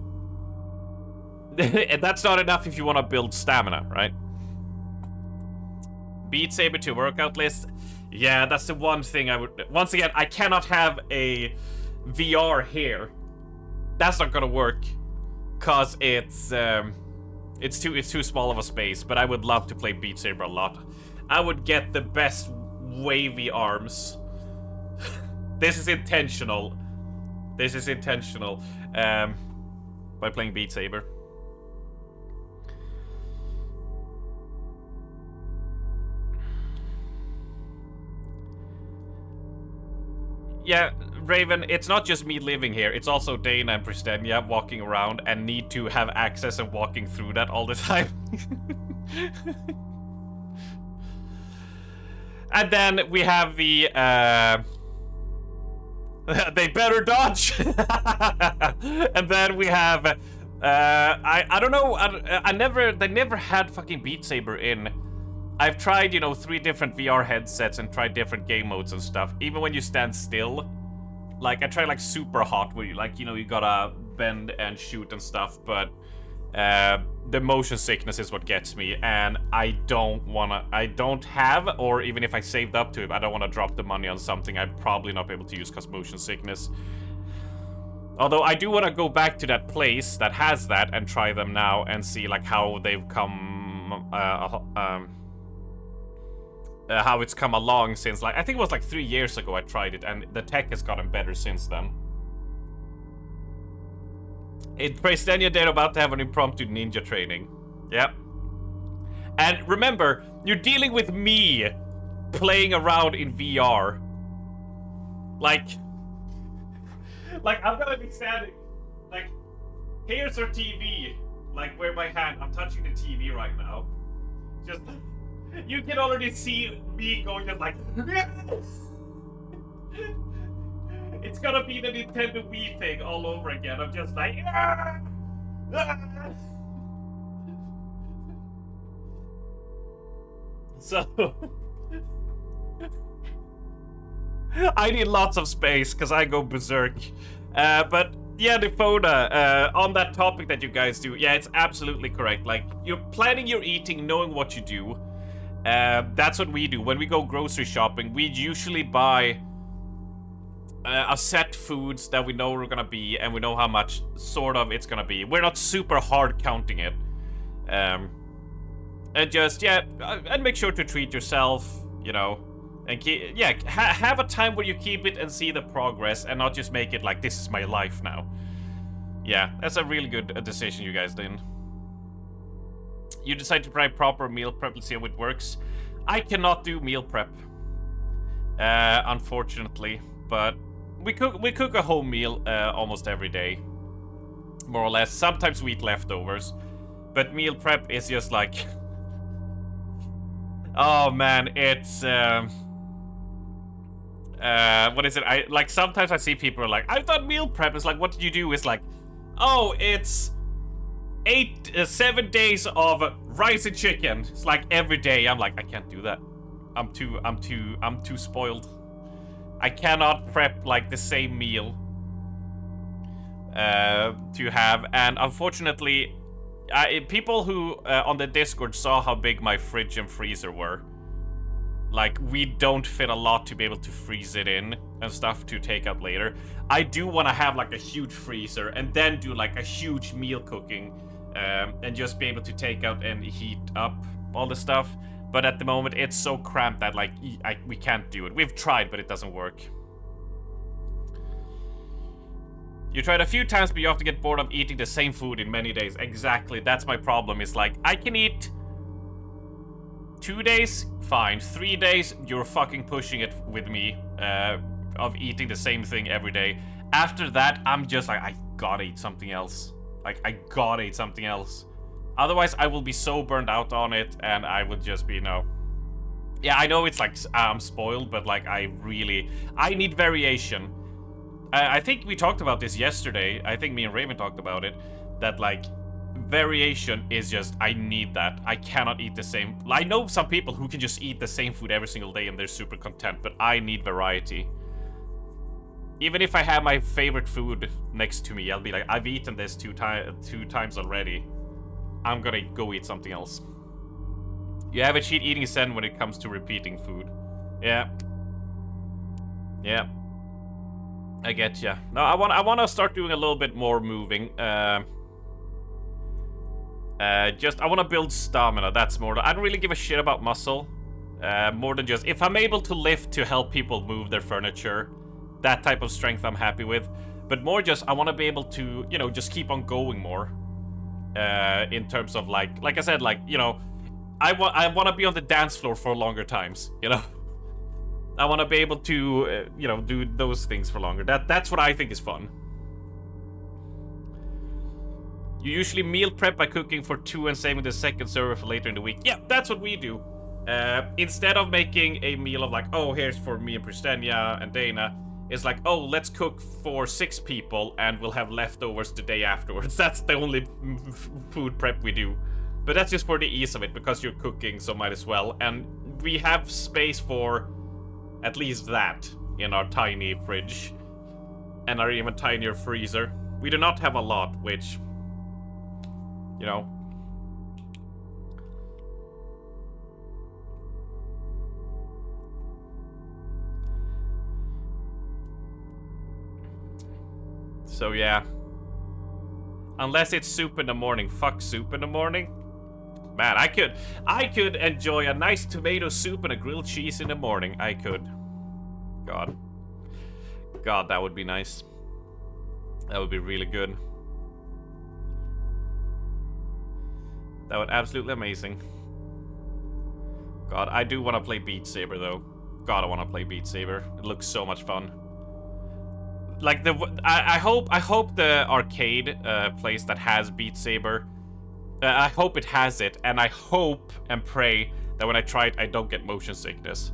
that's not enough if you want to build stamina, right? Beat Saber to workout list. Yeah, that's the one thing I would, once again, I cannot have a VR here. That's not gonna work, cause it's too small of a space, but I would love to play Beat Saber a lot. I would get the best wavy arms. This is intentional. This is intentional. By playing Beat Saber. Yeah, Raven, it's not just me living here, it's also Dana and Pristenia walking around and need to have access and walking through that all the time. And then we have the, they better dodge! And then we have, I don't know, they never had fucking Beat Saber in. I've tried, you know, 3 different VR headsets and tried different game modes and stuff. Even when you stand still, like, I tried, like, super hot, where you, like, you know, you gotta bend and shoot and stuff, but the motion sickness is what gets me, and I don't have, or even if I saved up to it, I don't want to drop the money on something I'd probably not be able to use because motion sickness. Although I do want to go back to that place that has that and try them now and see, like, how they've come, how it's come along since, like, I think it was like 3 years ago I tried it, and the tech has gotten better since then. Prestenia, they're about to have an impromptu ninja training. Yep. And remember, you're dealing with me playing around in VR. Like, Like, I'm gonna be standing, like, here's our TV, like, where my hand, I'm touching the TV right now. Just, you can already see me going just like, it's gonna be the Nintendo Wii thing all over again. I'm just like, so, I need lots of space because I go berserk. But yeah, Defona, on that topic that you guys do, yeah, it's absolutely correct. Like, you're planning your eating, knowing what you do. That's what we do. When we go grocery shopping, we usually buy a set foods that we know we're gonna be, and we know how much sort of it's gonna be. We're not super hard counting it. And just, yeah, and make sure to treat yourself, you know, and have a time where you keep it and see the progress, and not just make it like, this is my life now. Yeah, that's a really good decision you guys did. You decide to try proper meal prep. Let's see how it works. I cannot do meal prep, unfortunately, but we cook a home meal almost every day, more or less. Sometimes we eat leftovers, but meal prep is just like, oh man, it's what is it? I like, sometimes I see people are like, I've done meal prep. It's like, what did you do? It's like, oh, it's 7 days of rice and chicken. It's like every day. I'm like, I can't do that. I'm too spoiled. I cannot prep like the same meal to have. And unfortunately, people who on the Discord saw how big my fridge and freezer were. Like, we don't fit a lot to be able to freeze it in and stuff to take out later. I do want to have like a huge freezer and then do like a huge meal cooking, and just be able to take out and heat up all the stuff. But at the moment, it's so cramped that like we can't do it. We've tried, but it doesn't work. You tried a few times, but you have to get bored of eating the same food in many days. Exactly, that's my problem. It's like, I can eat 2 days, fine. 3 days, you're fucking pushing it with me, of eating the same thing every day. After that, I'm just like, I gotta eat something else. Like, I gotta eat something else. Otherwise, I will be so burned out on it, and I would just be, no. Yeah, I know it's like, I'm spoiled, but like, I need variation. I think we talked about this yesterday. I think me and Raven talked about it. That like, variation is just, I need that. I cannot eat the same. I know some people who can just eat the same food every single day and they're super content, but I need variety. Even if I have my favorite food next to me, I'll be like, I've eaten this two times already. I'm gonna go eat something else. You have a cheat eating sen when it comes to repeating food. Yeah. Yeah. I get ya. No, I want to start doing a little bit more moving. I want to build stamina. That's more. I don't really give a shit about muscle. More than just, if I'm able to lift to help people move their furniture, that type of strength I'm happy with. But more just, I want to be able to, you know, just keep on going more. In terms of like I said, like, you know, I want to be on the dance floor for longer times, you know. I want to be able to, you know, do those things for longer. That's what I think is fun. You usually meal prep by cooking for 2 and saving the second server for later in the week. Yeah, that's what we do. Instead of making a meal of like, oh, here's for me and Pristenia and Dana, it's like, oh, let's cook for 6 people and we'll have leftovers the day afterwards. That's the only food prep we do. But that's just for the ease of it, because you're cooking, so might as well. And we have space for at least that in our tiny fridge and our even tinier freezer. We do not have a lot, which, you know. So yeah. Unless it's soup in the morning. Fuck soup in the morning. Man, I could enjoy a nice tomato soup and a grilled cheese in the morning. I could. God, that would be nice. That would be really good. That would absolutely amazing. God, I do want to play Beat Saber though. God, I want to play Beat Saber. It looks so much fun. like I hope the arcade place that has Beat Saber, I hope it has it, and I hope and pray that when I try it, I don't get motion sickness.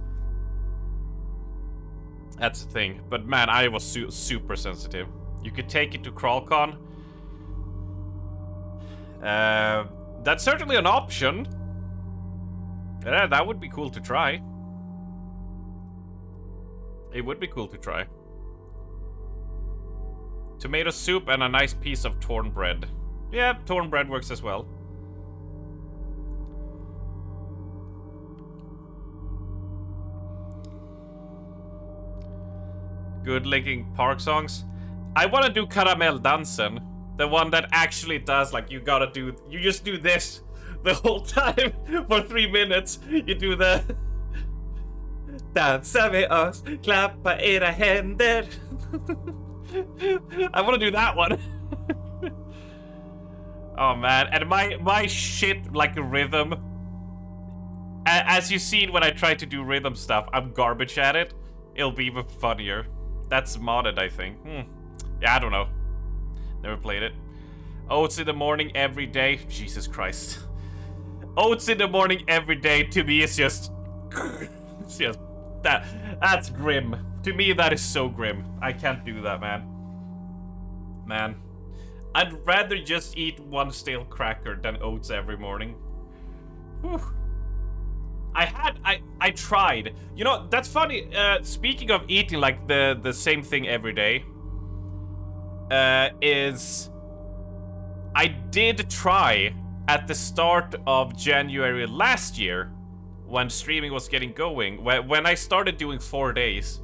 That's the thing. But man, I was super sensitive. You could take it to CrawlCon. That's certainly an option. Yeah, that would be cool to try. It would be cool to try. Tomato soup and a nice piece of torn bread. Yeah, torn bread works as well. Good Linkin Park songs. I want to do Caramel Dansen. The one that actually does, like, you just do this the whole time for 3 minutes. You do the... Dansa med oss, klappa era händer. I want to do that one. Oh man, and my shit like rhythm. As you've seen when I try to do rhythm stuff, I'm garbage at it. It'll be even funnier. That's modded, I think. Yeah, I don't know. Never played it. Oats in the morning every day. Jesus Christ. Oats in the morning every day to me is just... it's just... That's grim. To me, that is so grim. I can't do that, man. Man. I'd rather just eat one stale cracker than oats every morning. Whew. I tried. You know, that's funny. Speaking of eating like the same thing every day, is I did try at the start of January last year, when streaming was getting going, when I started doing 4 days,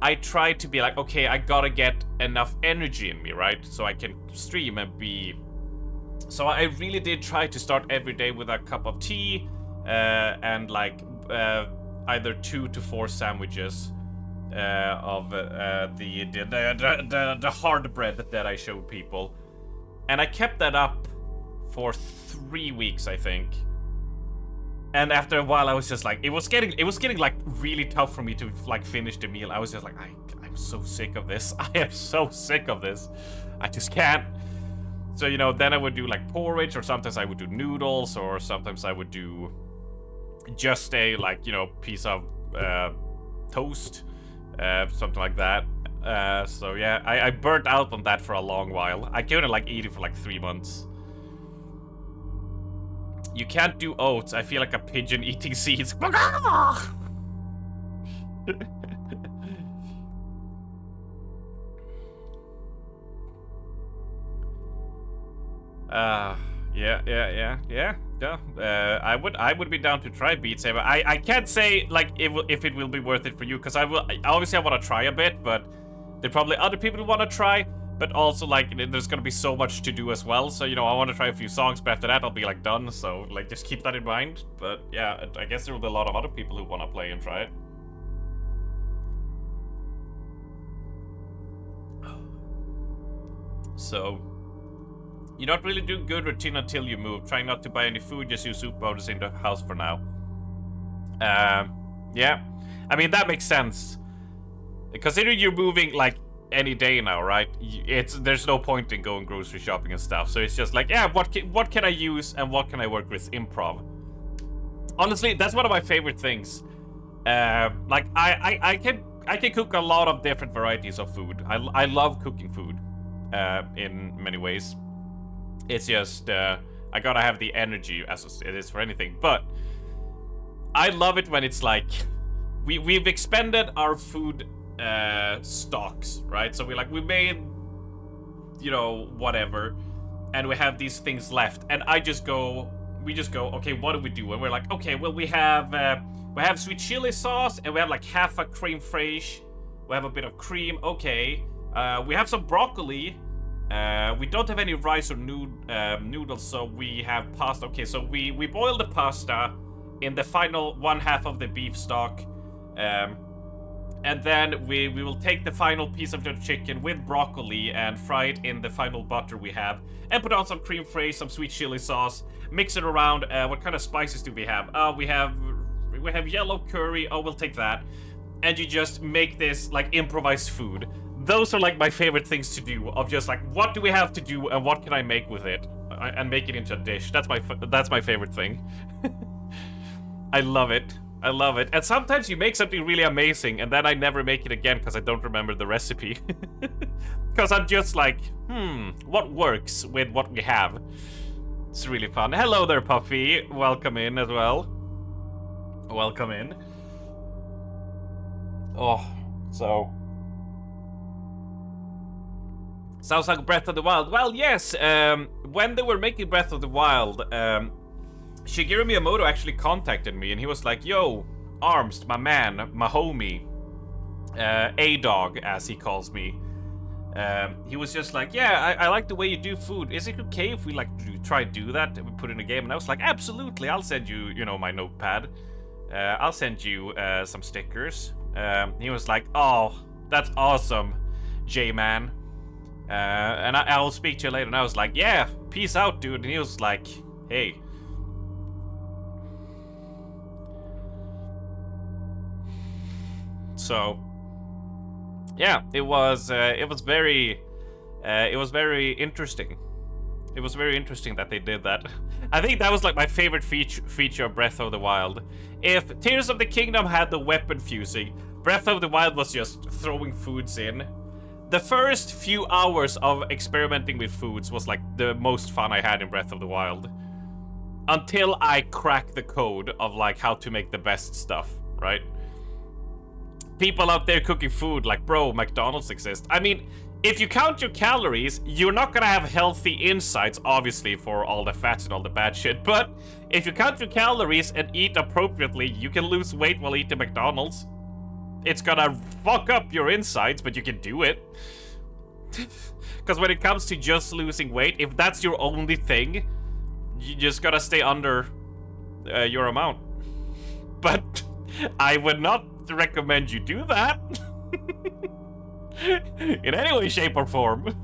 I tried to be like, okay, I gotta get enough energy in me, right? So I can stream and be... So I really did try to start every day with a cup of tea, and like either 2 to 4 sandwiches of the hard bread that I showed people. And I kept that up for 3 weeks, I think. And after a while, I was just like, it was getting like really tough for me to like finish the meal. I was just like, I'm so sick of this. I am so sick of this. I just can't. So, you know, then I would do like porridge, or sometimes I would do noodles, or sometimes I would do just a like, you know, piece of toast, something like that. So yeah, I burnt out on that for a long while. I couldn't like eat it for like 3 months. You can't do oats. I feel like a pigeon eating seeds. Yeah. I would be down to try Beat Saber. I can't say like if it will be worth it for you, because I want to try a bit, but there are probably other people who want to try. But also, like, there's gonna be so much to do as well. So, you know, I want to try a few songs, but after that, I'll be, like, done. So, like, just keep that in mind. But, yeah, I guess there will be a lot of other people who want to play and try it. So, you're not really doing good routine until you move. Trying not to buy any food, just use soup powders in the house for now. Yeah. I mean, that makes sense. Considering you're moving, like, any day now, right? There's no point in going grocery shopping and stuff. So it's just like, yeah, what can I use and what can I work with? Improv. Honestly, that's one of my favorite things. Like I can cook a lot of different varieties of food. I love cooking food in many ways. It's just I gotta have the energy as it is for anything. But I love it when it's like we've expended our food stocks, right? So we made, you know, whatever, and we have these things left, and we just go, okay, what do we do? And we're like, okay, well, we have sweet chili sauce, and we have like half a creme fraiche, we have a bit of cream, okay, we have some broccoli, we don't have any rice or noodles, so we have pasta. Okay, so we boil the pasta in the final one half of the beef stock, and then we will take the final piece of the chicken with broccoli and fry it in the final butter we have, and put on some creme fraiche, some sweet chili sauce, mix it around. What kind of spices do we have? We have yellow curry. Oh, we'll take that. And you just make this like improvised food. those are like my favorite things to do. Of just like, what do we have to do, and what can I make with it, and make it into a dish. That's my favorite thing. I love it. I love it. And sometimes you make something really amazing, and then I never make it again because I don't remember the recipe. Because I'm just like, what works with what we have? It's really fun. Hello there, Puffy. Welcome in as well. Welcome in. Oh, so... Sounds like Breath of the Wild. Well, yes, when they were making Breath of the Wild, Shigeru Miyamoto actually contacted me, and he was like, yo, Arms, my man, my homie, A-Dog, as he calls me. He was just like, yeah, I like the way you do food. Is it okay if we, like, try to do that and we put in a game? And I was like, absolutely, I'll send you, you know, my notepad. I'll send you some stickers. He was like, oh, that's awesome, J-Man. And I'll speak to you later. And I was like, yeah, peace out, dude. And he was like, hey. So, yeah, it was very interesting. It was very interesting that they did that. I think that was like my favorite feature of Breath of the Wild. If Tears of the Kingdom had the weapon fusing, Breath of the Wild was just throwing foods in. The first few hours of experimenting with foods was like the most fun I had in Breath of the Wild. Until I cracked the code of like how to make the best stuff, right? People out there cooking food like, bro, McDonald's exists. I mean, if you count your calories, you're not gonna have healthy insides, obviously, for all the fats and all the bad shit. But if you count your calories and eat appropriately, you can lose weight while eating McDonald's. It's gonna fuck up your insides, but you can do it. Because when it comes to just losing weight, if that's your only thing, you just gotta stay under your amount. But I would not recommend you do that. In any way, shape, or form.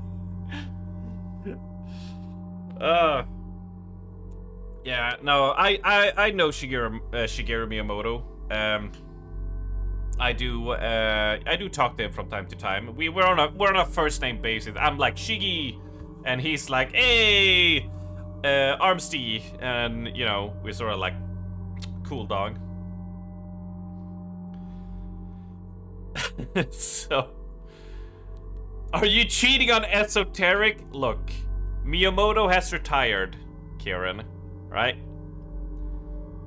Yeah, no, I know Shigeru Miyamoto. I do talk to him from time to time. We're on a first name basis. I'm like Shiggy, and he's like, hey, Armsty, and you know, we're sort of like cool dog. So, are you cheating on Esoteric? Look, Miyamoto has retired, Kieran, right?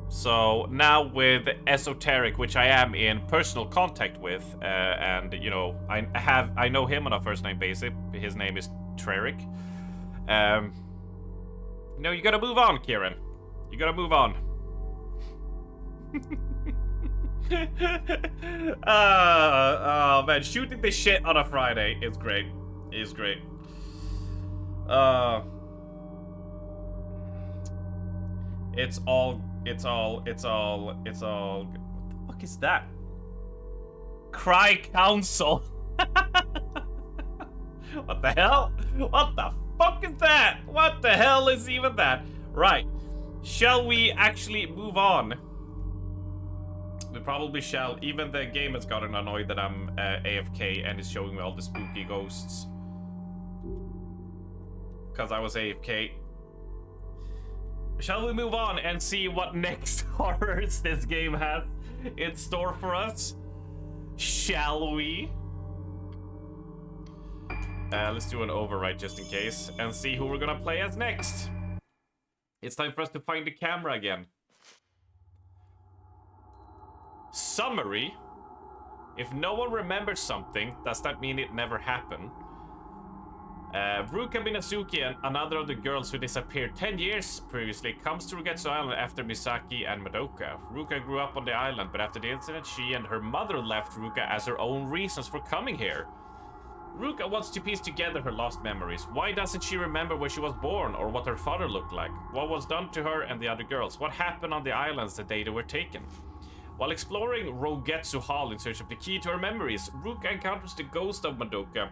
So now with Esoteric, which I am in personal contact with, and you know, I know him on a first name basis. His name is Treric. You know, you gotta move on, Kieran. You gotta move on. Oh man, shooting the shit on a Friday is great. Is great. It's all. What the fuck is that? Cry Council. What the hell? What the fuck is that? What the hell is even that? Right. Shall we actually move on? We probably shall. Even the game has gotten annoyed that I'm AFK and is showing me all the spooky ghosts. Because I was AFK. Shall we move on and see what next horrors this game has in store for us? Shall we? Let's do an overwrite just in case and see who we're gonna play as next. It's time for us to find the camera again. Summary. If no one remembers something, does that mean it never happened? Ruka Minazuki, and another of the girls who disappeared 10 years previously, comes to Rugetsu Island after Misaki and Madoka. Ruka grew up on the island, but after the incident, she and her mother left Ruka as her own reasons for coming here. Ruka wants to piece together her lost memories. Why doesn't she remember where she was born or what her father looked like? What was done to her and the other girls? What happened on the islands the day they were taken? While exploring Rogetsu Hall in search of the key to her memories, Ruka encounters the ghost of Madoka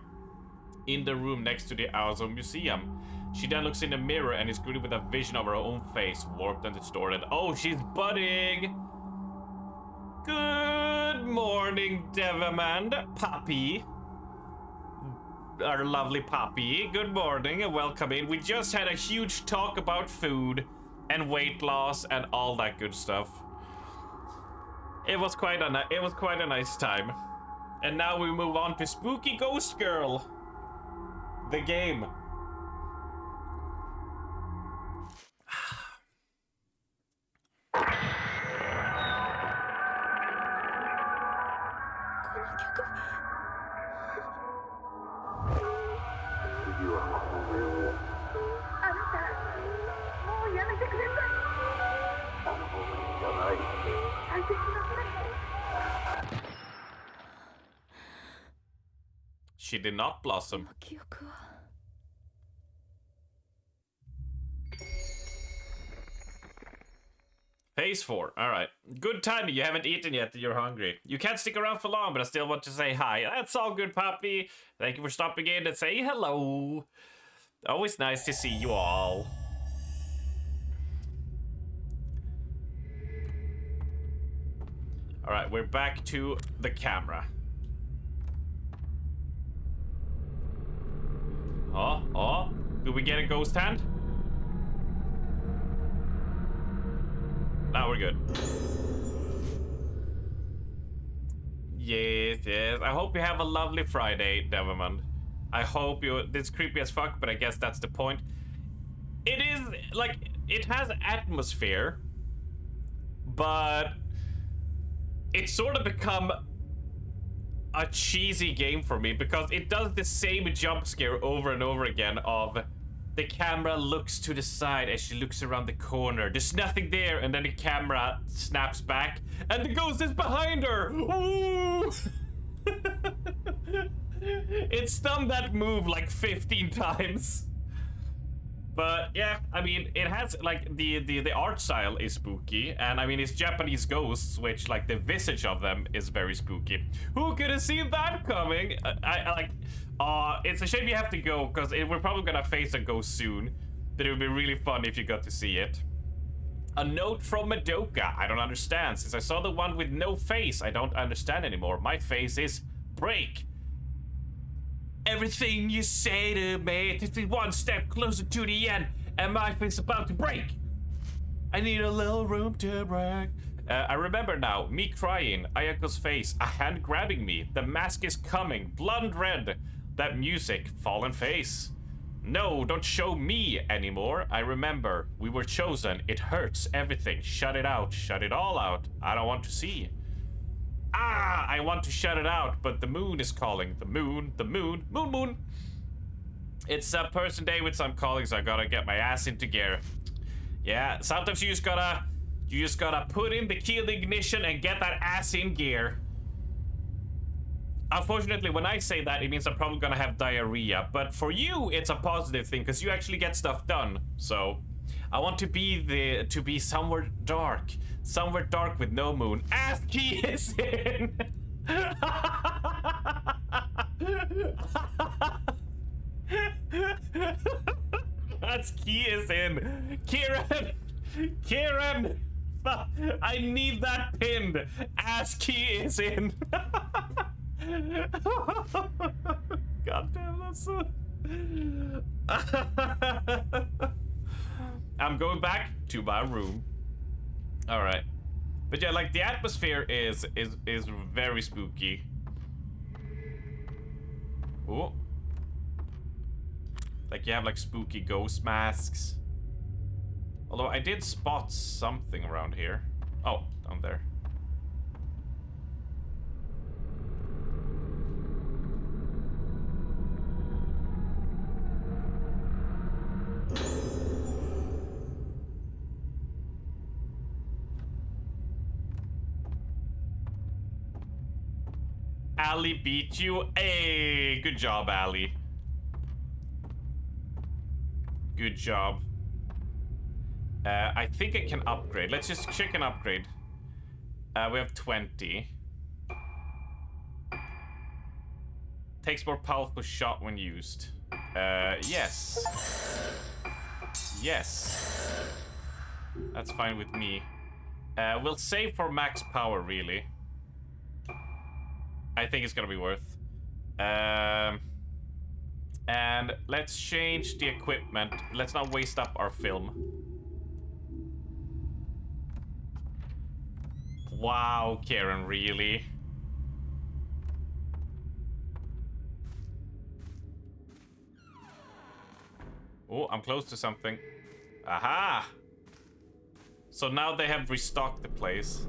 in the room next to the Aozo Museum. She then looks in the mirror and is greeted with a vision of her own face, warped and distorted. Oh, she's budding! Good morning, Devamand, Puppy. our lovely Poppy. Good morning and welcome in. We just had a huge talk about food and weight loss and all that good stuff. It was quite a nice time. And now we move on to Spooky Ghost Girl, the game. She did not blossom. Phase 4. Alright. Good timing. You haven't eaten yet. You're hungry. You can't stick around for long, but I still want to say hi. That's all good, Poppy. Thank you for stopping in and say hello. Always nice to see you all. Alright, we're back to the camera. Oh, do we get a ghost hand? Now we're good. Yes. I hope you have a lovely Friday, Devermond. I hope you... This creepy as fuck, but I guess that's the point. It is, like, it has atmosphere, but it's sort of become a cheesy game for me because it does the same jump scare over and over again of the camera looks to the side as she looks around the corner. There's nothing there, and then the camera snaps back and the ghost is behind her. Ooh! It's done that move like 15 times. But yeah, I mean, it has like the art style is spooky, and I mean it's Japanese ghosts, which like the visage of them is very spooky. Who could have seen that coming? It's a shame you have to go because we're probably gonna face a ghost soon. But it would be really fun if you got to see it. A note from Madoka. I don't understand. Since I saw the one with no face, I don't understand anymore. My face is break. Everything you say to me takes me one step closer to the end, and my face is about to break. I need a little room to break. I remember now, me crying, Ayako's face, a hand grabbing me, the mask is coming, blood red, that music, fallen face. No, don't show me anymore. I remember, we were chosen, it hurts, everything, shut it out, shut it all out. I don't want to see. I want to shut it out, but the moon is calling. The moon, moon. It's a person day with some colleagues. I gotta get my ass into gear. Yeah, sometimes you just gotta put in the key of the ignition and get that ass in gear. Unfortunately, when I say that, it means I'm probably gonna have diarrhea. But for you, it's a positive thing because you actually get stuff done. So, I want to be somewhere dark with no moon. Ass key is in. Ass key is in. Kieran, I need that pinned. Ass key is in. God damn, that's so... I'm going back to my room. All right, but yeah, like the atmosphere is very spooky. Ooh, like you have like spooky ghost masks. Although I did spot something around here. Oh, down there. Ali beat you. Hey, good job, Ali. Good job. I think I can upgrade. Let's just check an upgrade. We have 20. Takes more powerful shot when used. Yes. Yes. That's fine with me. We'll save for max power, really. I think it's gonna be worth. And let's change the equipment. Let's not waste up our film. Wow, Karen, really? Oh, I'm close to something. Aha! So now they have restocked the place.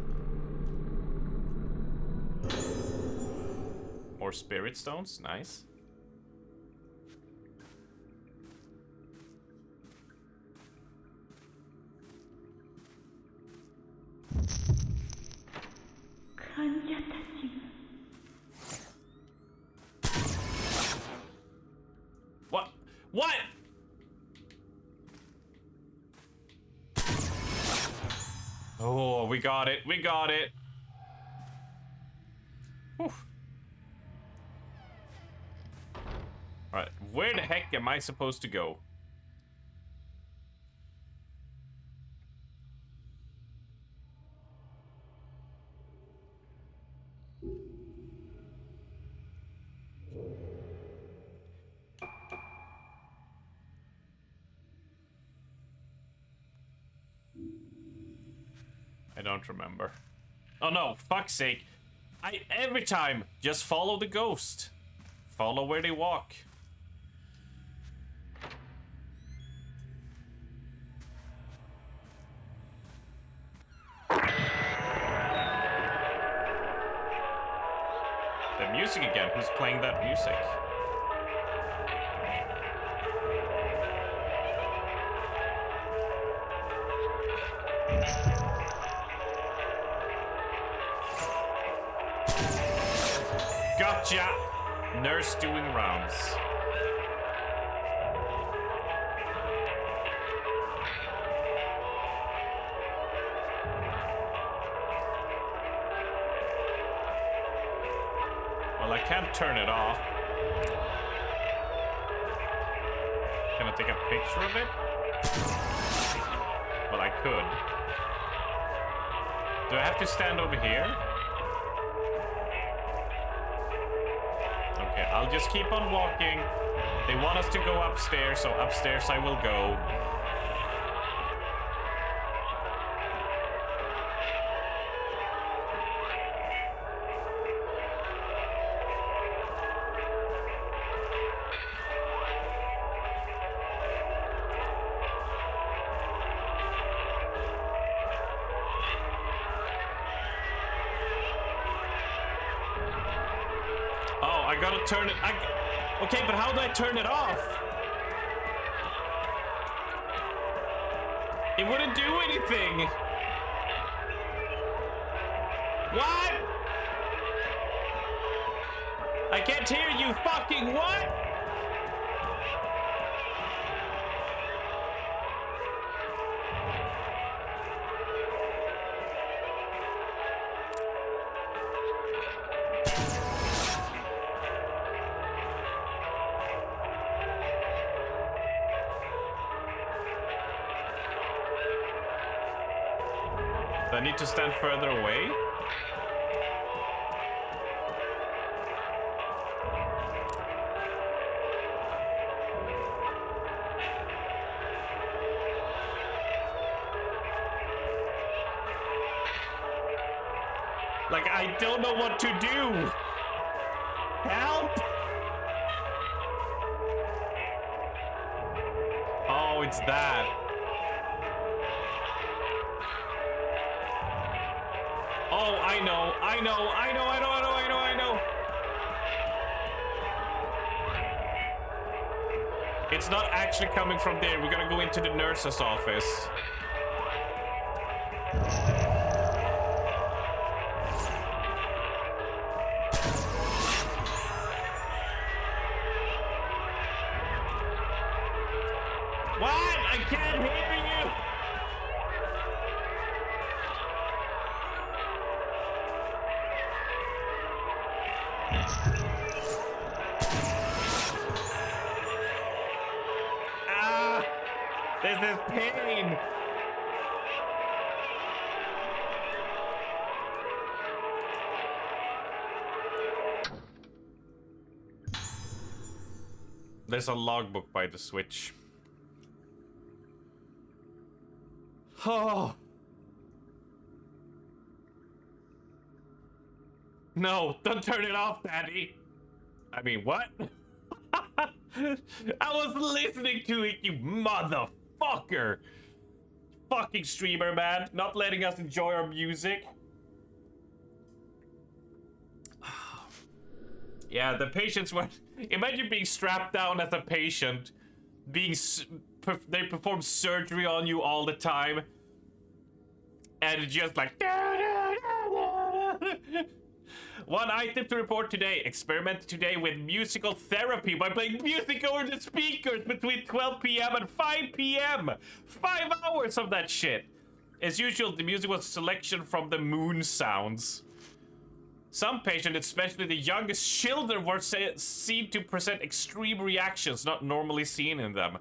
More spirit stones, nice. What? What? Oh, we got it. We got it. Whew. Alright, where the heck am I supposed to go? I don't remember. Oh no, fuck's sake. Every time, just follow the ghost. Follow where they walk. The music again. Who's playing that music? Gotcha! Nurse doing rounds. Well, I can't turn it off. Can I take a picture of it? Well, I could. Do I have to stand over here? Okay, I'll just keep on walking. They want us to go upstairs, so upstairs I will go. Oh, I gotta turn it. Okay, but how do I turn it off? It wouldn't do anything. What? I can't hear you. Fucking what? Do I need to stand further away? Like, I don't know what to do. Help! Oh, it's that. Oh, I know. It's not actually coming from there. We're gonna go into the nurse's office. What? I can't hear you. Ah, this is pain. There's a logbook by the switch. Oh. No, don't turn it off, Daddy. I mean, what? I was listening to it, you motherfucker. Fucking streamer, man. Not letting us enjoy our music. Yeah, the patients were... Imagine being strapped down as a patient. They perform surgery on you all the time. And it's just like... One item to report today. Experiment today with musical therapy by playing music over the speakers between 12 p.m. and 5 p.m. 5 hours of that shit. As usual, the music was a selection from the moon sounds. Some patients, especially the youngest children, were seen to present extreme reactions not normally seen in them.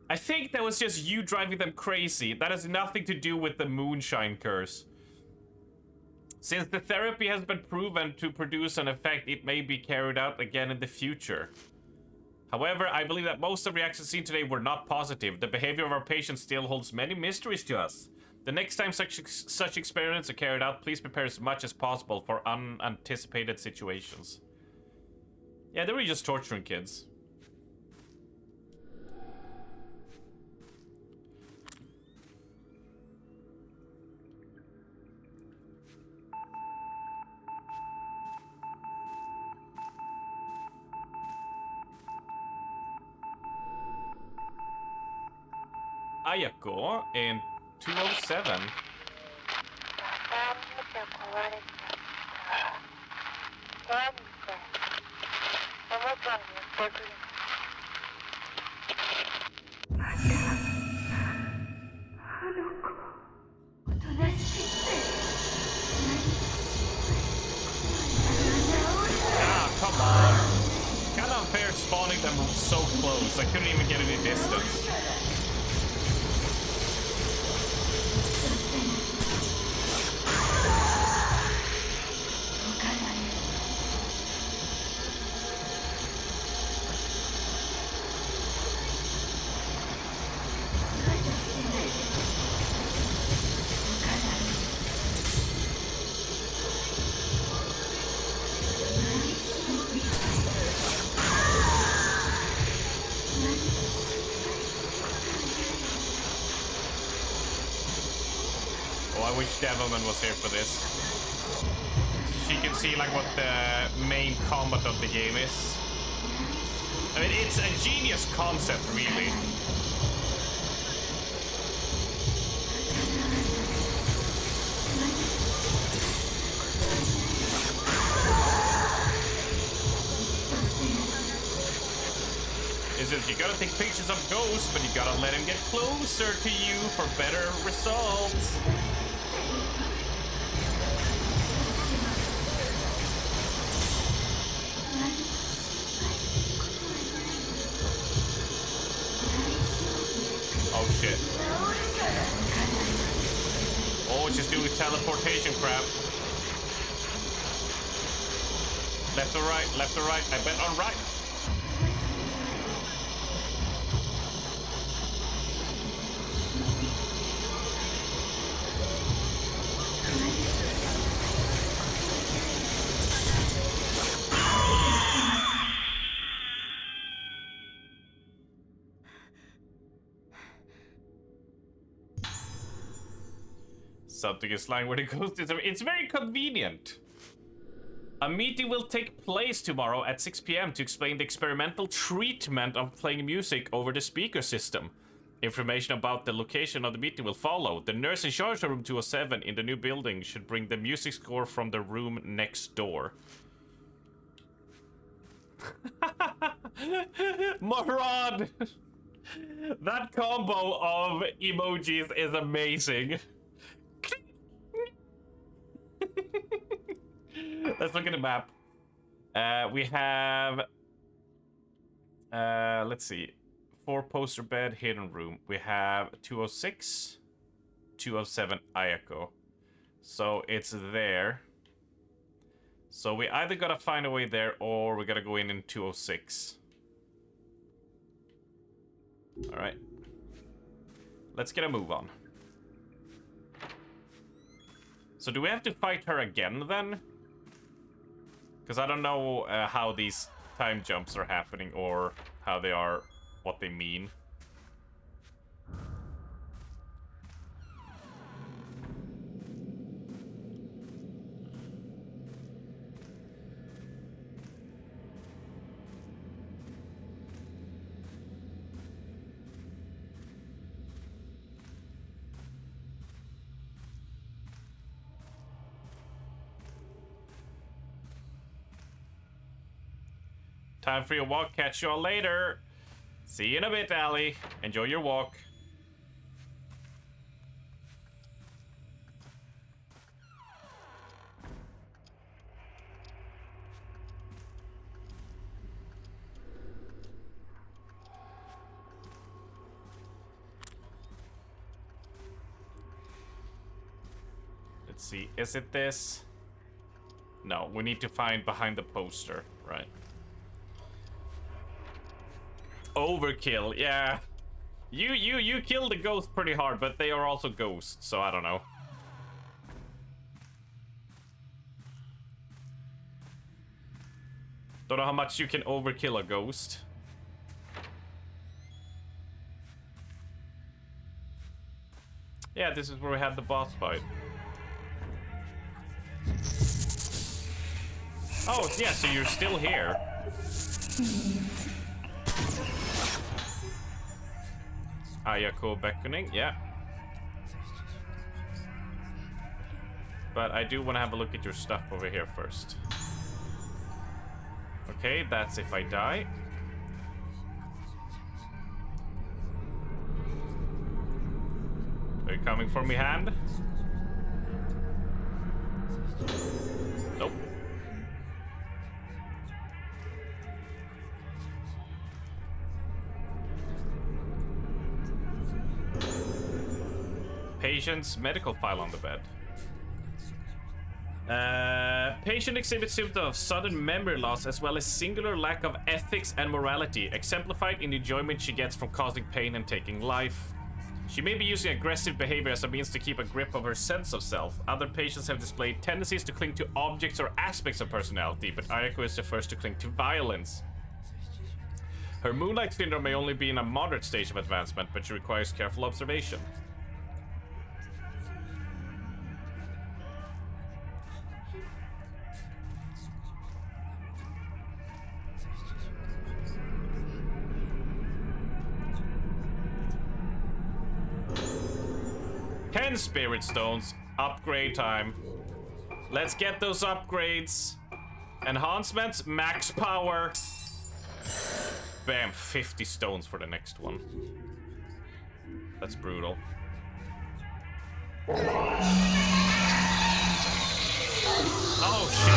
I think that was just you driving them crazy. That has nothing to do with the moonshine curse. Since the therapy has been proven to produce an effect, it may be carried out again in the future. However, I believe that most of the reactions seen today were not positive. The behavior of our patients still holds many mysteries to us. The next time such experiments are carried out, please prepare as much as possible for unanticipated situations. Yeah, they were just torturing kids. Ayako in 207. Ah, come on. Kinda unfair spawning them so close. I couldn't even get any distance. I wish Devilman was here for this. She can see like what the main combat of the game is. I mean, it's a genius concept, really. Is that you gotta take pictures of ghosts, but you gotta let him get closer to you for better results. Oh shit. Oh, she's doing teleportation crap. Left or right, left or right. I bet on right. Something is lying where the ghost is. It's very convenient. A meeting will take place tomorrow at 6 p.m. to explain the experimental treatment of playing music over the speaker system. Information about the location of the meeting will follow. The nurse in charge of room 207 in the new building should bring the music score from the room next door. Moron! That combo of emojis is amazing. Let's look at the map. We have... let's see. 4 poster bed, hidden room. We have 206, 207 Ayako. So it's there. So we either gotta find a way there or we gotta go in 206. Alright. Let's get a move on. So do we have to fight her again then? Because I don't know how these time jumps are happening or how they are, what they mean. Time for your walk. Catch you all later. See you in a bit, Allie. Enjoy your walk. Let's see. Is it this? No, we need to find behind the poster, right? Overkill, yeah. You killed the ghost pretty hard, but they are also ghosts, so I don't know. Don't know how much you can overkill a ghost. Yeah, this is where we had the boss fight. Oh, yeah, so you're still here. Ayako beckoning, yeah. But I do want to have a look at your stuff over here first. Okay, that's if I die. Are you coming for me, hand? Nope. Patient's medical file on the bed. Patient exhibits symptoms of sudden memory loss as well as singular lack of ethics and morality, exemplified in the enjoyment she gets from causing pain and taking life. She may be using aggressive behavior as a means to keep a grip of her sense of self. Other patients have displayed tendencies to cling to objects or aspects of personality, but Ayako is the first to cling to violence. Her Moonlight syndrome may only be in a moderate stage of advancement, but she requires careful observation. Spirit stones. Upgrade time. Let's get those upgrades. Enhancements. Max power. Bam. 50 stones for the next one. That's brutal. Oh, shit.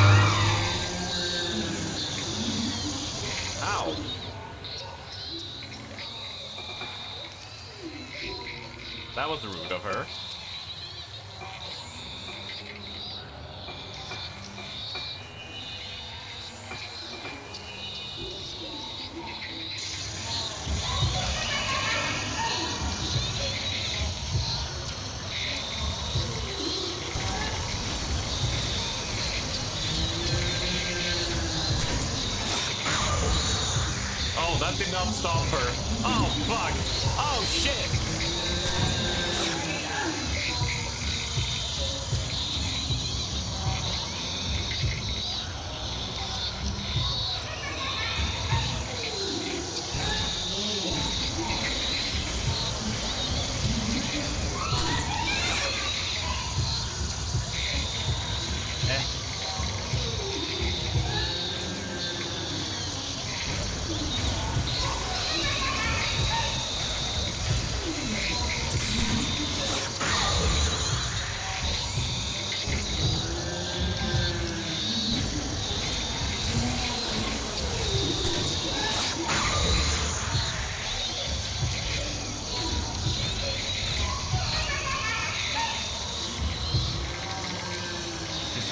Ow. That was rude of her. Oh, that did not stop her. Oh, fuck. Oh, shit.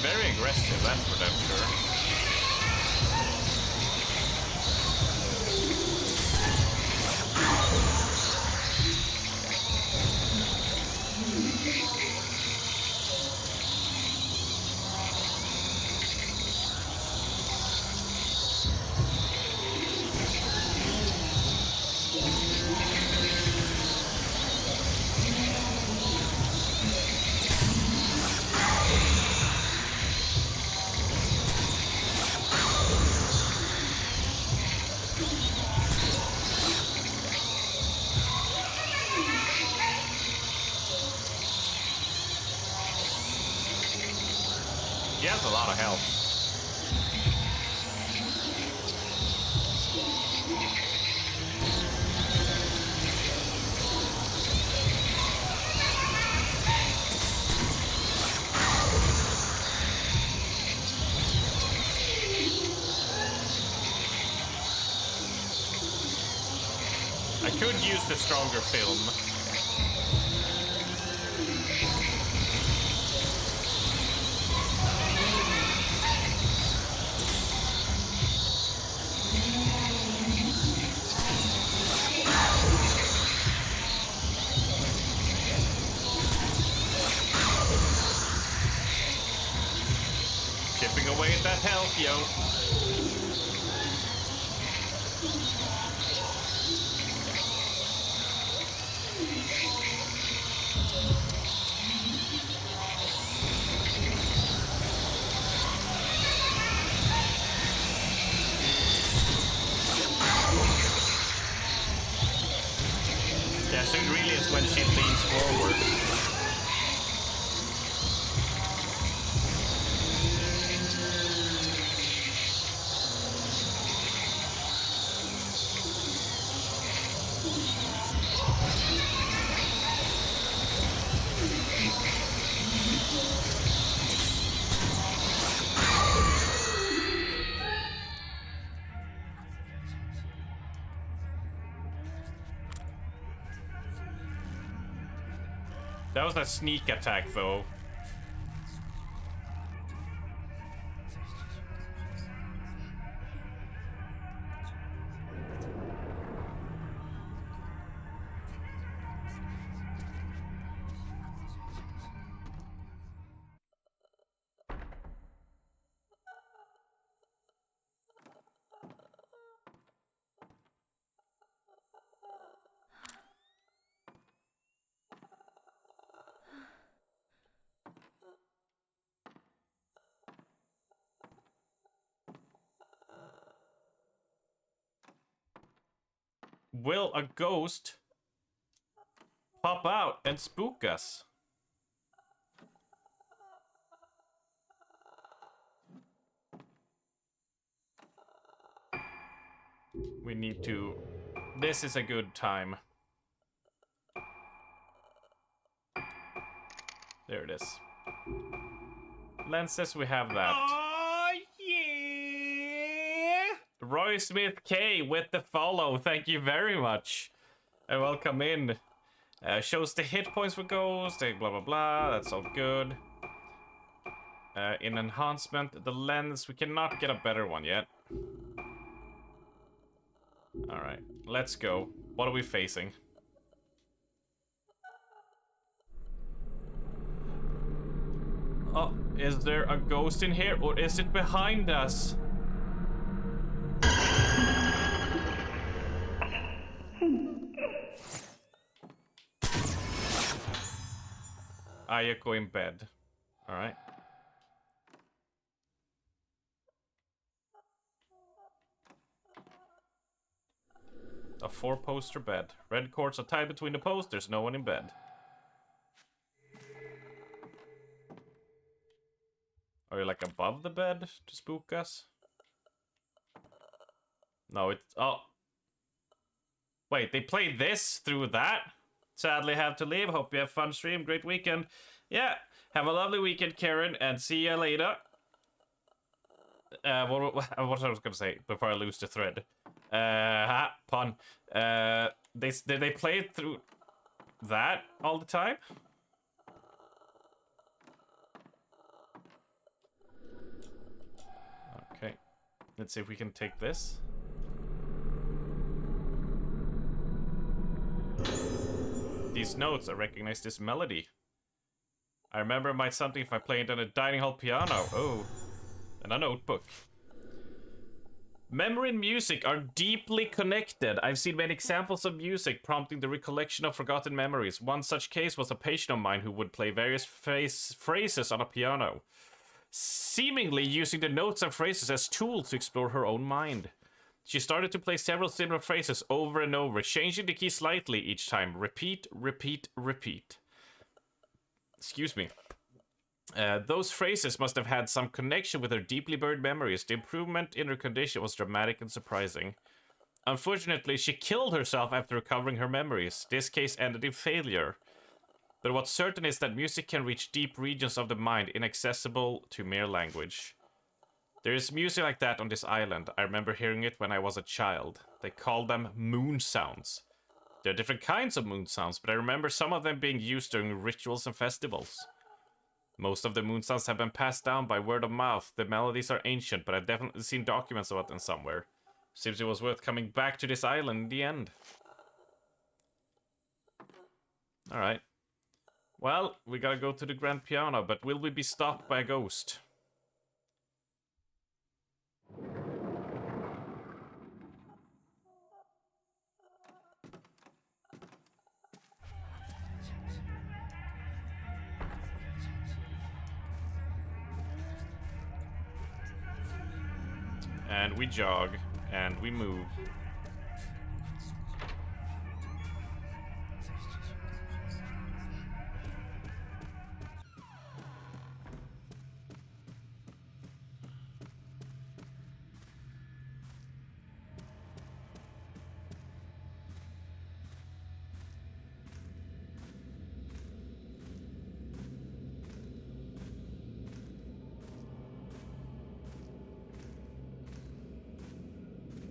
Very aggressive, that's for damn sure. He has a lot of health. I could use the stronger film. Chipping away at that health, yo. Yeah, so it really is when she leans forward. That was a sneak attack, though. Will a ghost pop out and spook us? We need to... This is a good time. There it is. Lenses, we have that. Oh, yeah! Roy Smith K with the follow. Thank you very much. And welcome in. Shows the hit points for ghosts. Blah, blah, blah. That's all good. In enhancement, the lens. We cannot get a better one yet. Alright, let's go. What are we facing? Oh, is there a ghost in here, or is it behind us? Ayako in bed. Alright. A 4-poster bed. Red cords are tied between the posts. There's no one in bed. Are you like above the bed to spook us? No, it's... Oh. Wait, they played this through that? Sadly have to leave. Hope you have fun stream. Great weekend. Yeah. Have a lovely weekend, Karen, and see you later. What I was gonna say before I lose the thread. Pun. They play it through that all the time? Okay. Let's see if we can take this. These notes, I recognize this melody. I remember it might something if I played on a dining hall piano. Oh. And a notebook. Memory and music are deeply connected. I've seen many examples of music prompting the recollection of forgotten memories. One such case was a patient of mine who would play various phrases on a piano, seemingly using the notes and phrases as tools to explore her own mind. She started to play several similar phrases over and over, changing the key slightly each time. Repeat, repeat, repeat. Excuse me. Those phrases must have had some connection with her deeply buried memories. The improvement in her condition was dramatic and surprising. Unfortunately, she killed herself after recovering her memories. This case ended in failure. But what's certain is that music can reach deep regions of the mind inaccessible to mere language. There is music like that on this island. I remember hearing it when I was a child. They call them moon sounds. There are different kinds of moon sounds, but I remember some of them being used during rituals and festivals. Most of the moon sounds have been passed down by word of mouth. The melodies are ancient, but I've definitely seen documents of them somewhere. Seems it was worth coming back to this island in the end. Alright. Well, we gotta go to the grand piano, but will we be stopped by a ghost? And we jog, and we move.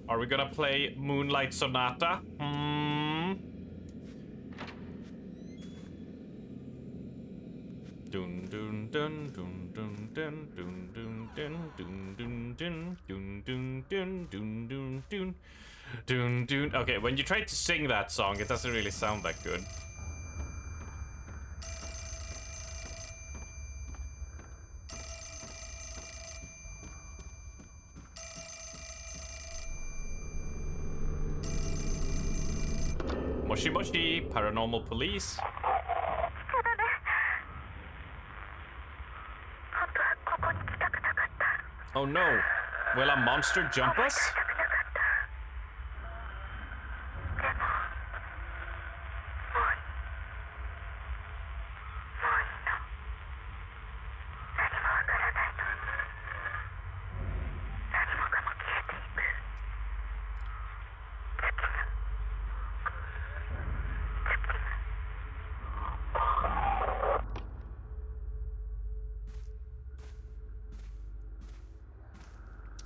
Are we gonna play Moonlight Sonata? Dun dun dun dun dun dun dun dun dun dun dun dun dun dun dun dun dun dun dun dun. Okay, when you try to sing that song, it doesn't really sound that good. Moshi Moshi, Paranormal Police. Oh no, will a monster jump us?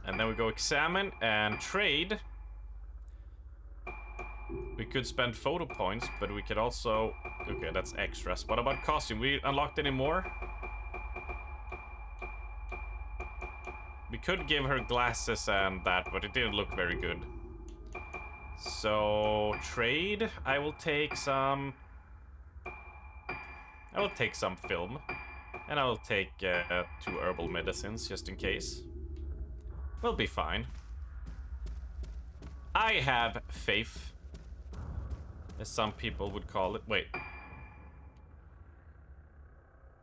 And then we go examine and trade. We could spend photo points, but we could also... Okay, that's extras. What about costume? We unlocked any more? We could give her glasses and that, but it didn't look very good. So, trade. I will take some film. And I will take 2 herbal medicines, just in case. We'll be fine. I have faith, as some people would call it. Wait.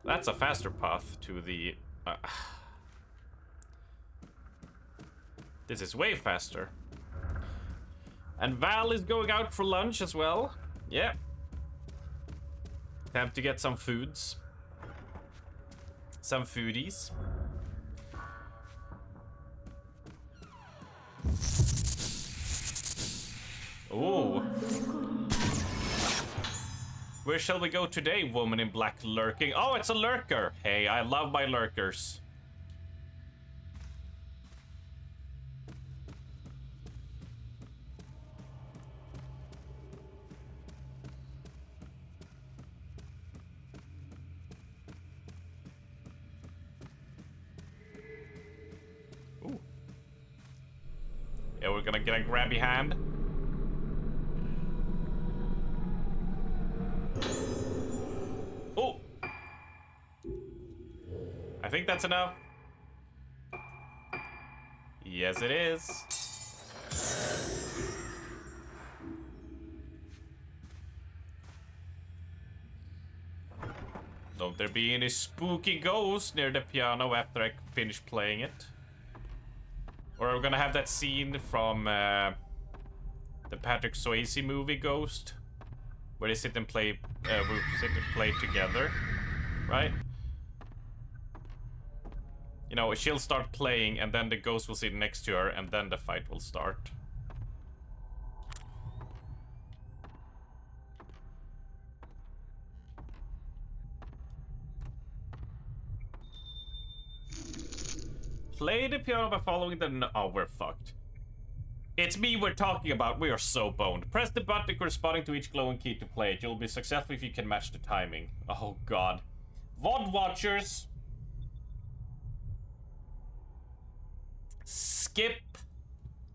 That's a faster path to the... This is way faster. And Val is going out for lunch as well. Yeah. Time to get some foods. Some foodies. Oh. Where shall we go today, woman in black lurking? Oh, it's a lurker. Hey, I love my lurkers. Ooh. Yeah, we're gonna get a grabby hand. Oh! I think that's enough. Yes, it is. Don't there be any spooky ghosts near the piano after I finish playing it? Or we're gonna have that scene from the Patrick Swayze movie Ghost, where they sit and play, together, right? You know, she'll start playing, and then the ghost will sit next to her, and then the fight will start. Play the piano by following the oh, we're fucked. It's me we're talking about. We are so boned. Press the button corresponding to each glowing key to play it. You'll be successful if you can match the timing. Oh god. VOD watchers. Skip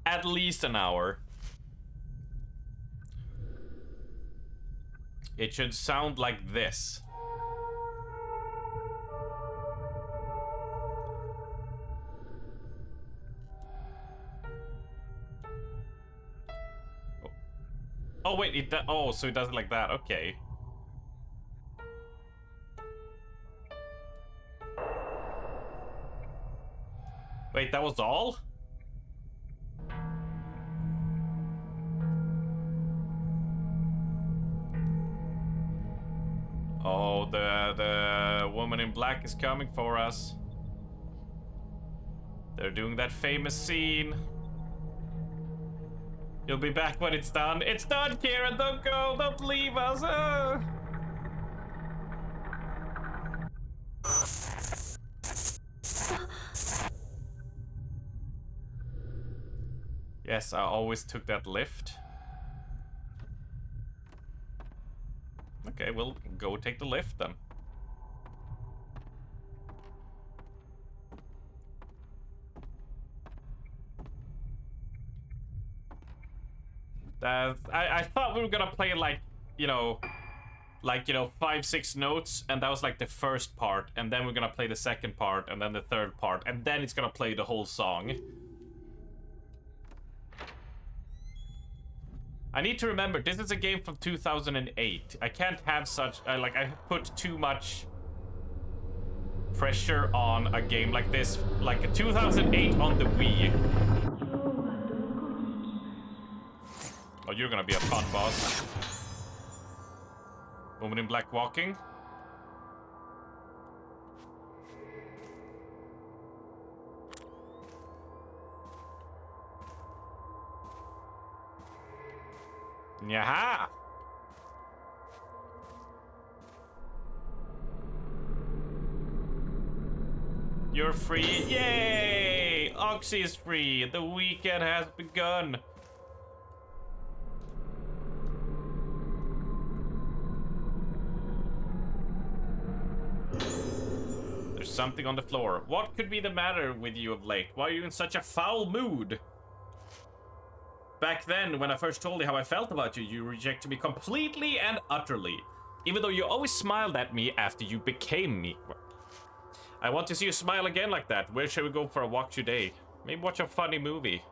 at least an hour. It should sound like this. Oh wait, oh, so it does it like that. Okay. Wait, that was all? Oh, the woman in black is coming for us. They're doing that famous scene. You'll be back when it's done. It's done, Kieran. Don't go. Don't leave us. Yes, I always took that lift. Okay, we'll go take the lift then. I thought we were gonna play like, you know, 5-6 notes, and that was like the first part, and then we're gonna play the second part, and then the third part, and then it's gonna play the whole song. I need to remember, this is a game from 2008. I can't have such, I put too much pressure on a game like this, like a 2008 on the Wii. Oh, you're gonna be a fun boss. Woman in black walking. Yaha! You're free. Yay! Oxy is free. The weekend has begun. There's something on the floor. What could be the matter with you of late? Why are you in such a foul mood? Back then, when I first told you how I felt about you, you rejected me completely and utterly. Even though you always smiled at me after you became me. I want to see you smile again like that. Where shall we go for a walk today? Maybe watch a funny movie.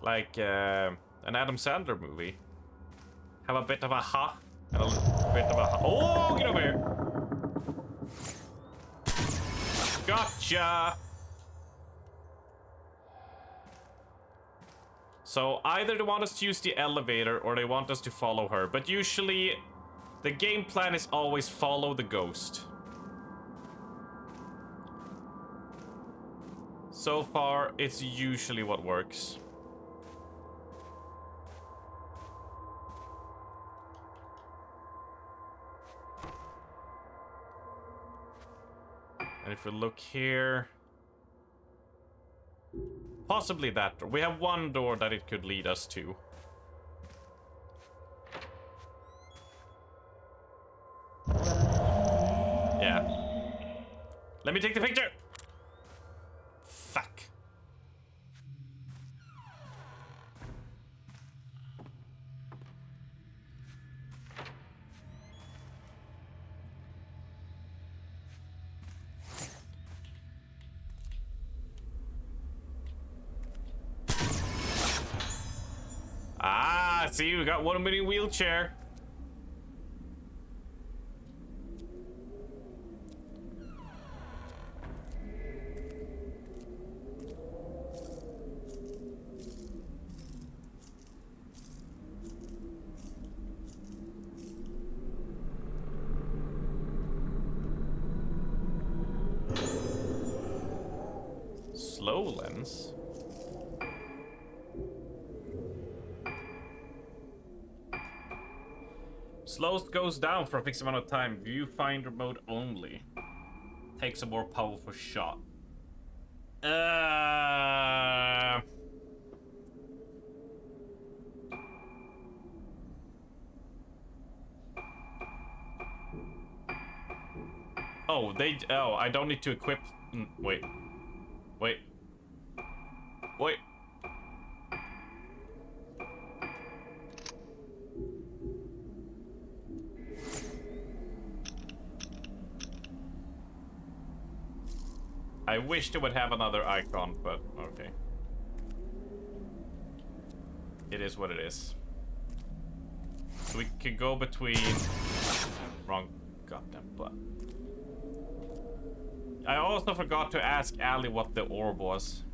Like, an Adam Sandler movie. Have a bit of a ha. And a bit of a ha. Oh, get over here. Gotcha! So either they want us to use the elevator or they want us to follow her. But usually, the game plan is always follow the ghost. So far, it's usually what works. And if we look here... Possibly that door. We have one door that it could lead us to. Yeah. Let me take the picture! Fuck. Ah, see, we got one mini wheelchair. slow lens. Slowest goes down for a fixed amount of time. Viewfinder mode only. Takes a more powerful shot. Oh, oh, I don't need to equip. Wait. Wait. Wait. I wish they would have another icon, but okay. It is what it is. So we could go between... Wrong goddamn button. I also forgot to ask Ali what the orb was.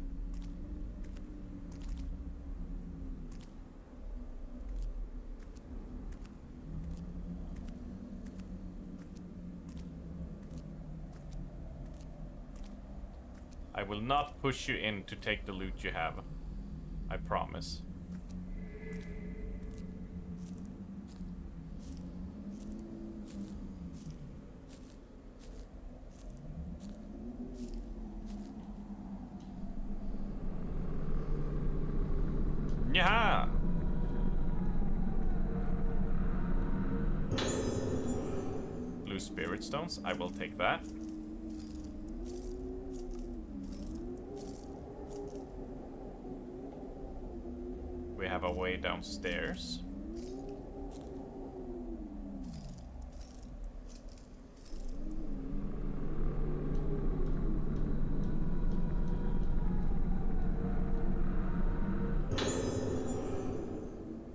I will not push you in to take the loot you have. I promise. Yeah. Blue spirit stones. I will take that. We have a way downstairs.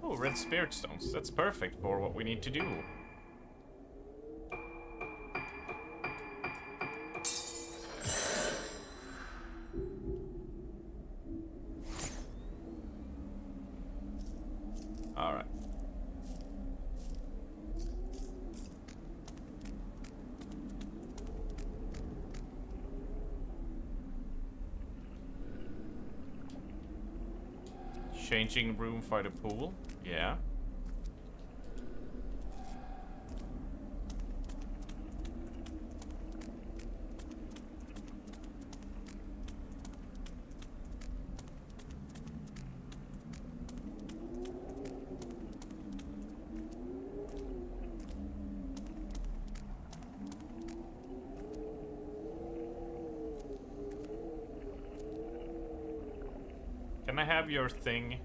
Oh, red spirit stones. That's perfect for what we need to do. All right. Changing room for the pool. Yeah. Can I have your thing?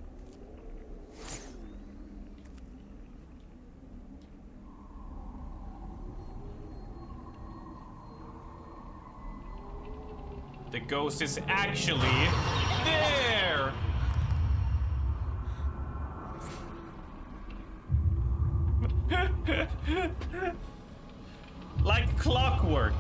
The ghost is actually there! Like clockwork.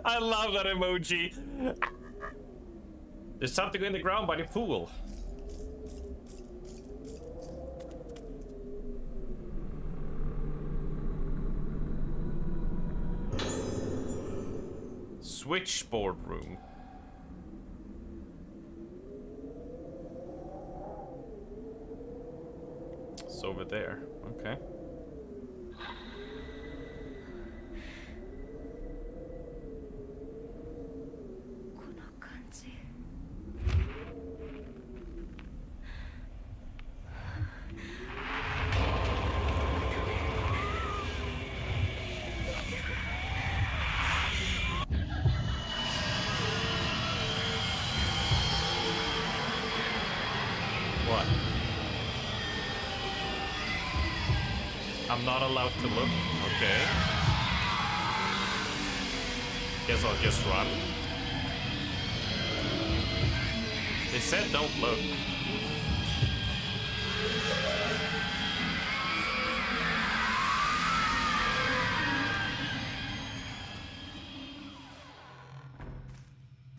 I love that emoji. There's something in the ground by the pool. Switchboard room. It's over there. Okay. What? I'm not allowed to look. Okay. Guess I'll just run. They said don't look.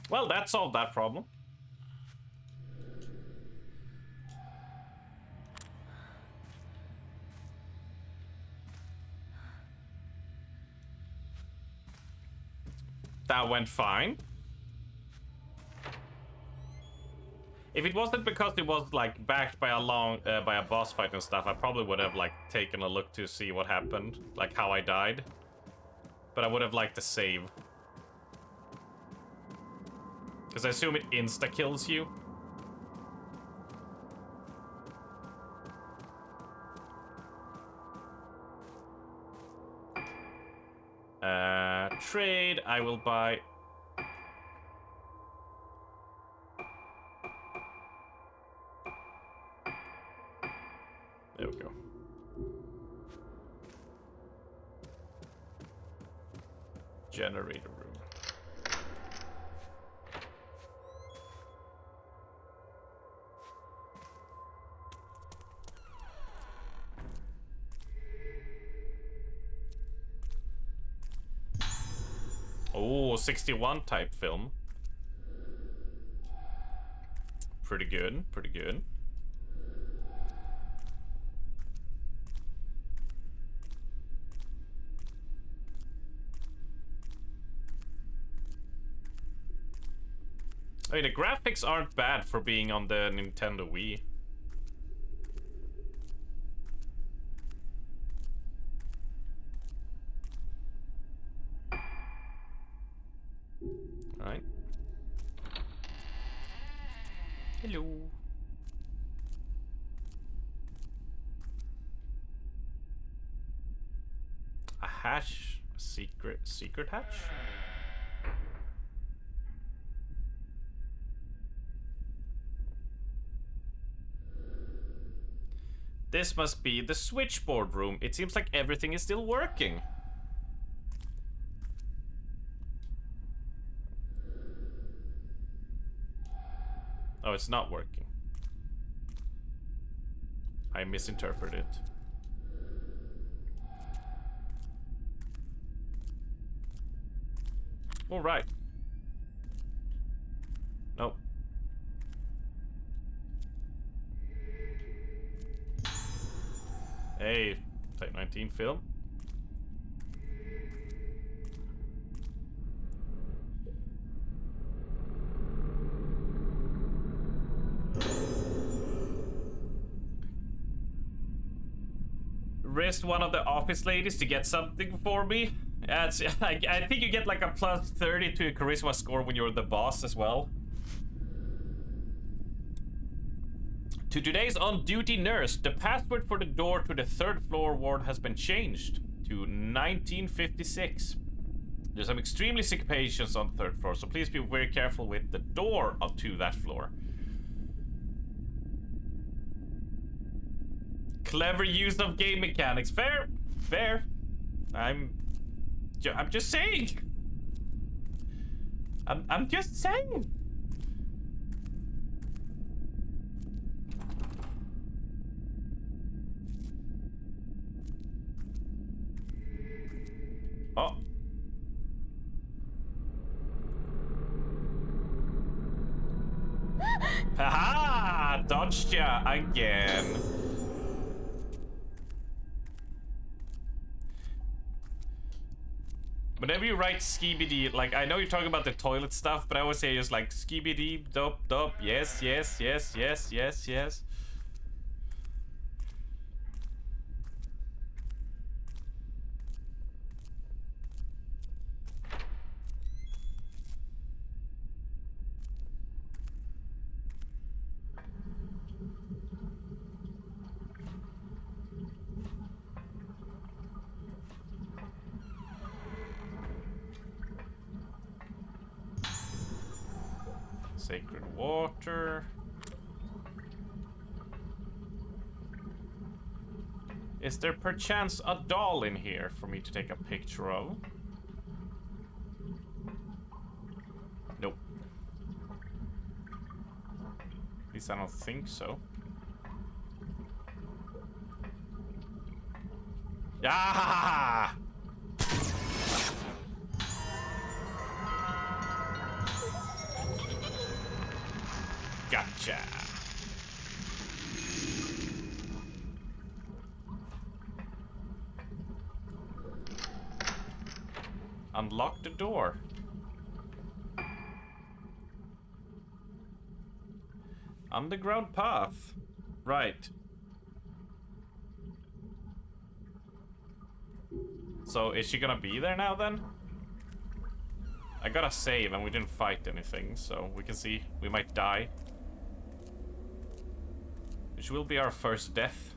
Well, that solved that problem. That went fine. If it wasn't because it was like backed by a boss fight and stuff, I probably would have like taken a look to see what happened, like how I died. But I would have liked to save. Because I assume it insta-kills you. Trade, I will buy... There we go. Generator room. Oh, 61 type film. Pretty good, pretty good. I mean, the graphics aren't bad for being on the Nintendo Wii. Alright. Hello. A hatch? A secret hatch? This must be the switchboard room. It seems like everything is still working. Oh, it's not working. I misinterpreted it. All right. Nope. Hey, Type 19 film. Risked one of the office ladies to get something for me. I think you get like a plus 30 to your charisma score when you're the boss as well. To today's on-duty nurse, the password for the door to the third floor ward has been changed to 1956. There's some extremely sick patients on the third floor, so please be very careful with the door to that floor. Clever use of game mechanics. Fair, fair. I'm just saying. I'm just saying. Oh. Haha! Dodged ya again. Whenever you write skibidi, like, I know you're talking about the toilet stuff, but I always say just like skibidi, dope, dope, yes, yes, yes, yes, yes, yes. Sacred water. Is there perchance a doll in here for me to take a picture of? Nope. At least I don't think so. Ah! Gotcha. Unlock the door. Underground path. Right. So is she gonna be there now then? I gotta save and we didn't fight anything, so we can see we might die. Which will be our first death.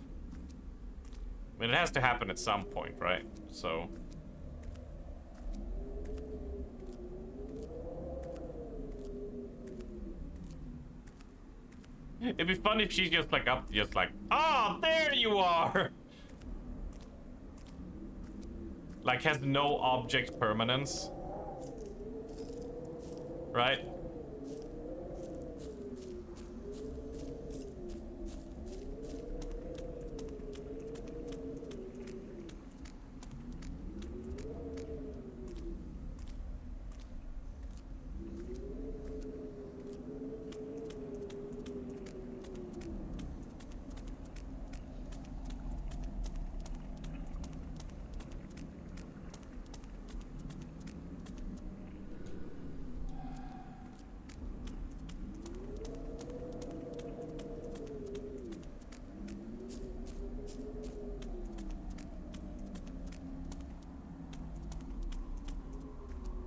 I mean, it has to happen at some point, right? So... it'd be fun if she's just like up, just like, oh, there you are! Like, has no object permanence. Right?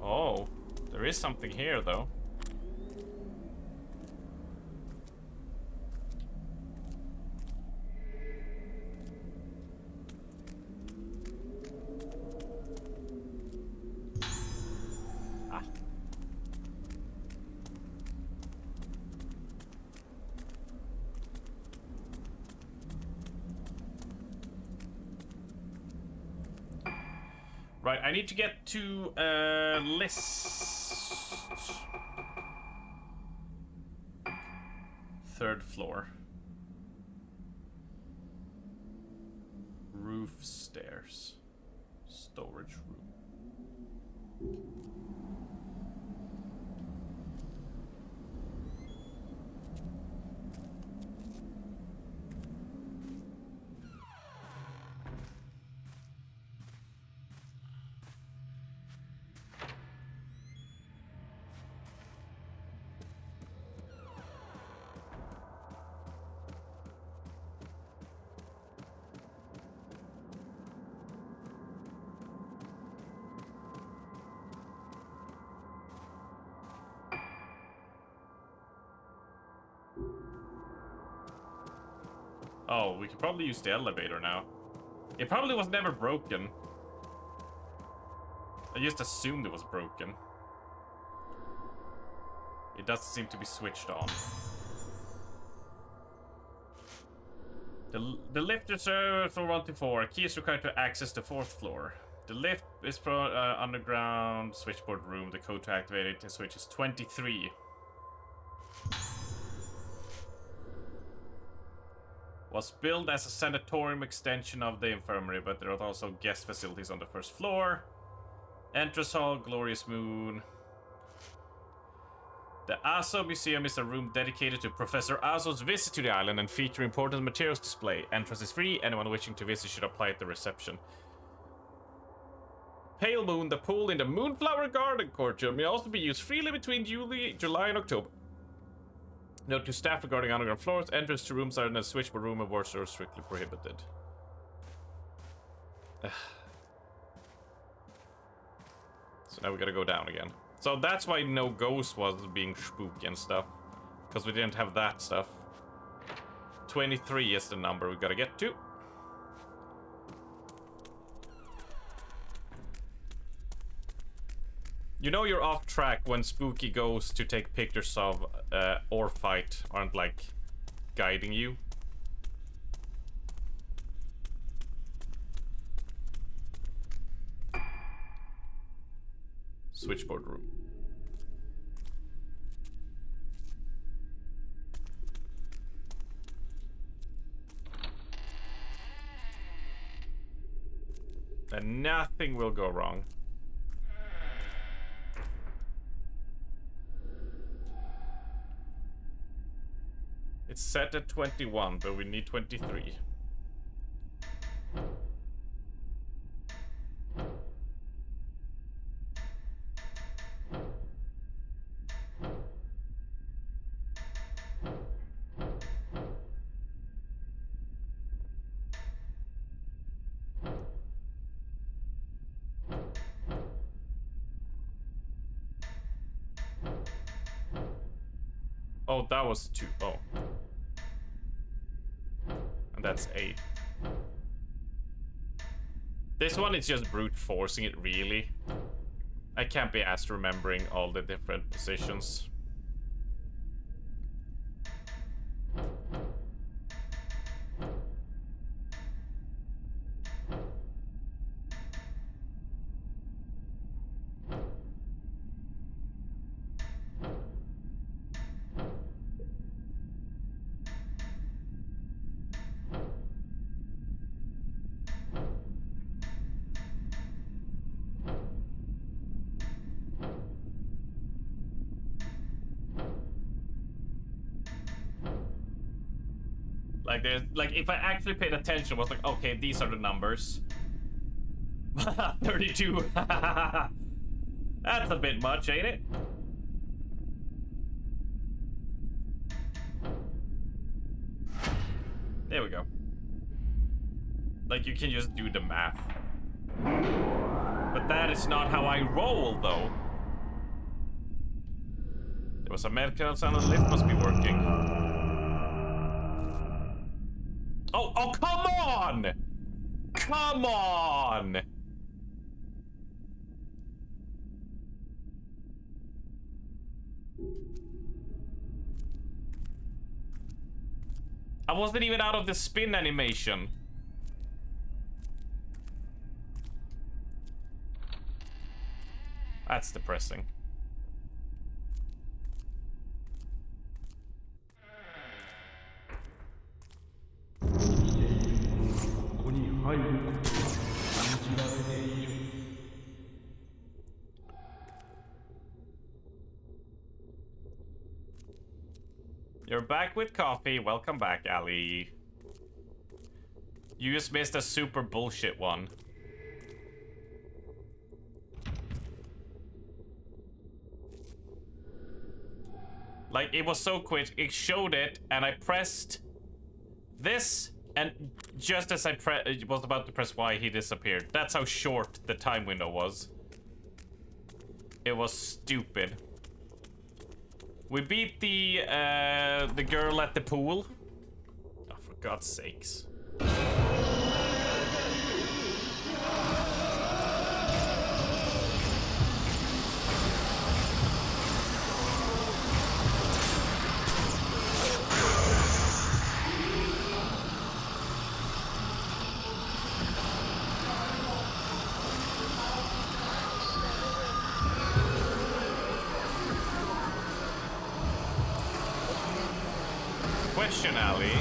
Oh, there is something here, though. Ah. Right, I need to get to list. Third floor. Roof stairs. Storage room. Oh, we could probably use the elevator now. It probably was never broken. I just assumed it was broken. It doesn't seem to be switched on. The lift is floor 1 to 4. Key is required to access the 4th floor. The lift is from underground switchboard room. The code to activate it switch is 23. Was built as a sanatorium extension of the infirmary, but there are also guest facilities on the 1st floor. Entrance hall, glorious moon. The Aso Museum is a room dedicated to Professor Aso's visit to the island and feature important materials display. Entrance is free. Anyone wishing to visit should apply at the reception. pale moon, the pool in the Moonflower Garden courtyard may also be used freely between July and October. Note to staff regarding underground floors, entrance to rooms are in a switchboard room and wards are strictly prohibited. So now we gotta go down again. So that's why no ghost was being spooky and stuff. Because we didn't have that stuff. 23 is the number we gotta get to. You know you're off track when spooky ghosts to take pictures of or fight aren't like guiding you. Switchboard room. And nothing will go wrong. It's set at 21, but we need 23. Oh, that was 2. Oh. And that's 8. This one is just brute forcing it, really. I can't be asked remembering all the different positions. Like if I actually paid attention, was like, okay, these are the numbers. 32. That's a bit much, ain't it? There we go. Like you can just do the math. But that is not how I roll, though. There was a medical sound and the lift must be working. Oh, come on! Come on! I wasn't even out of the spin animation. That's depressing. You're back with coffee. Welcome back, Ali. You just missed a super bullshit one. Like, it was so quick. It showed it, and I pressed this, and just as I was about to press Y, he disappeared. That's how short the time window was. It was stupid. We beat the girl at the pool. Oh, for God's sakes. Question, Ali.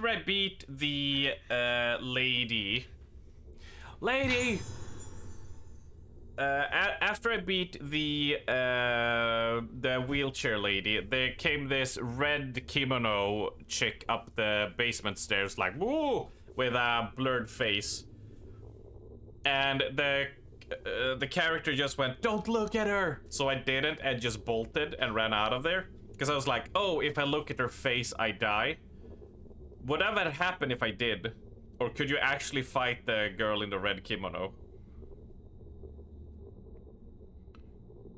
after I beat the lady. After I beat the wheelchair lady, there came this red kimono chick up the basement stairs, like woo, with a blurred face, and the character just went, "Don't look at her." So I didn't and just bolted and ran out of there because I was like, "Oh, if I look at her face, I die." Would that happen if I did, or could you actually fight the girl in the red kimono?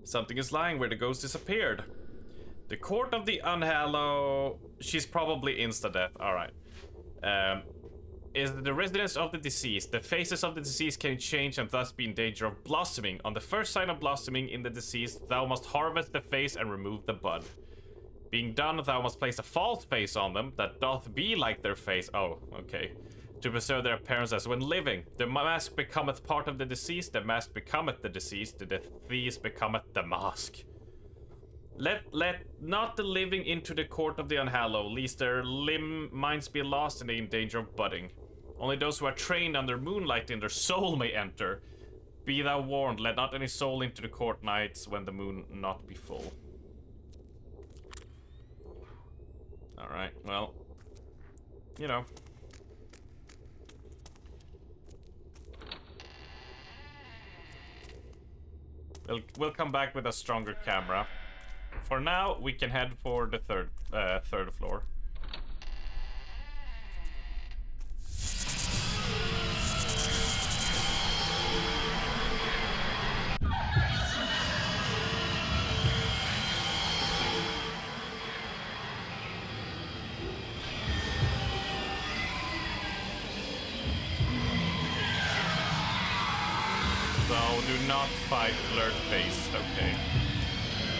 Something is lying where the ghost disappeared. The court of the unhallowed. She's probably insta-death. Alright. Is the residence of the deceased. The faces of the deceased can change and thus be in danger of blossoming. On the first sign of blossoming in the deceased, thou must harvest the face and remove the bud. Being done, thou must place a false face on them that doth be like their face. Oh, okay. To preserve their appearance as when living. The mask becometh part of the deceased, the mask becometh the deceased, the deceased becometh the mask. Let not the living into the court of the unhallowed, lest their minds be lost and in danger of budding. Only those who are trained under moonlight in their soul may enter. Be thou warned, let not any soul into the court nights when the moon not be full. Alright, well, you know. We'll come back with a stronger camera. For now, we can head for the third floor. So do not fight blurred face, okay?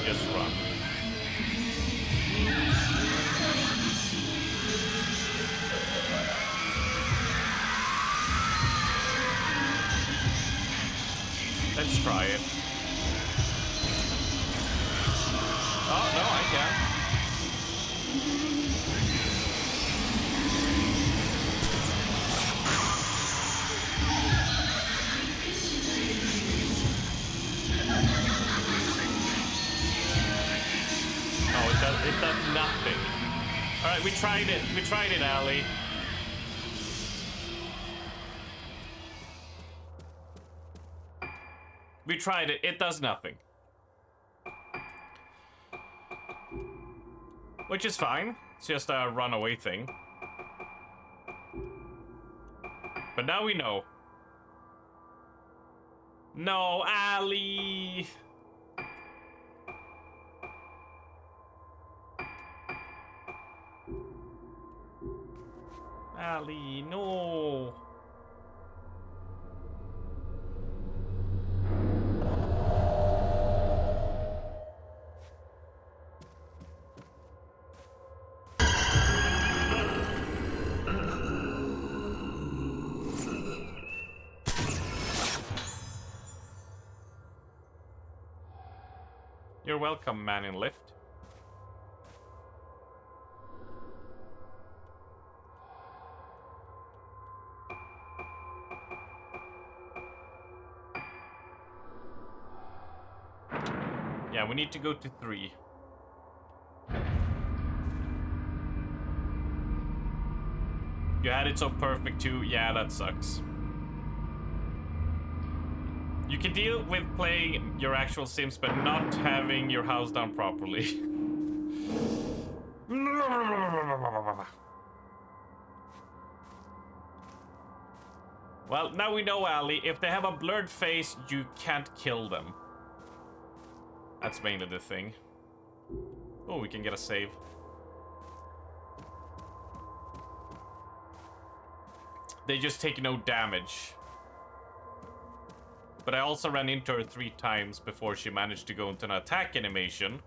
Just run. Let's try it. Oh, no, I can. Oh, it does nothing. Alright, we tried it. We tried it, Ali. We tried it. It does nothing. Which is fine. It's just a runaway thing. But now we know. No, Ali! Ali, no! You're welcome, man in lift. Yeah, we need to go to 3. You had it so perfect too. Yeah, that sucks. You can deal with playing your actual Sims, but not having your house done properly. Well, now we know, Ali. If they have a blurred face, you can't kill them. That's mainly the thing. Oh, we can get a save. They just take no damage. But I also ran into her 3 times before she managed to go into an attack animation.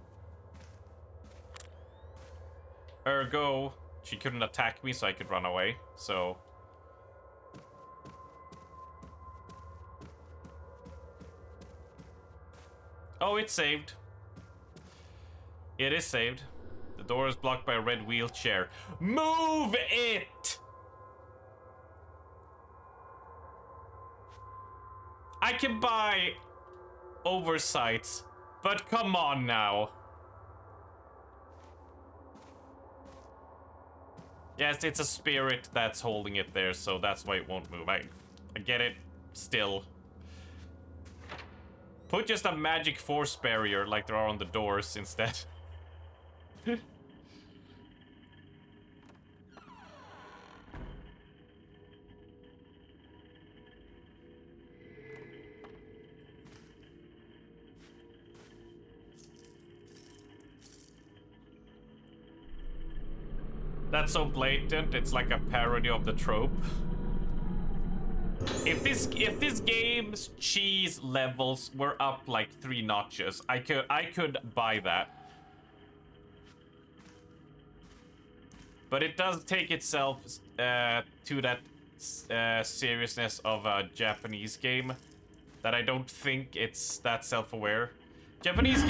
Ergo, she couldn't attack me, so I could run away. So... oh, it's saved. It is saved. door is blocked by a red wheelchair. Move it! I can buy oversights, but come on now. Yes, it's a spirit that's holding it there, so that's why it won't move. I get it, still. Put just a magic force barrier like there are on the doors instead. That's so blatant, it's like a parody of the trope. If this game's cheese levels were up like 3 notches, I could buy that. But it does take itself to that seriousness of a Japanese game that I don't think it's that self-aware. Japanese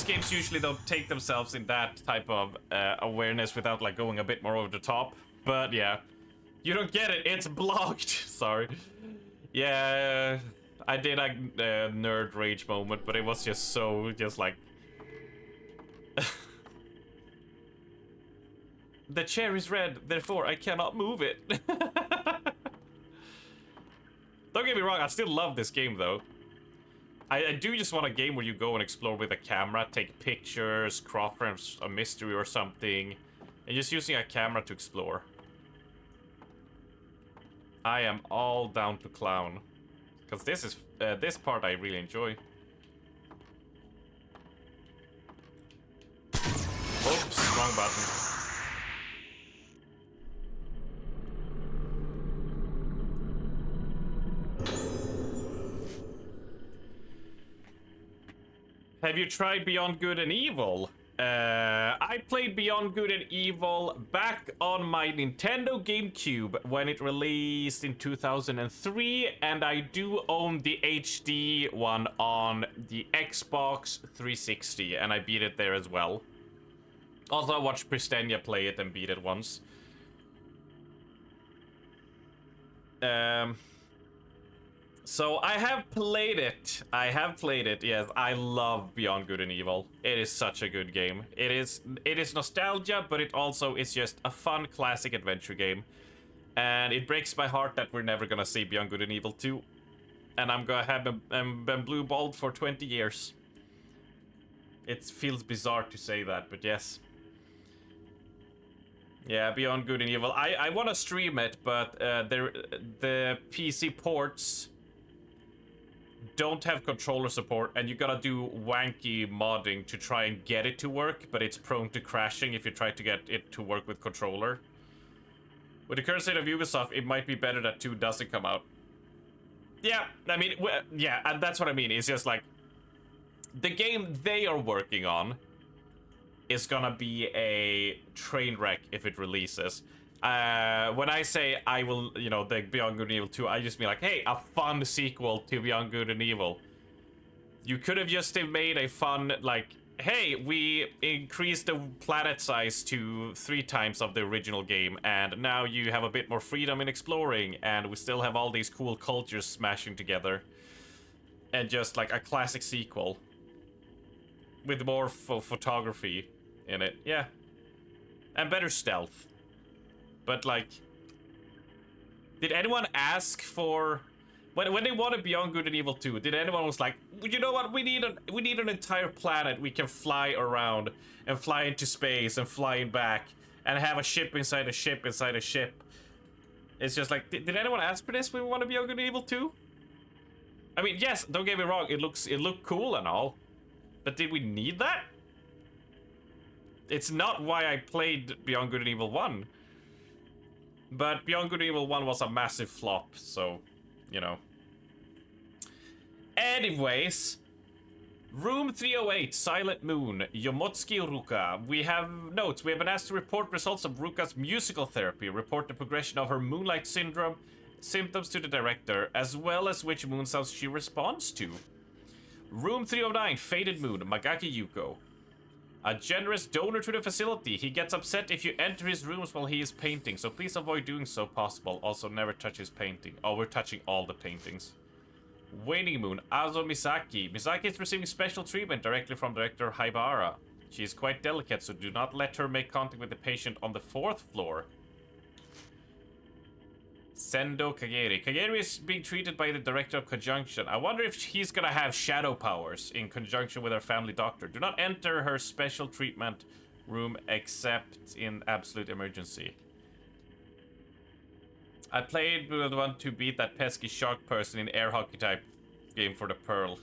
games usually don't take themselves in that type of awareness without like going a bit more over the top. But yeah. You don't get it, it's blocked. Sorry. Yeah, I did a nerd rage moment, but it was just like... The chair is red, therefore I cannot move it. Don't get me wrong, I still love this game though. I do just want a game where you go and explore with a camera, take pictures, craft a mystery or something, and just using a camera to explore. I am all down to clown, because this part I really enjoy. Oops, wrong button. Have you tried Beyond Good and Evil? I played Beyond Good and Evil back on my Nintendo GameCube when it released in 2003, and I do own the HD one on the Xbox 360, and I beat it there as well. Also, I watched Pristenia play it and beat it once. So I have played it. Yes, I love Beyond Good and Evil. It is such a good game. It is nostalgia, but it also is just a fun classic adventure game. And it breaks my heart that we're never gonna see Beyond Good and Evil 2. And I'm gonna have been blue-balled for 20 years. It feels bizarre to say that, but yes. Yeah, Beyond Good and Evil. I want to stream it, but the PC ports don't have controller support, and you gotta do wanky modding to try and get it to work, but it's prone to crashing if you try to get it to work with controller. With the current state of Ubisoft, it might be better that 2 doesn't come out. Yeah, I mean, yeah, and that's what I mean. It's just like, the game they are working on is gonna be a train wreck if it releases. When I say I will, you know, the Beyond Good and Evil 2, I just mean like, hey, a fun sequel to Beyond Good and Evil. You could have just made a fun, like, hey, we increased the planet size to 3 times of the original game, and now you have a bit more freedom in exploring, and we still have all these cool cultures smashing together. And just like a classic sequel. With more photography in it, yeah. And better stealth. But like, did anyone ask for when they wanted Beyond Good and Evil 2? Did anyone was like, you know what? We need an entire planet we can fly around and fly into space and flying back and have a ship inside a ship inside a ship. It's just like, did anyone ask for this when we wanted Beyond Good and Evil 2? I mean, yes, don't get me wrong. It looked cool and all, but did we need that? It's not why I played Beyond Good and Evil 1. But Beyond Good and Evil 1 was a massive flop, so, you know. Anyways, Room 308, Silent Moon, Yomotsuki Ruka. We have notes. We have been asked to report results of Ruka's musical therapy, report the progression of her Moonlight Syndrome symptoms to the director, as well as which moon sounds she responds to. Room 309, Faded Moon, Magaki Yuko. A generous donor to the facility. He gets upset if you enter his rooms while he is painting, so please avoid doing so possible. Also, never touch his painting. Oh, we're touching all the paintings. Waning Moon. Azo Misaki. Misaki is receiving special treatment directly from Director Haibara. She is quite delicate, so do not let her make contact with the patient on the 4th floor. Sendo Kageri. Kageri is being treated by the Director of Conjunction. I wonder if he's gonna have shadow powers in conjunction with her family doctor. Do not enter her special treatment room except in absolute emergency. I played with one to beat that pesky shark person in air hockey type game for the Pearl.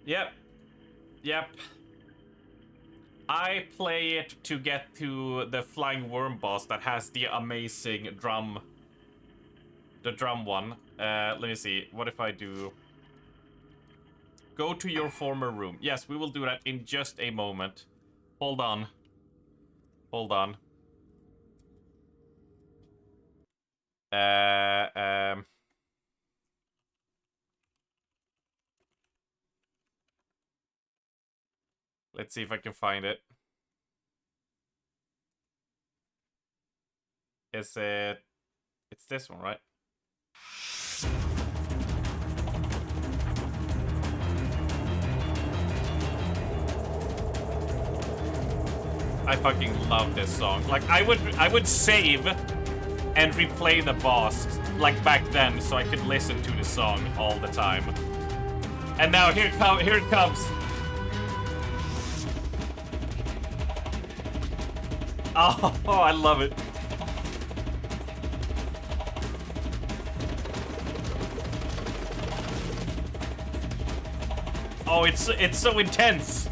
Yep. Yep. I play it to get to the flying worm boss that has the amazing drum. The drum one. Let me see. What if I do... Go to your former room. Yes, we will do that in just a moment. Hold on. Hold on. Let's see if I can find it. Is it... It's this one, right? I fucking love this song. Like, I would save and replay the boss, like back then, so I could listen to the song all the time. And now here it comes. Oh, I love it. Oh, it's so intense.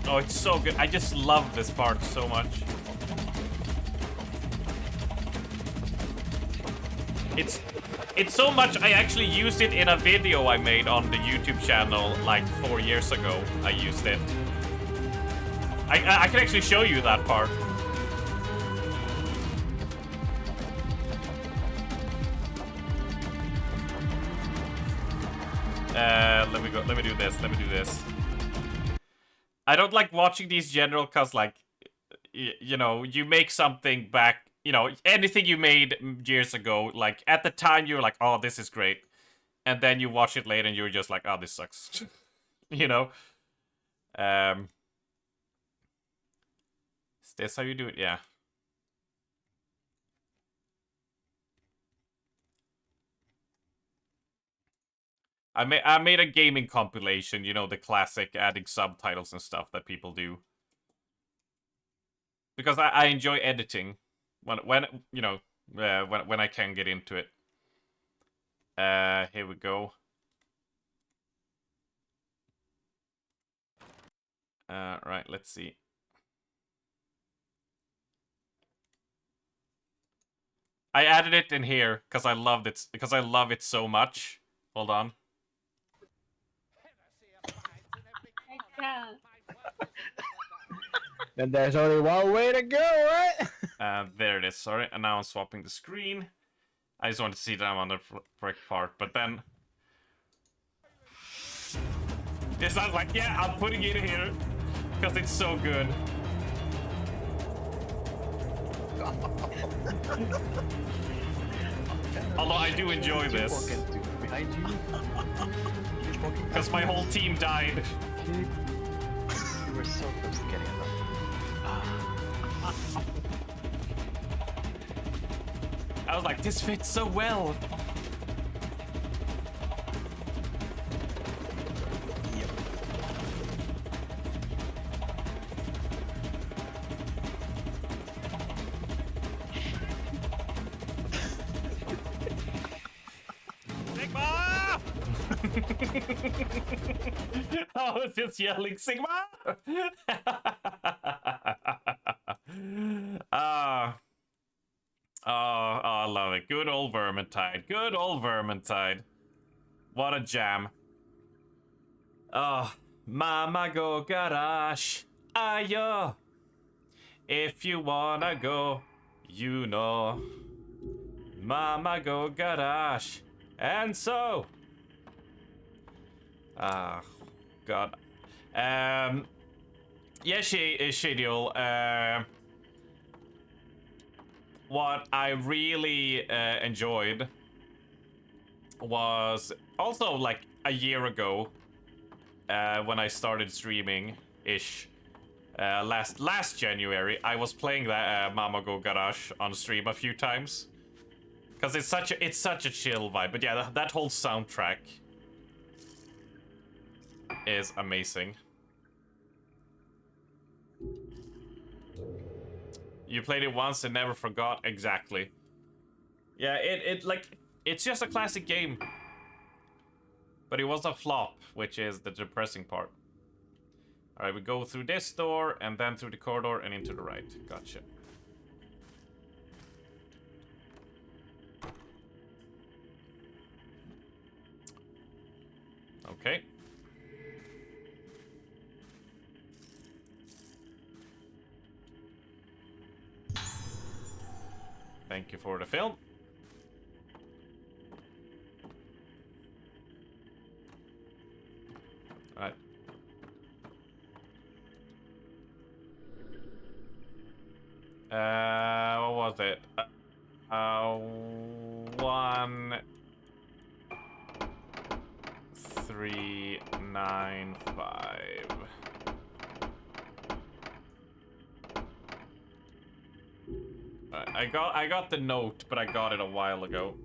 Oh, it's so good. I just love this part so much. It's so much, I actually used it in a video I made on the YouTube channel like 4 years ago. I used it. I can actually show you that part. Let me do this. I don't like watching these general cause like, you know, you make something back, you know, anything you made years ago, like at the time you were like, oh, this is great. And then you watch it later and you're just like, oh, this sucks. You know? Is this how you do it? Yeah. I made a gaming compilation, you know, the classic adding subtitles and stuff that people do. Because I enjoy editing when you know, when I can get into it. Here we go. Right, let's see. I added it in here because I loved it, because I love it so much. Hold on. Then there's only one way to go, right? There it is. Sorry, and now I'm swapping the screen. I just wanted to see that I'm on the correct part, but then this I was like, yeah, I'm putting it here because it's so good. Although I do enjoy this Behind you. because my whole team died. You were so close to getting it. I was like, this fits so well. Yep. Sigma! I was just yelling, Sigma! Oh, I love it. Good old Vermintide. Good old Vermintide. What a jam. Oh, Mama go garage. Ayo. If you wanna go, you know. Mama go garage. And so. Ah, God. Yeah, schedule. What I really enjoyed was also like a year ago when I started streaming ish. Last January, I was playing that Mama Go Garage on stream a few times because it's such a chill vibe. But yeah, that whole soundtrack is amazing. You played it once and never forgot. Exactly. Yeah, it's just a classic game. But it was a flop, which is the depressing part. Alright, we go through this door, and then through the corridor, and into the right. Gotcha. Okay. Thank you for the film. Alright. What was it? 1 3 9 5. I got the note, but I got it a while ago.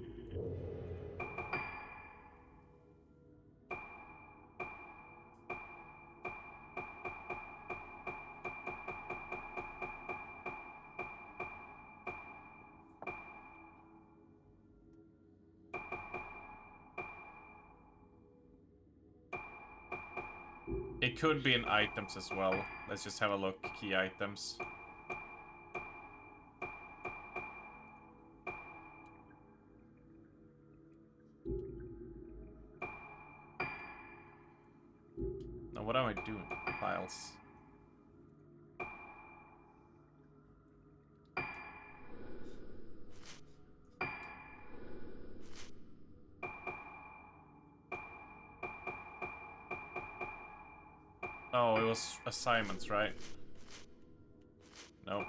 It could be in items as well. Let's just have a look. Key items. Now, what am I doing? Files. Oh, it was assignments, right? Nope.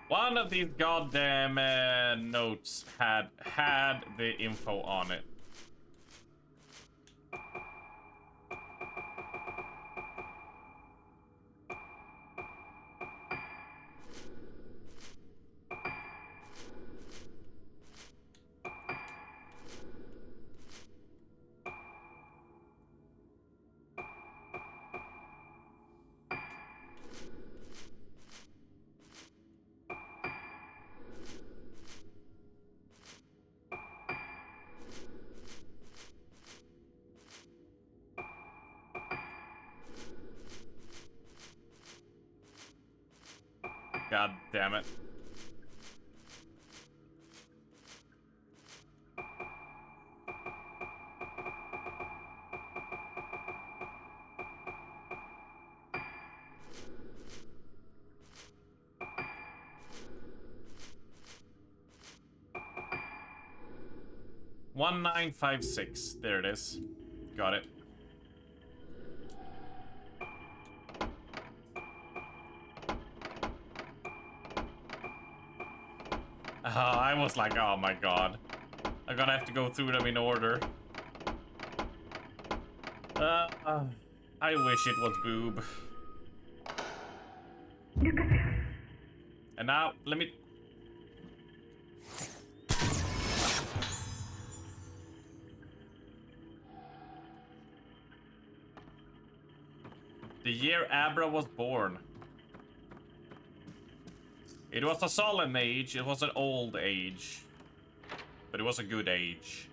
One of these goddamn notes had the info on it. God damn it. One 956. There it is. Got it. I was like, oh my god. I'm gonna have to go through them in order. I wish it was boob. And now, let me... The year Abra was born. It was a solemn age, it was an old age. But it was a good age.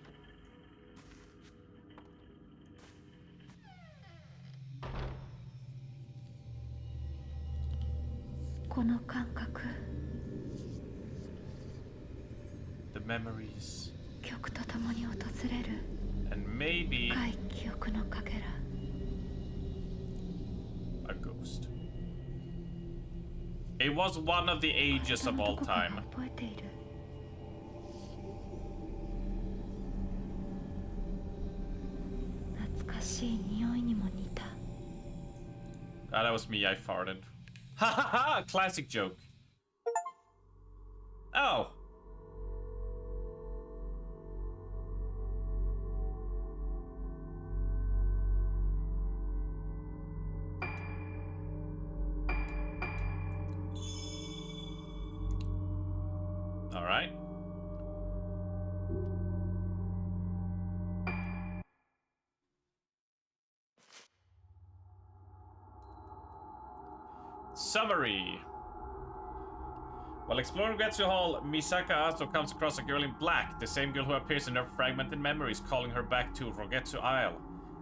The memories. And maybe a ghost. It was one of the ages of all time. Ah, that was me, I farted. Ha ha ha! Classic joke. Oh. All right. Summary. While exploring Getsu Hall, Misaka Asto comes across a girl in black, the same girl who appears in her fragmented memories, calling her back to Rogetsu Isle.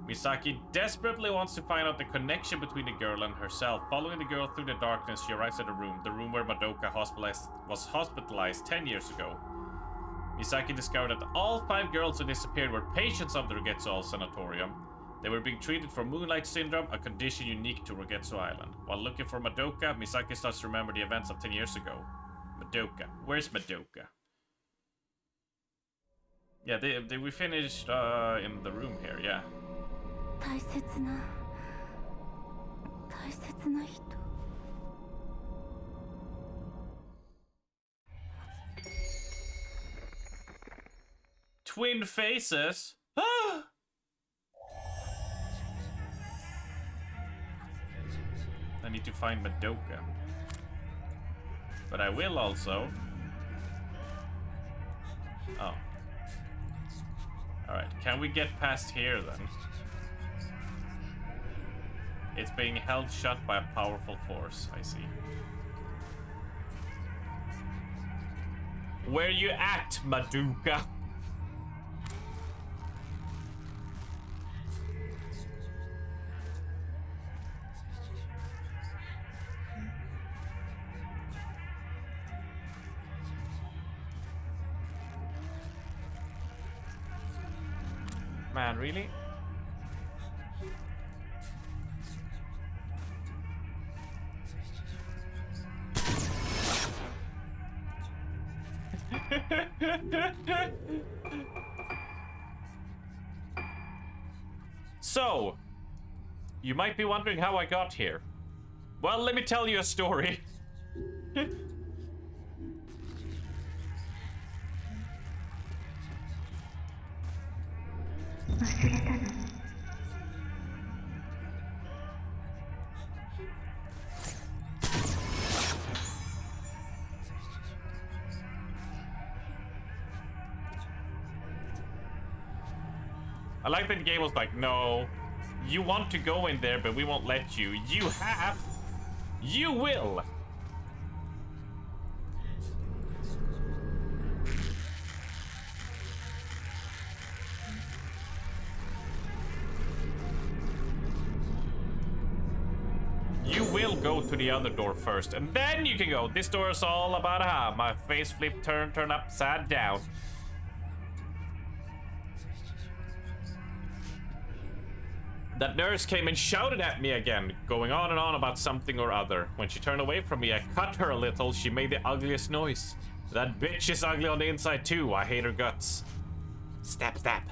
Misaki desperately wants to find out the connection between the girl and herself. Following the girl through the darkness, she arrives at the room where Madoka was hospitalized 10 years ago. Misaki discovered that all 5 girls who disappeared were patients of the Rogetsu Isle Sanatorium. They were being treated for Moonlight Syndrome, a condition unique to Rogetsu Island. While looking for Madoka, Misaki starts to remember the events of 10 years ago. Madoka. Where's Madoka? Yeah, we finished in the room here, yeah. Twin faces? Ah! I need to find Madoka. But I will also. Oh. Alright, can we get past here then? It's being held shut by a powerful force, I see. Where you at, Madoka? Man, really? So, you might be wondering how I got here. Well, let me tell you a story. I like that the game was like, no, you want to go in there, but we won't let you. You have. You will. You will go to the other door first, and then you can go. This door is all about my face flip, turn upside down. That nurse came and shouted at me again, going on and on about something or other. When she turned away from me, I cut her a little. She made the ugliest noise. That bitch is ugly on the inside too. I hate her guts. Stab, stab.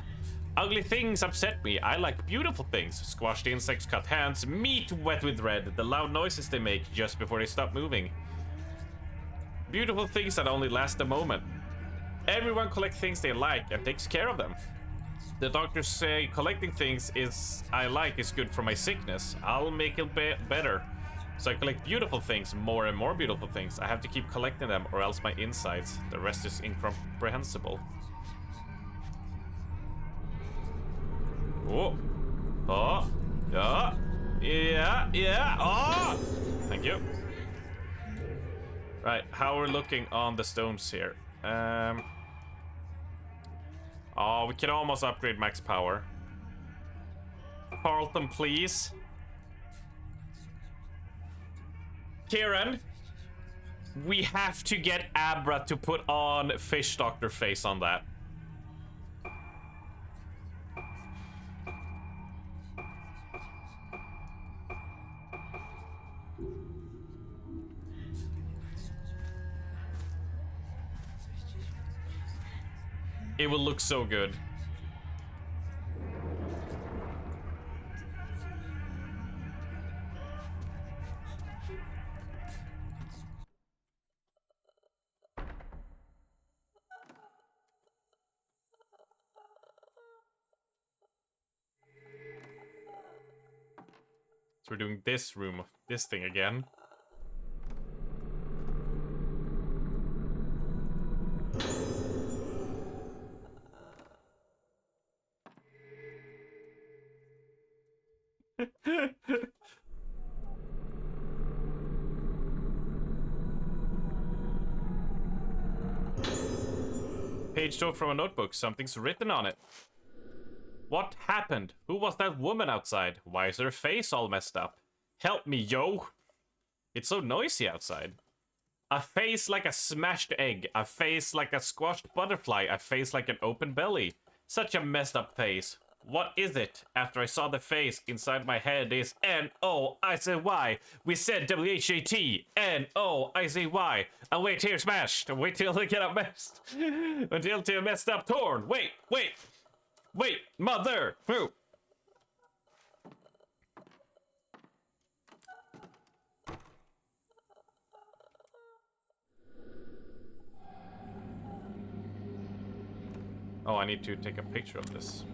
Ugly things upset me. I like beautiful things. Squashed insects, cut hands, meat wet with red. The loud noises they make just before they stop moving. Beautiful things that only last a moment. Everyone collects things they like and takes care of them. The doctors say collecting things I like is good for my sickness. I'll make it better. So I collect beautiful things, more and more beautiful things. I have to keep collecting them or else my insides. The rest is incomprehensible. Oh. Oh. Yeah. Yeah. Yeah. Oh! Thank you. Right, how we're looking on the stones here. Oh, we can almost upgrade max power. Carlton, please. Kieran, we have to get Abra to put on Fish Doctor face on that. It will look so good. So we're doing this room, this thing again. Page 2 from a notebook. Something's written on it. What happened? Who was that woman outside? Why is her face all messed up? Help me, yo! It's so noisy outside. A face like a smashed egg. A face like a squashed butterfly. A face like an open belly. Such a messed up face. What is it? After I saw the face, inside my head is N-O-I-Z-Y. We said W-H-A-T. N-O-I-Z-Y. I'll wait here smashed. Wait till they get up messed. Until they're messed up torn. Wait, wait. Wait, mother. Who? Oh, I need to take a picture of this.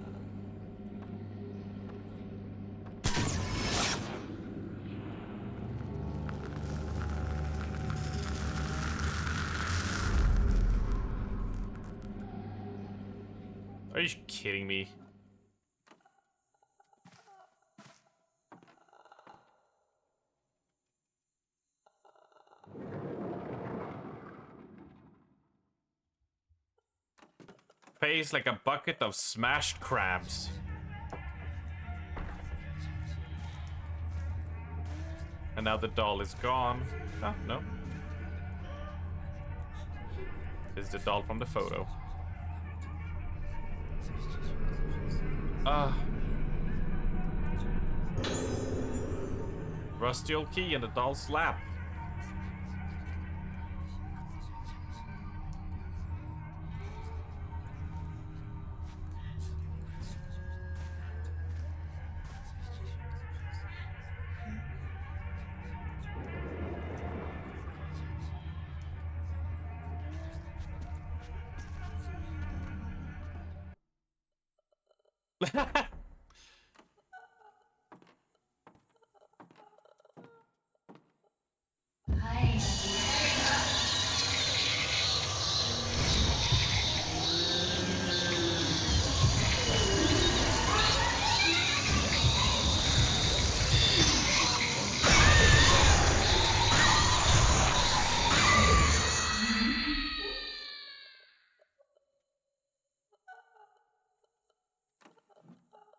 Are you kidding me? Face like a bucket of smashed crabs. And now the doll is gone. Oh, no. This is the doll from the photo. Rusty old key in the doll's lap.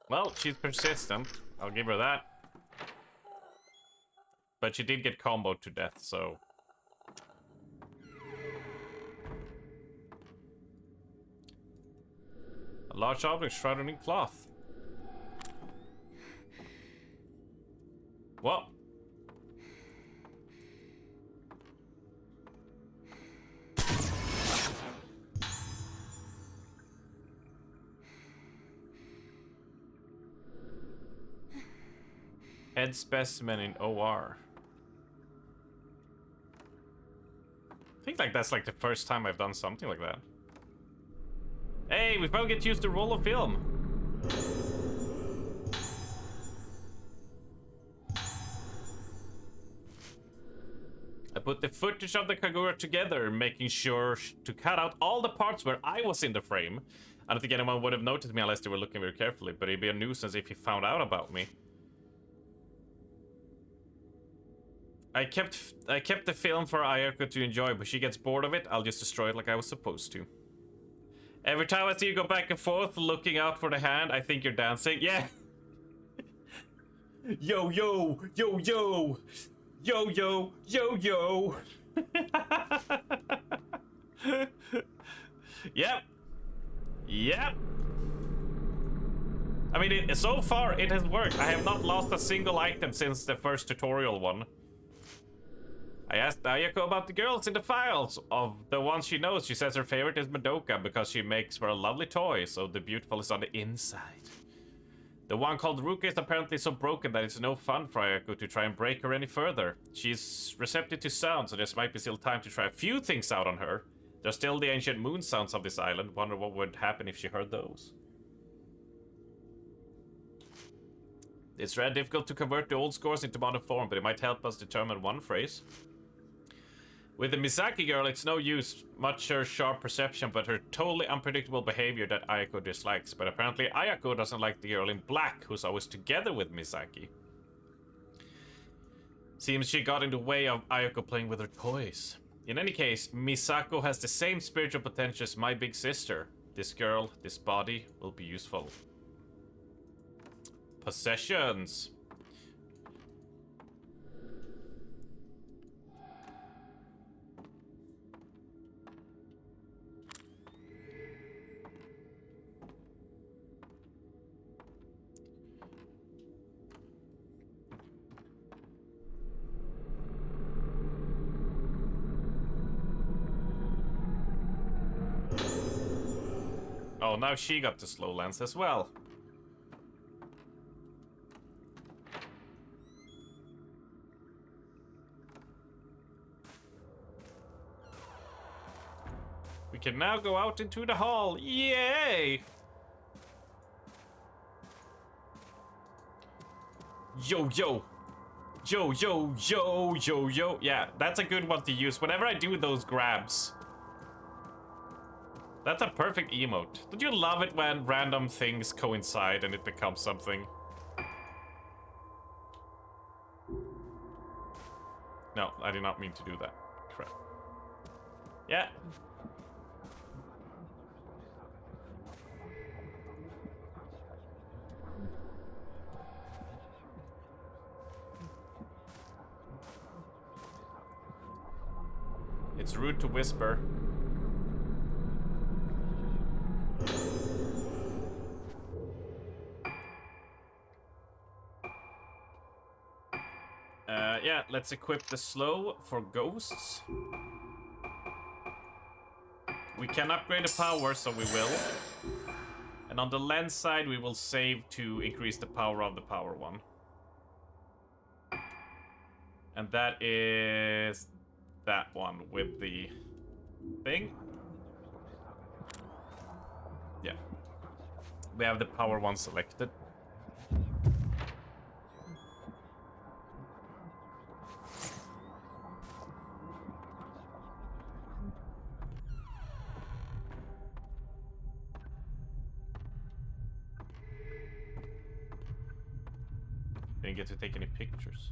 Well, she's persistent. I'll give her that. But she did get comboed to death, so... A large object shrouded in cloth. What? Head specimen in OR. I think like that's like the first time I've done something like that. Hey, we finally get to use the roll of film. I put the footage of the Kagura together, making sure to cut out all the parts where I was in the frame. I don't think anyone would have noticed me unless they were looking very carefully, but it'd be a nuisance if he found out about me. I kept the film for Ayako to enjoy, but she gets bored of it. I'll just destroy it like I was supposed to. Every time I see you go back and forth, looking out for the hand, I think you're dancing. Yeah. Yo yo yo yo yo yo yo yo. Yep. Yep. I mean, so far it has worked. I have not lost a single item since the first tutorial one. I asked Ayako about the girls in the files. Of the ones she knows, she says her favorite is Madoka because she makes for a lovely toy, so the beautiful is on the inside. The one called Ruka is apparently so broken that it's no fun for Ayako to try and break her any further. She's receptive to sound, so there might be still time to try a few things out on her. There's still the ancient moon sounds of this island. Wonder what would happen if she heard those. It's rather difficult to convert the old scores into modern form, but it might help us determine one phrase. With the Misaki girl, it's no use. Much her sharp perception, but her totally unpredictable behavior that Ayako dislikes. But apparently Ayako doesn't like the girl in black, who's always together with Misaki. Seems she got in the way of Ayako playing with her toys. In any case, Misako has the same spiritual potential as my big sister. This girl, this body, will be useful. Possessions. Oh, now she got the slow lens as well. We can now go out into the hall. Yay! Yo, yo. Yo, yo, yo, yo, yo. Yeah, that's a good one to use whenever I do those grabs. That's a perfect emote. Don't you love it when random things coincide and it becomes something? No, I did not mean to do that. Crap. Yeah. It's rude to whisper. Yeah, let's equip the slow for ghosts. We can upgrade the power, so we will. And on the lens side, we will save to increase the power of the power one. And that is that one with the thing. Yeah. We have the power one selected. Didn't get to take any pictures.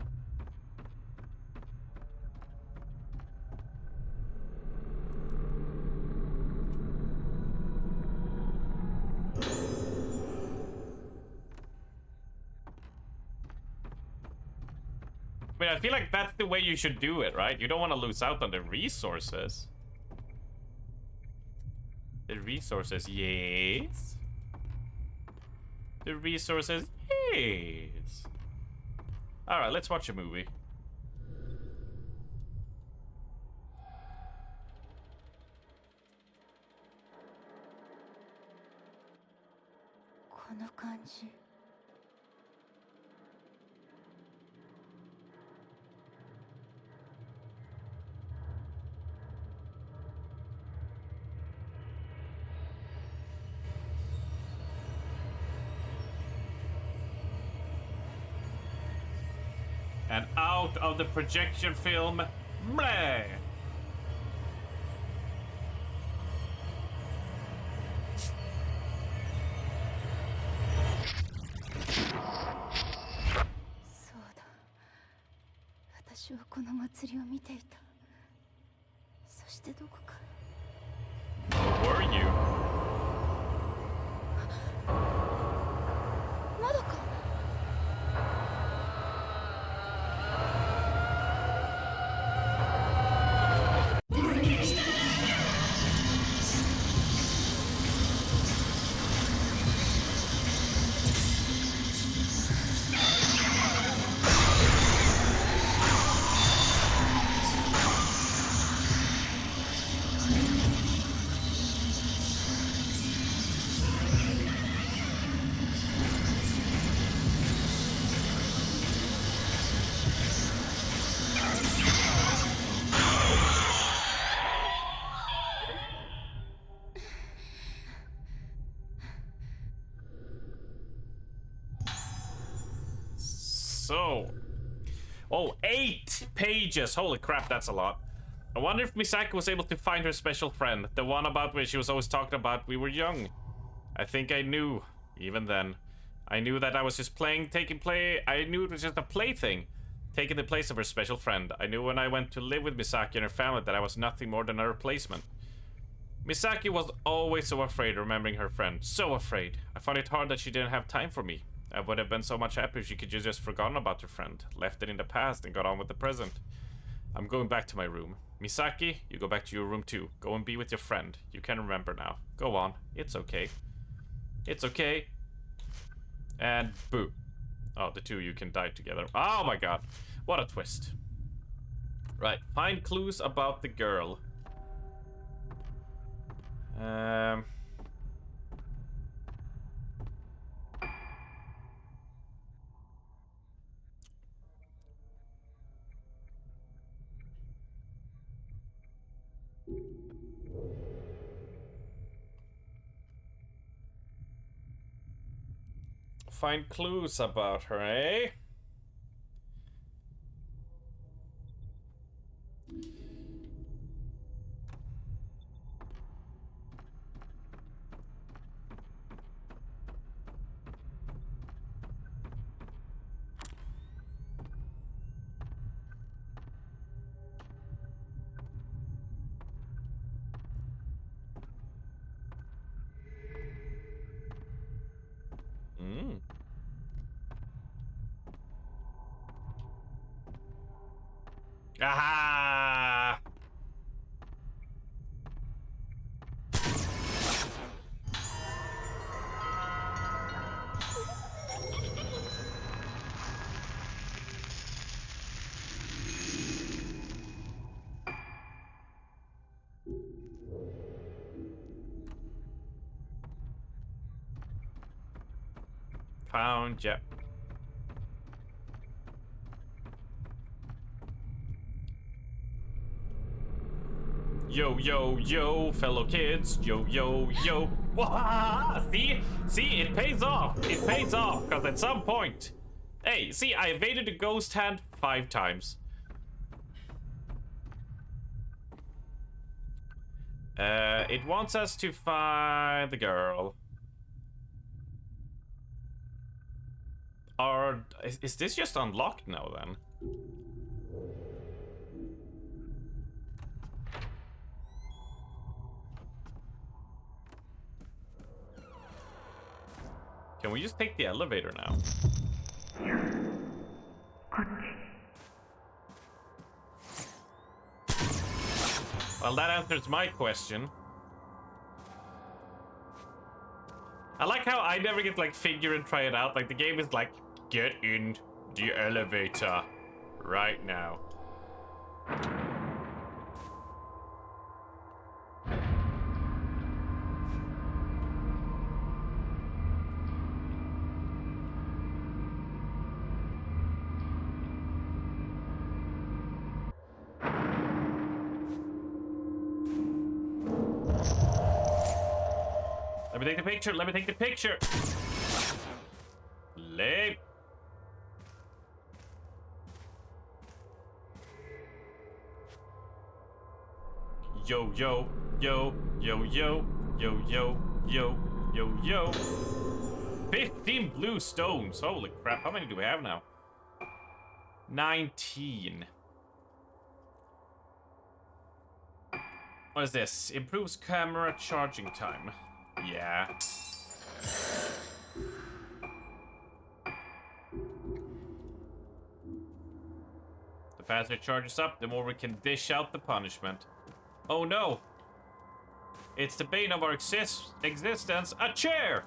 I mean, I feel like that's the way you should do it, right? You don't want to lose out on the resources. The resources, yes. The resources, yes. Alright, let's watch a movie. この感じ And out of the projection film, bleh! 私はこの祭りを見ていた。そしてどこか Were you? まだか。So, oh, 8 pages. Holy crap, that's a lot. I wonder if Misaki was able to find her special friend, the one about which she was always talking about we were young. I think I knew, even then. I knew that I was just I knew it was just a plaything, taking the place of her special friend. I knew when I went to live with Misaki and her family that I was nothing more than a replacement. Misaki was always so afraid, remembering her friend. So afraid. I found it hard that she didn't have time for me. I would have been so much happier if she could just forgotten about her friend, left it in the past, and got on with the present. I'm going back to my room. Misaki, you go back to your room too. Go and be with your friend. You can remember now. Go on. It's okay. It's okay. And boo. Oh, the two of you can die together. Oh my god. What a twist. Right. Find clues about the girl. Find clues about her, eh? Aha! Found ya. Yo, yo, yo, fellow kids. Yo, yo, yo. Wah! See? See, it pays off. It pays off, because at some point... Hey, see, I evaded the ghost hand 5 times. It wants us to find the girl. Or... Is this just unlocked now, then? Can we just take the elevator now? Well, that answers my question. I like how I never get like figure and try it out. Like the game is like, get in the elevator right now. Let me take the picture. Let me take the picture. Lame. Yo, yo, yo, yo, yo, yo, yo, yo, yo, yo. 15 blue stones. Holy crap. How many do we have now? 19. What is this? Improves camera charging time. Yeah. The faster it charges up, the more we can dish out the punishment. Oh no! It's the bane of our existence, a chair!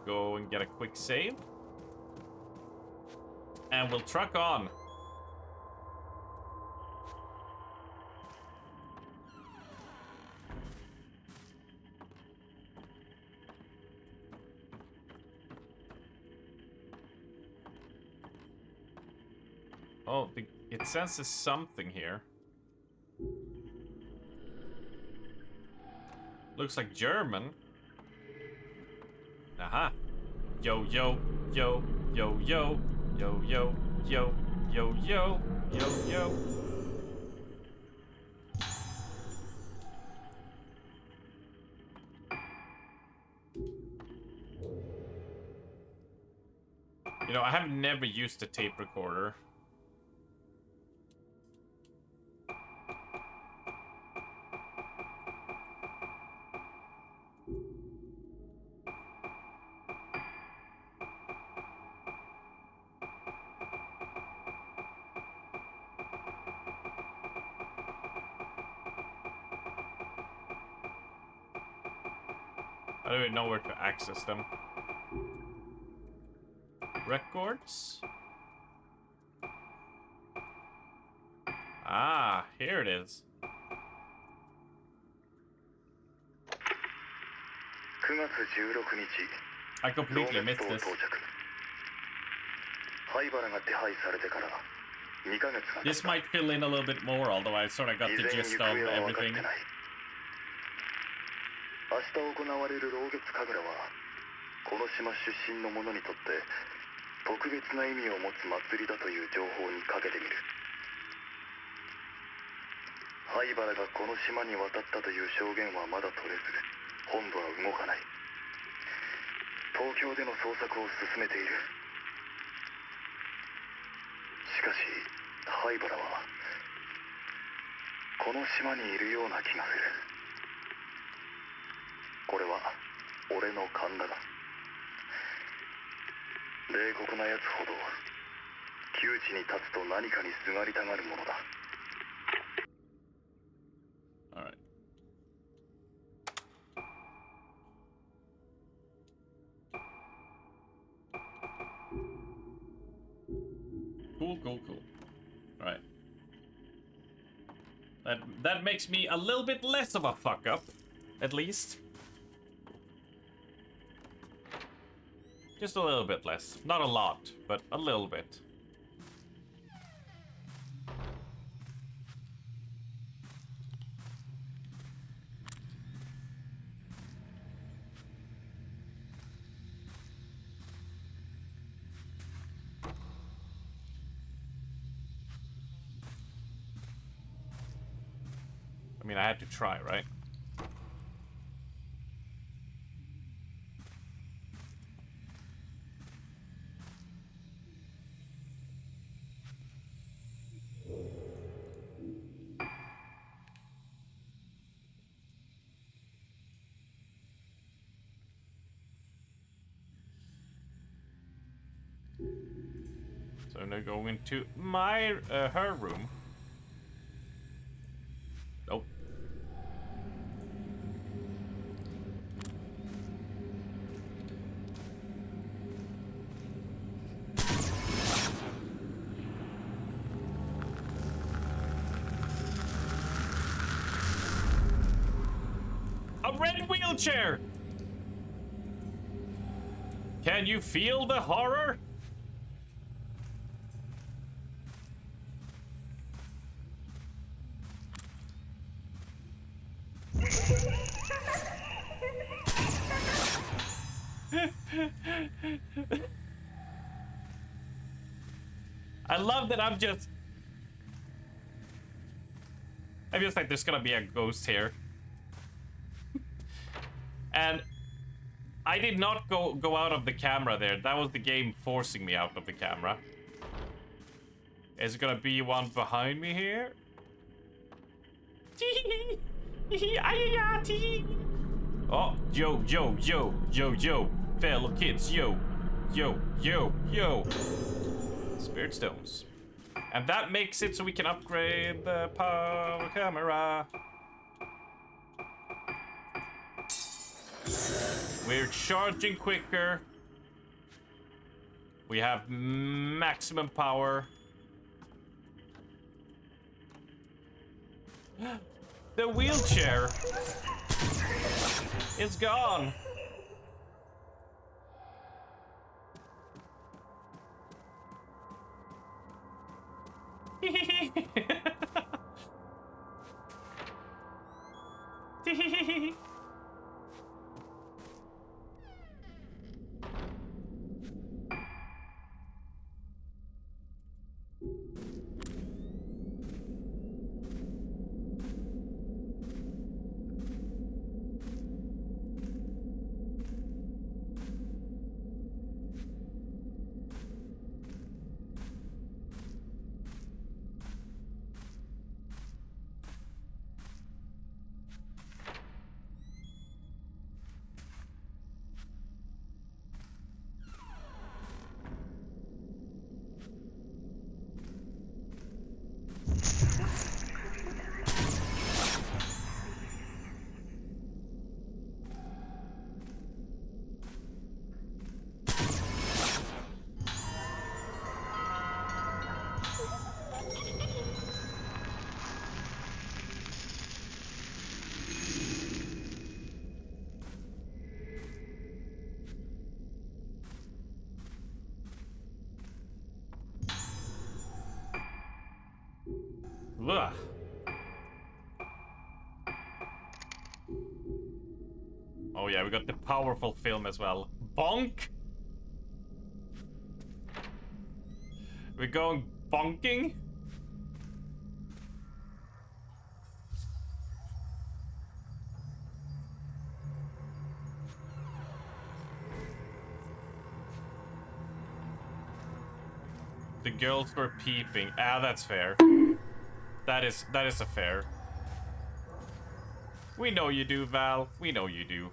Go and get a quick save. And we'll truck on. Oh, it senses something here. Looks like German. Aha. Yo, yo, yo, yo, yo, yo, yo, yo, yo, yo, yo, yo. You know, I have never used a tape recorder. I don't even know where to access them. Records? Ah, here it is. 9月16日 I completely missed this. 灰原が手配されてから2ヶ月が経った。 This might fill in a little bit more, although I sort of got the gist of everything. 明日行われる老月神楽はこの島出身の者にとって特別な意味を持つ祭りだという情報にかけてみる。灰原がこの島に渡ったという証言はまだ取れず、本部は動かない。東京での捜索を進めている。しかし灰原はこの島にいるような気がする。これは俺の勘だが、冷酷な奴ほど窮地に立つと何かにすがりたがるものだ。 Alright. Cool. Alright. That makes me a little bit less of a fuck up, at least. Just a little bit less. Not a lot, but a little bit. I mean, I had to try, right? So I'm gonna go into my her room. Nope. A red wheelchair! Can you feel the horror? I love that I'm just like, there's gonna be a ghost here. And I did not go out of the camera there. That was the game forcing me out of the camera. Is it gonna be one behind me here? Oh, yo, yo, yo, yo, yo. Fellow kids, yo. Yo, yo, yo. Spirit stones. And that makes it so we can upgrade the power camera. We're charging quicker. We have maximum power. The wheelchair is gone. Ugh. Oh yeah, we got the powerful film as well. Bonk! We're going bonking? The girls were peeping. Ah, that's fair. That is a fair. We know you do, Val. We know you do.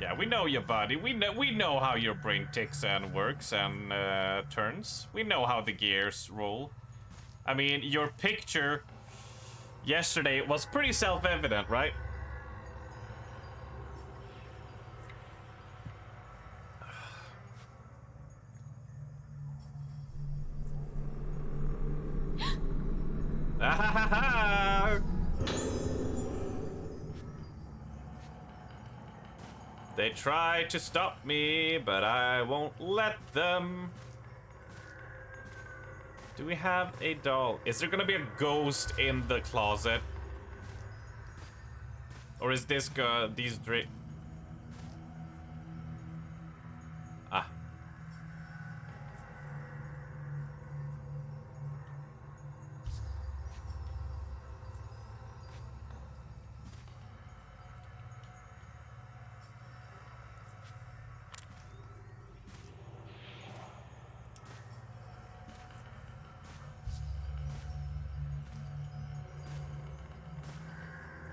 Yeah, we know your body. We know how your brain ticks and works and turns. We know how the gears roll. I mean, your picture yesterday was pretty self-evident, right? They try to stop me, but I won't let them. Do we have a doll? Is there gonna be a ghost in the closet? Or is this these Ah.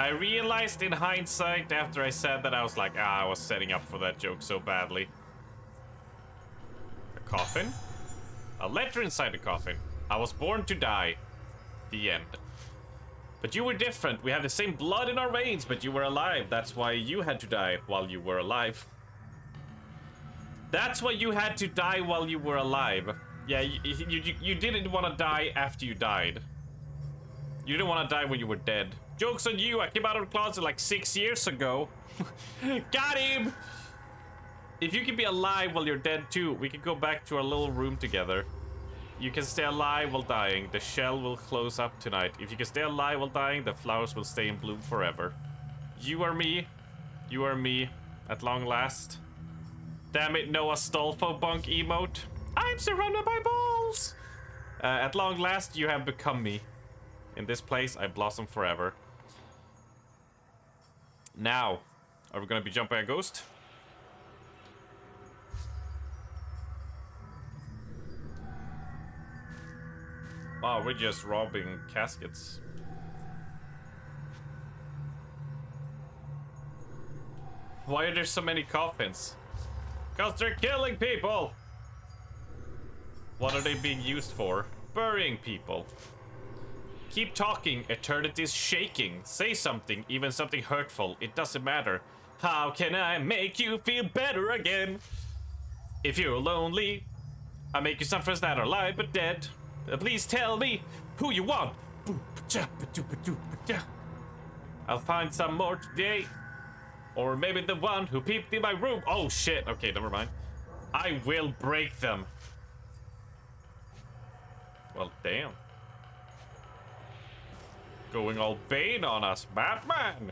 I realized in hindsight after I said that, I was like, I was setting up for that joke so badly. A coffin? A letter inside the coffin. I was born to die. The end. But you were different. We have the same blood in our veins, but you were alive. That's why you had to die while you were alive. That's why you had to die while you were alive. Yeah, you didn't want to die after you died. You didn't want to die when you were dead. Joke's on you, I came out of the closet like 6 years ago. Got him! If you can be alive while you're dead too, we can go back to our little room together. You can stay alive while dying. The shell will close up tonight. If you can stay alive while dying, the flowers will stay in bloom forever. You are me. You are me. At long last. Damn it, Noah Stolfo bunk emote. I'm surrounded by balls! At long last, you have become me. In this place, I blossom forever. Now, are we gonna be jumped by a ghost? Oh, we're just robbing caskets. Why are there so many coffins? Because they're killing people! What are they being used for? Burying people. Keep talking, eternity's shaking. Say something, even something hurtful. It doesn't matter. How can I make you feel better again? If you're lonely, I make you some friends that are alive but dead. Please tell me who you want. I'll find some more today. Or maybe the one who peeped in my room. Oh shit, okay, never mind. I will break them. Well, damn. Going all Bane on us, Batman!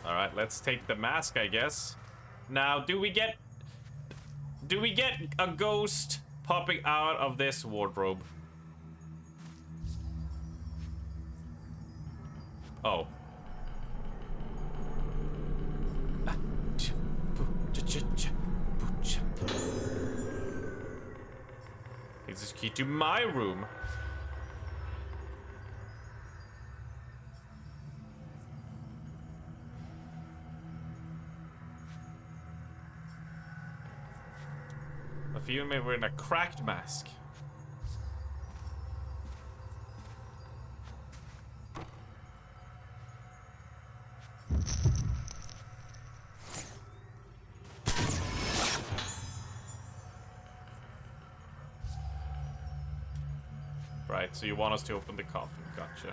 Alright, let's take the mask, I guess. Now, do we get a ghost popping out of this wardrobe? Oh. This is key to my room. A few may wearing a cracked mask. Right, so you want us to open the coffin. Gotcha.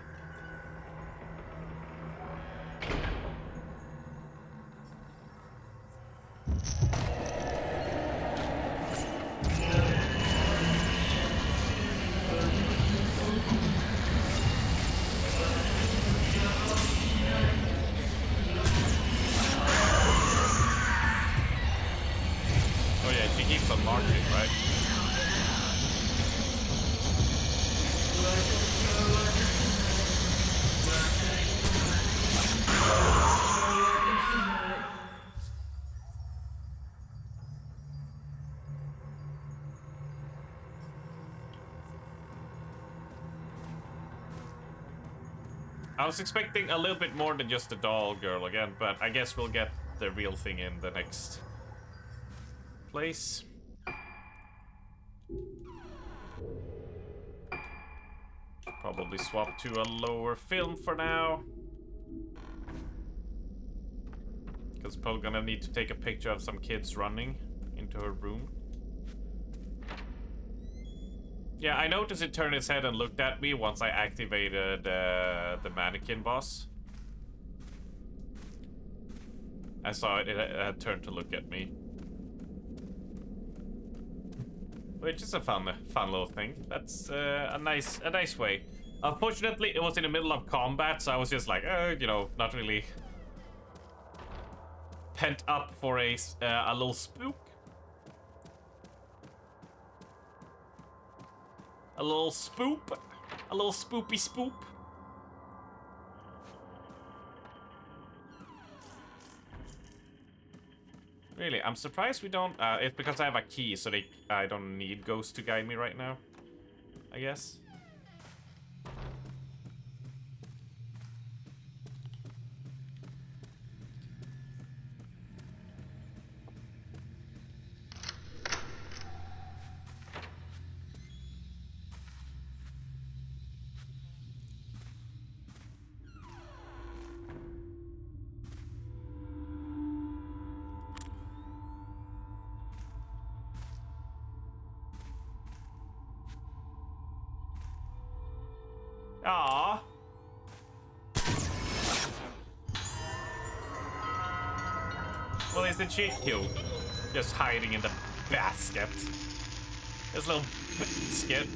Oh yeah, she keeps on marching, right? I was expecting a little bit more than just the doll girl again, but I guess we'll get the real thing in the next place. Probably swap to a lower film for now. Because probably gonna need to take a picture of some kids running into her room. Yeah, I noticed it turned its head and looked at me once I activated the mannequin boss. I saw it had turned to look at me. Which is a fun little thing. That's a nice way. Unfortunately, it was in the middle of combat, so I was just like, you know, not really pent up for a little spook. A little spoop. A little spoopy spoop. Really, I'm surprised we don't... it's because I have a key, so I don't need ghosts to guide me right now, I guess. Aww. Well, isn't she cute? Just hiding in the basket. This little skit.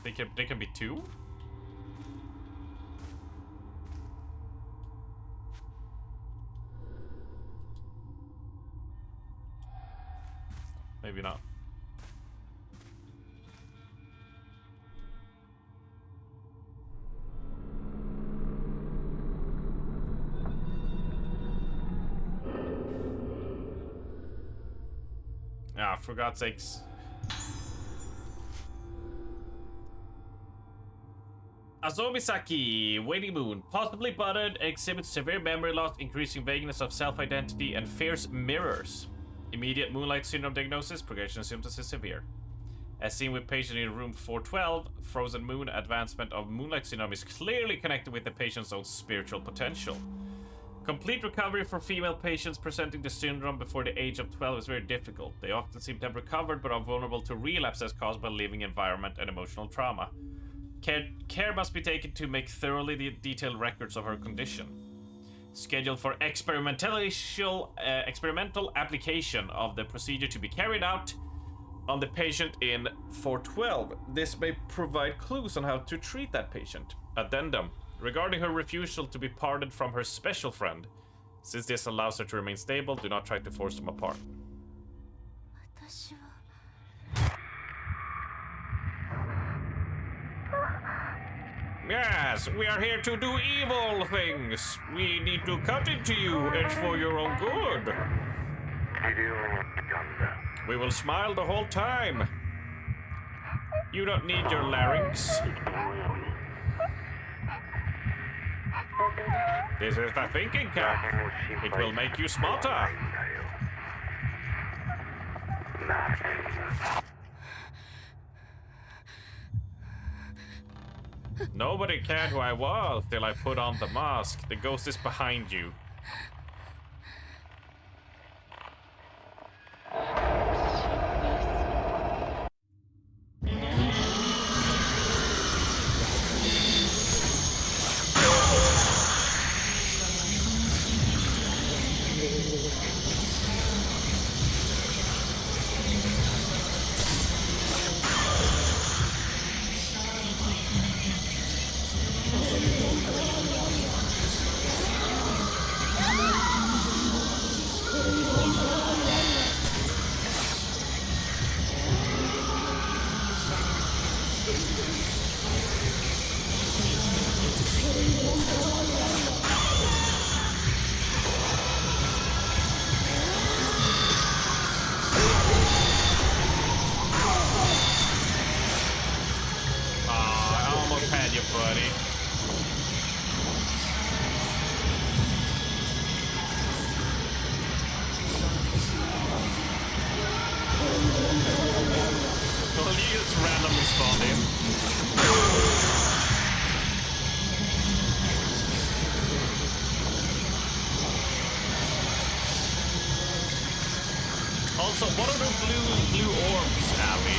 They can be two? Maybe not. Ah, for God's sakes. Azomisaki, Waiting Moon, possibly butted, exhibits severe memory loss, increasing vagueness of self-identity, and fears mirrors. Immediate Moonlight Syndrome diagnosis, progression of symptoms is severe. As seen with patient in room 412, Frozen Moon advancement of Moonlight Syndrome is clearly connected with the patient's own spiritual potential. Complete recovery for female patients presenting the syndrome before the age of 12 is very difficult. They often seem to have recovered but are vulnerable to relapses caused by living environment and emotional trauma. Care must be taken to make thoroughly detailed records of her condition. Scheduled for experimental application of the procedure to be carried out on the patient in 412. This may provide clues on how to treat that patient. Addendum. Regarding her refusal to be parted from her special friend, since this allows her to remain stable, do not try to force them apart. 私は Yes, we are here to do evil things. We need to cut into you. It's for your own good. We will smile the whole time. You don't need your larynx. This is the thinking cap. It will make you smarter. Nobody cared who I was till I put on the mask. The ghost is behind you. Also, what are the blue orbs, Abby?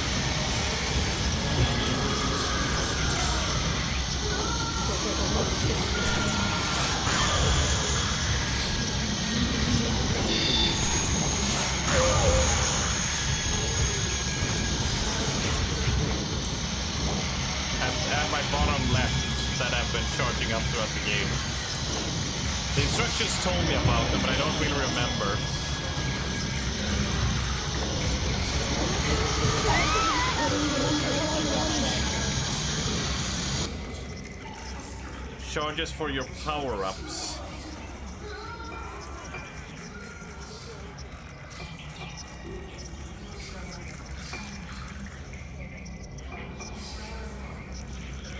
At my bottom left that I've been charging up throughout the game. The instructions told me about them, but I don't really remember. Charges for your power-ups.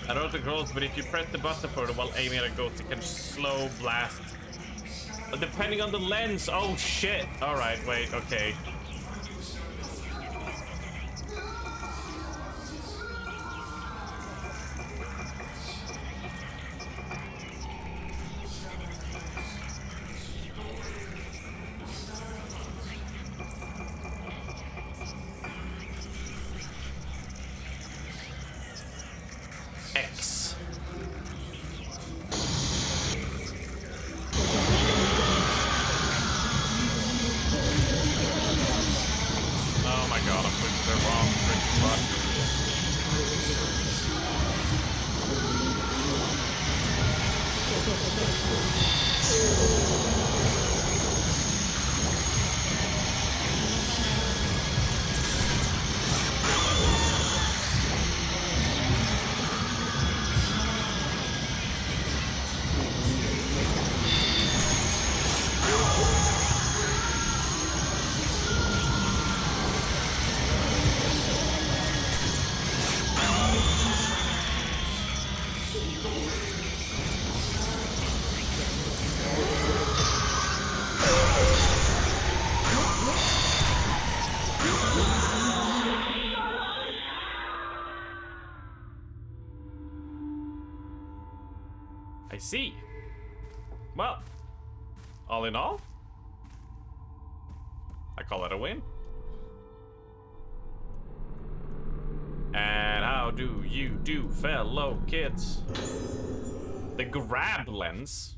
I don't know the growth, but if you press the button for it while aiming at a ghost, it can slow blast. Depending on the lens. Oh shit. Alright, wait, okay. X. Push the wrong freaking button. I see. Well, all in all, I call it a win. And how do you do, fellow kids? The grab lens.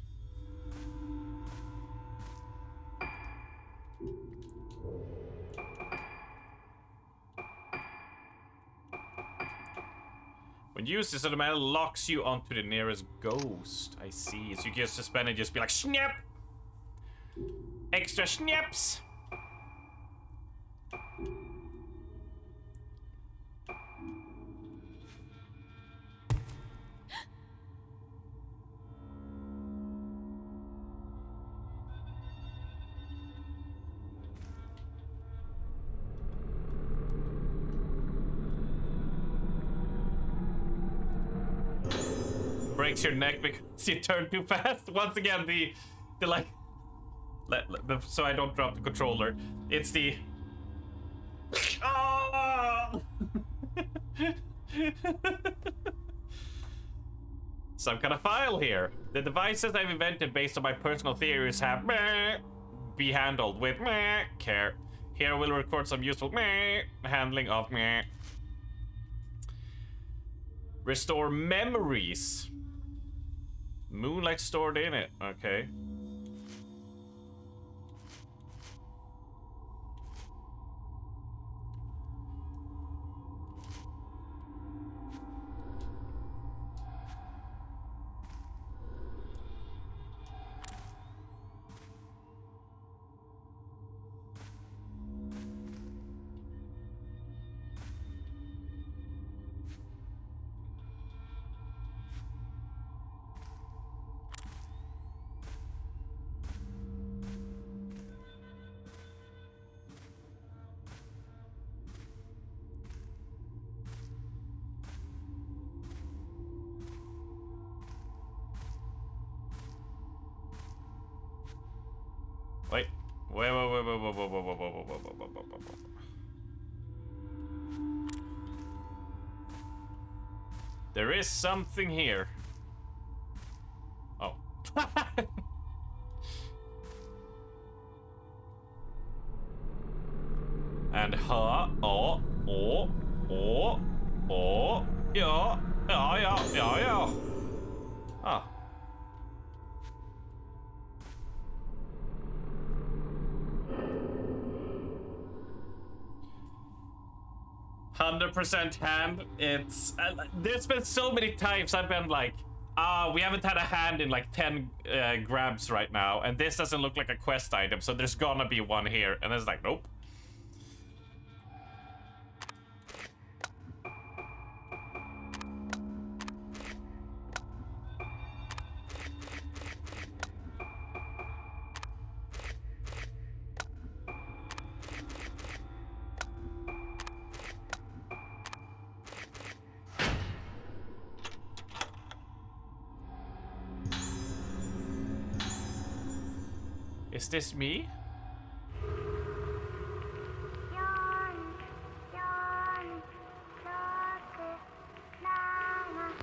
When used, this automatically locks you onto the nearest ghost. I see. So you can just suspend and just be like, snap! Extra snaps! Breaks your neck because you turn too fast. Once again, the like, so I don't drop the controller. It's the. Oh! Some kind of file here. The devices I've invented based on my personal theories have be handled with care. Here we'll record some useful handling of restore memories. Moonlight stored in it. Okay. Wait. There is something here. Oh. And ja, ja. Ah. 100% hand. It's there's been so many times I've been like, we haven't had a hand in like 10 grabs right now, and this doesn't look like a quest item, so there's gonna be one here, and it's like, nope. Is this me?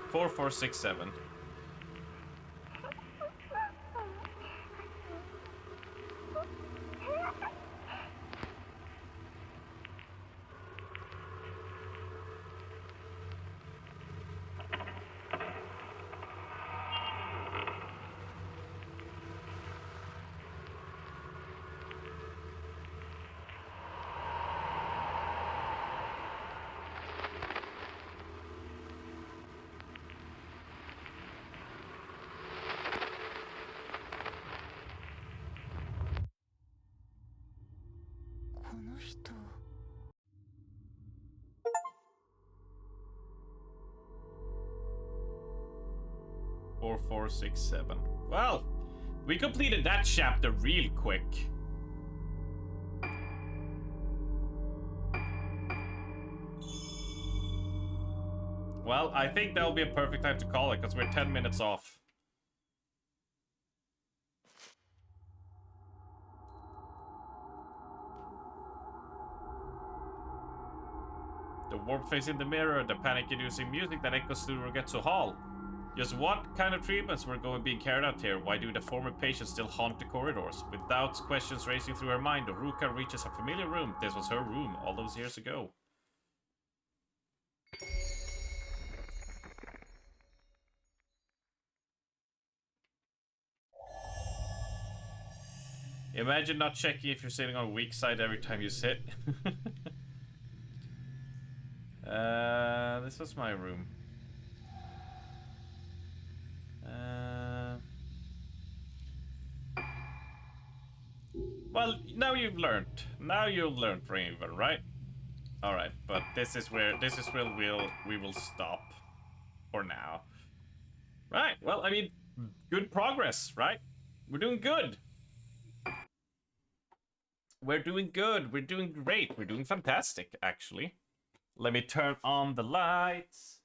4467. 人 4, 4, 6, 7. Well, we completed that chapter real quick. Well, I think that'll be a perfect time to call it, because we're 10 minutes off. The warp face in the mirror, the panic-inducing music that echoes through Rogetsu Hall. Just what kind of treatments were being carried out here? Why do the former patients still haunt the corridors? With doubts, questions racing through her mind, Ruka reaches a familiar room. This was her room all those years ago. Imagine not checking if you're sitting on a weak side every time you sit. This was my room. Well, now you've learned. Now you've learned, Raven, right? Alright, but this is where we will stop for now. Right, well, I mean, good progress, right? We're doing good. We're doing good. We're doing great. We're doing fantastic, actually. Let me turn on the lights.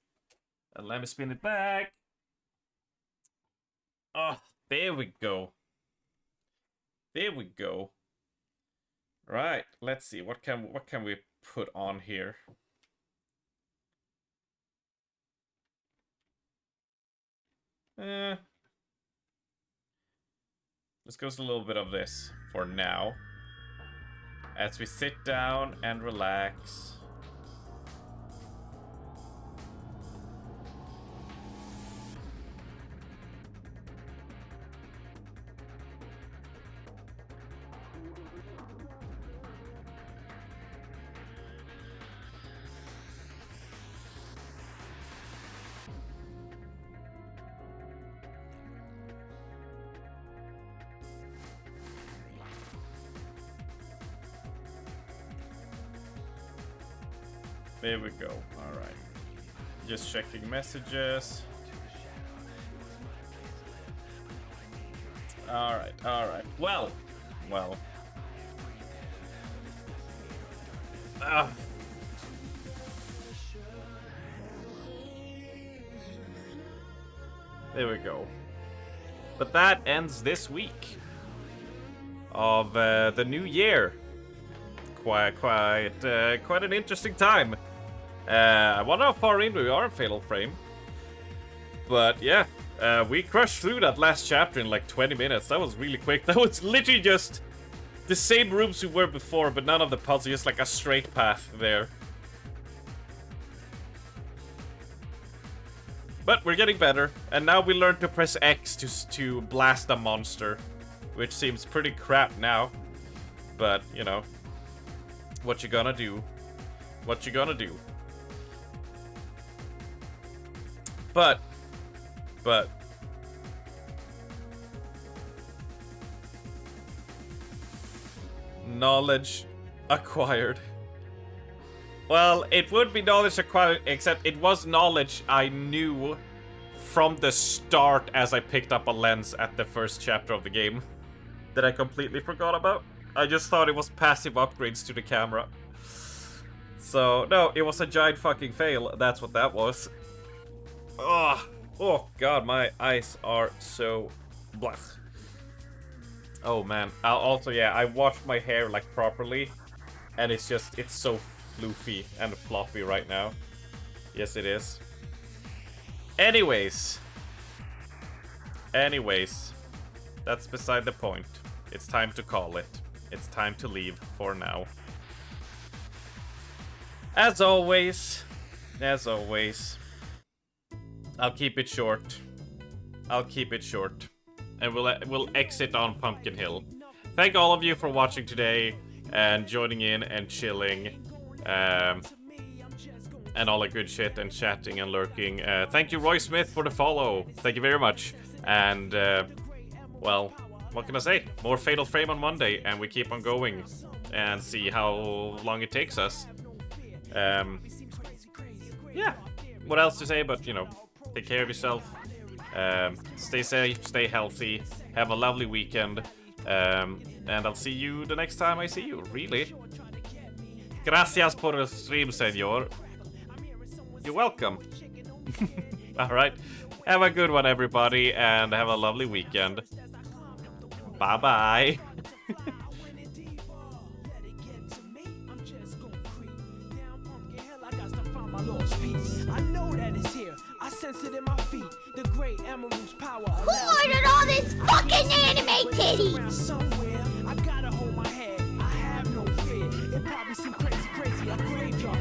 And let me spin it back. Oh, there we go. There we go. Right, let's see. What can we put on here? Let's go with a little bit of this for now. As we sit down and relax. There we go. All right. Just checking messages. All right. All right. Well. There we go. But that ends this week of the new year. Quite an interesting time. I wonder how far in we are in Fatal Frame. But yeah, we crushed through that last chapter in like 20 minutes. That was really quick. That was literally just the same rooms we were before, but none of the puzzles, just like a straight path there. But we're getting better, and now we learn to press X to blast a monster, which seems pretty crap now. But, you know, what you gonna do? What you gonna do? But knowledge acquired. Well, it would be knowledge acquired, except it was knowledge I knew from the start as I picked up a lens at the first chapter of the game that I completely forgot about. I just thought it was passive upgrades to the camera. So, no, it was a giant fucking fail. That's what that was. Ugh. Oh, God, my eyes are so black. Oh, man. I washed my hair, like, properly. And it's so floofy and floppy right now. Yes, it is. Anyways. That's beside the point. It's time to call it. It's time to leave for now. As always, I'll keep it short. And we'll exit on Pumpkin Hill. Thank all of you for watching today and joining in and chilling. And all the good shit and chatting and lurking. Thank you, Roy Smith, for the follow. Thank you very much. And, well, what can I say? More Fatal Frame on Monday, and we keep on going. and see how long it takes us. Yeah, what else to say, but you know, take care of yourself, stay safe, stay healthy, have a lovely weekend, and I'll see you the next time I see you, really. Gracias por el stream, señor. You're welcome. Alright, have a good one, everybody, and have a lovely weekend. Bye-bye. I know that it's here. I sense it in my feet. The great emerald's power. Who ordered all this fucking anime titties? Somewhere I gotta hold my head. I have no fear. It probably seems crazy, a graveyard.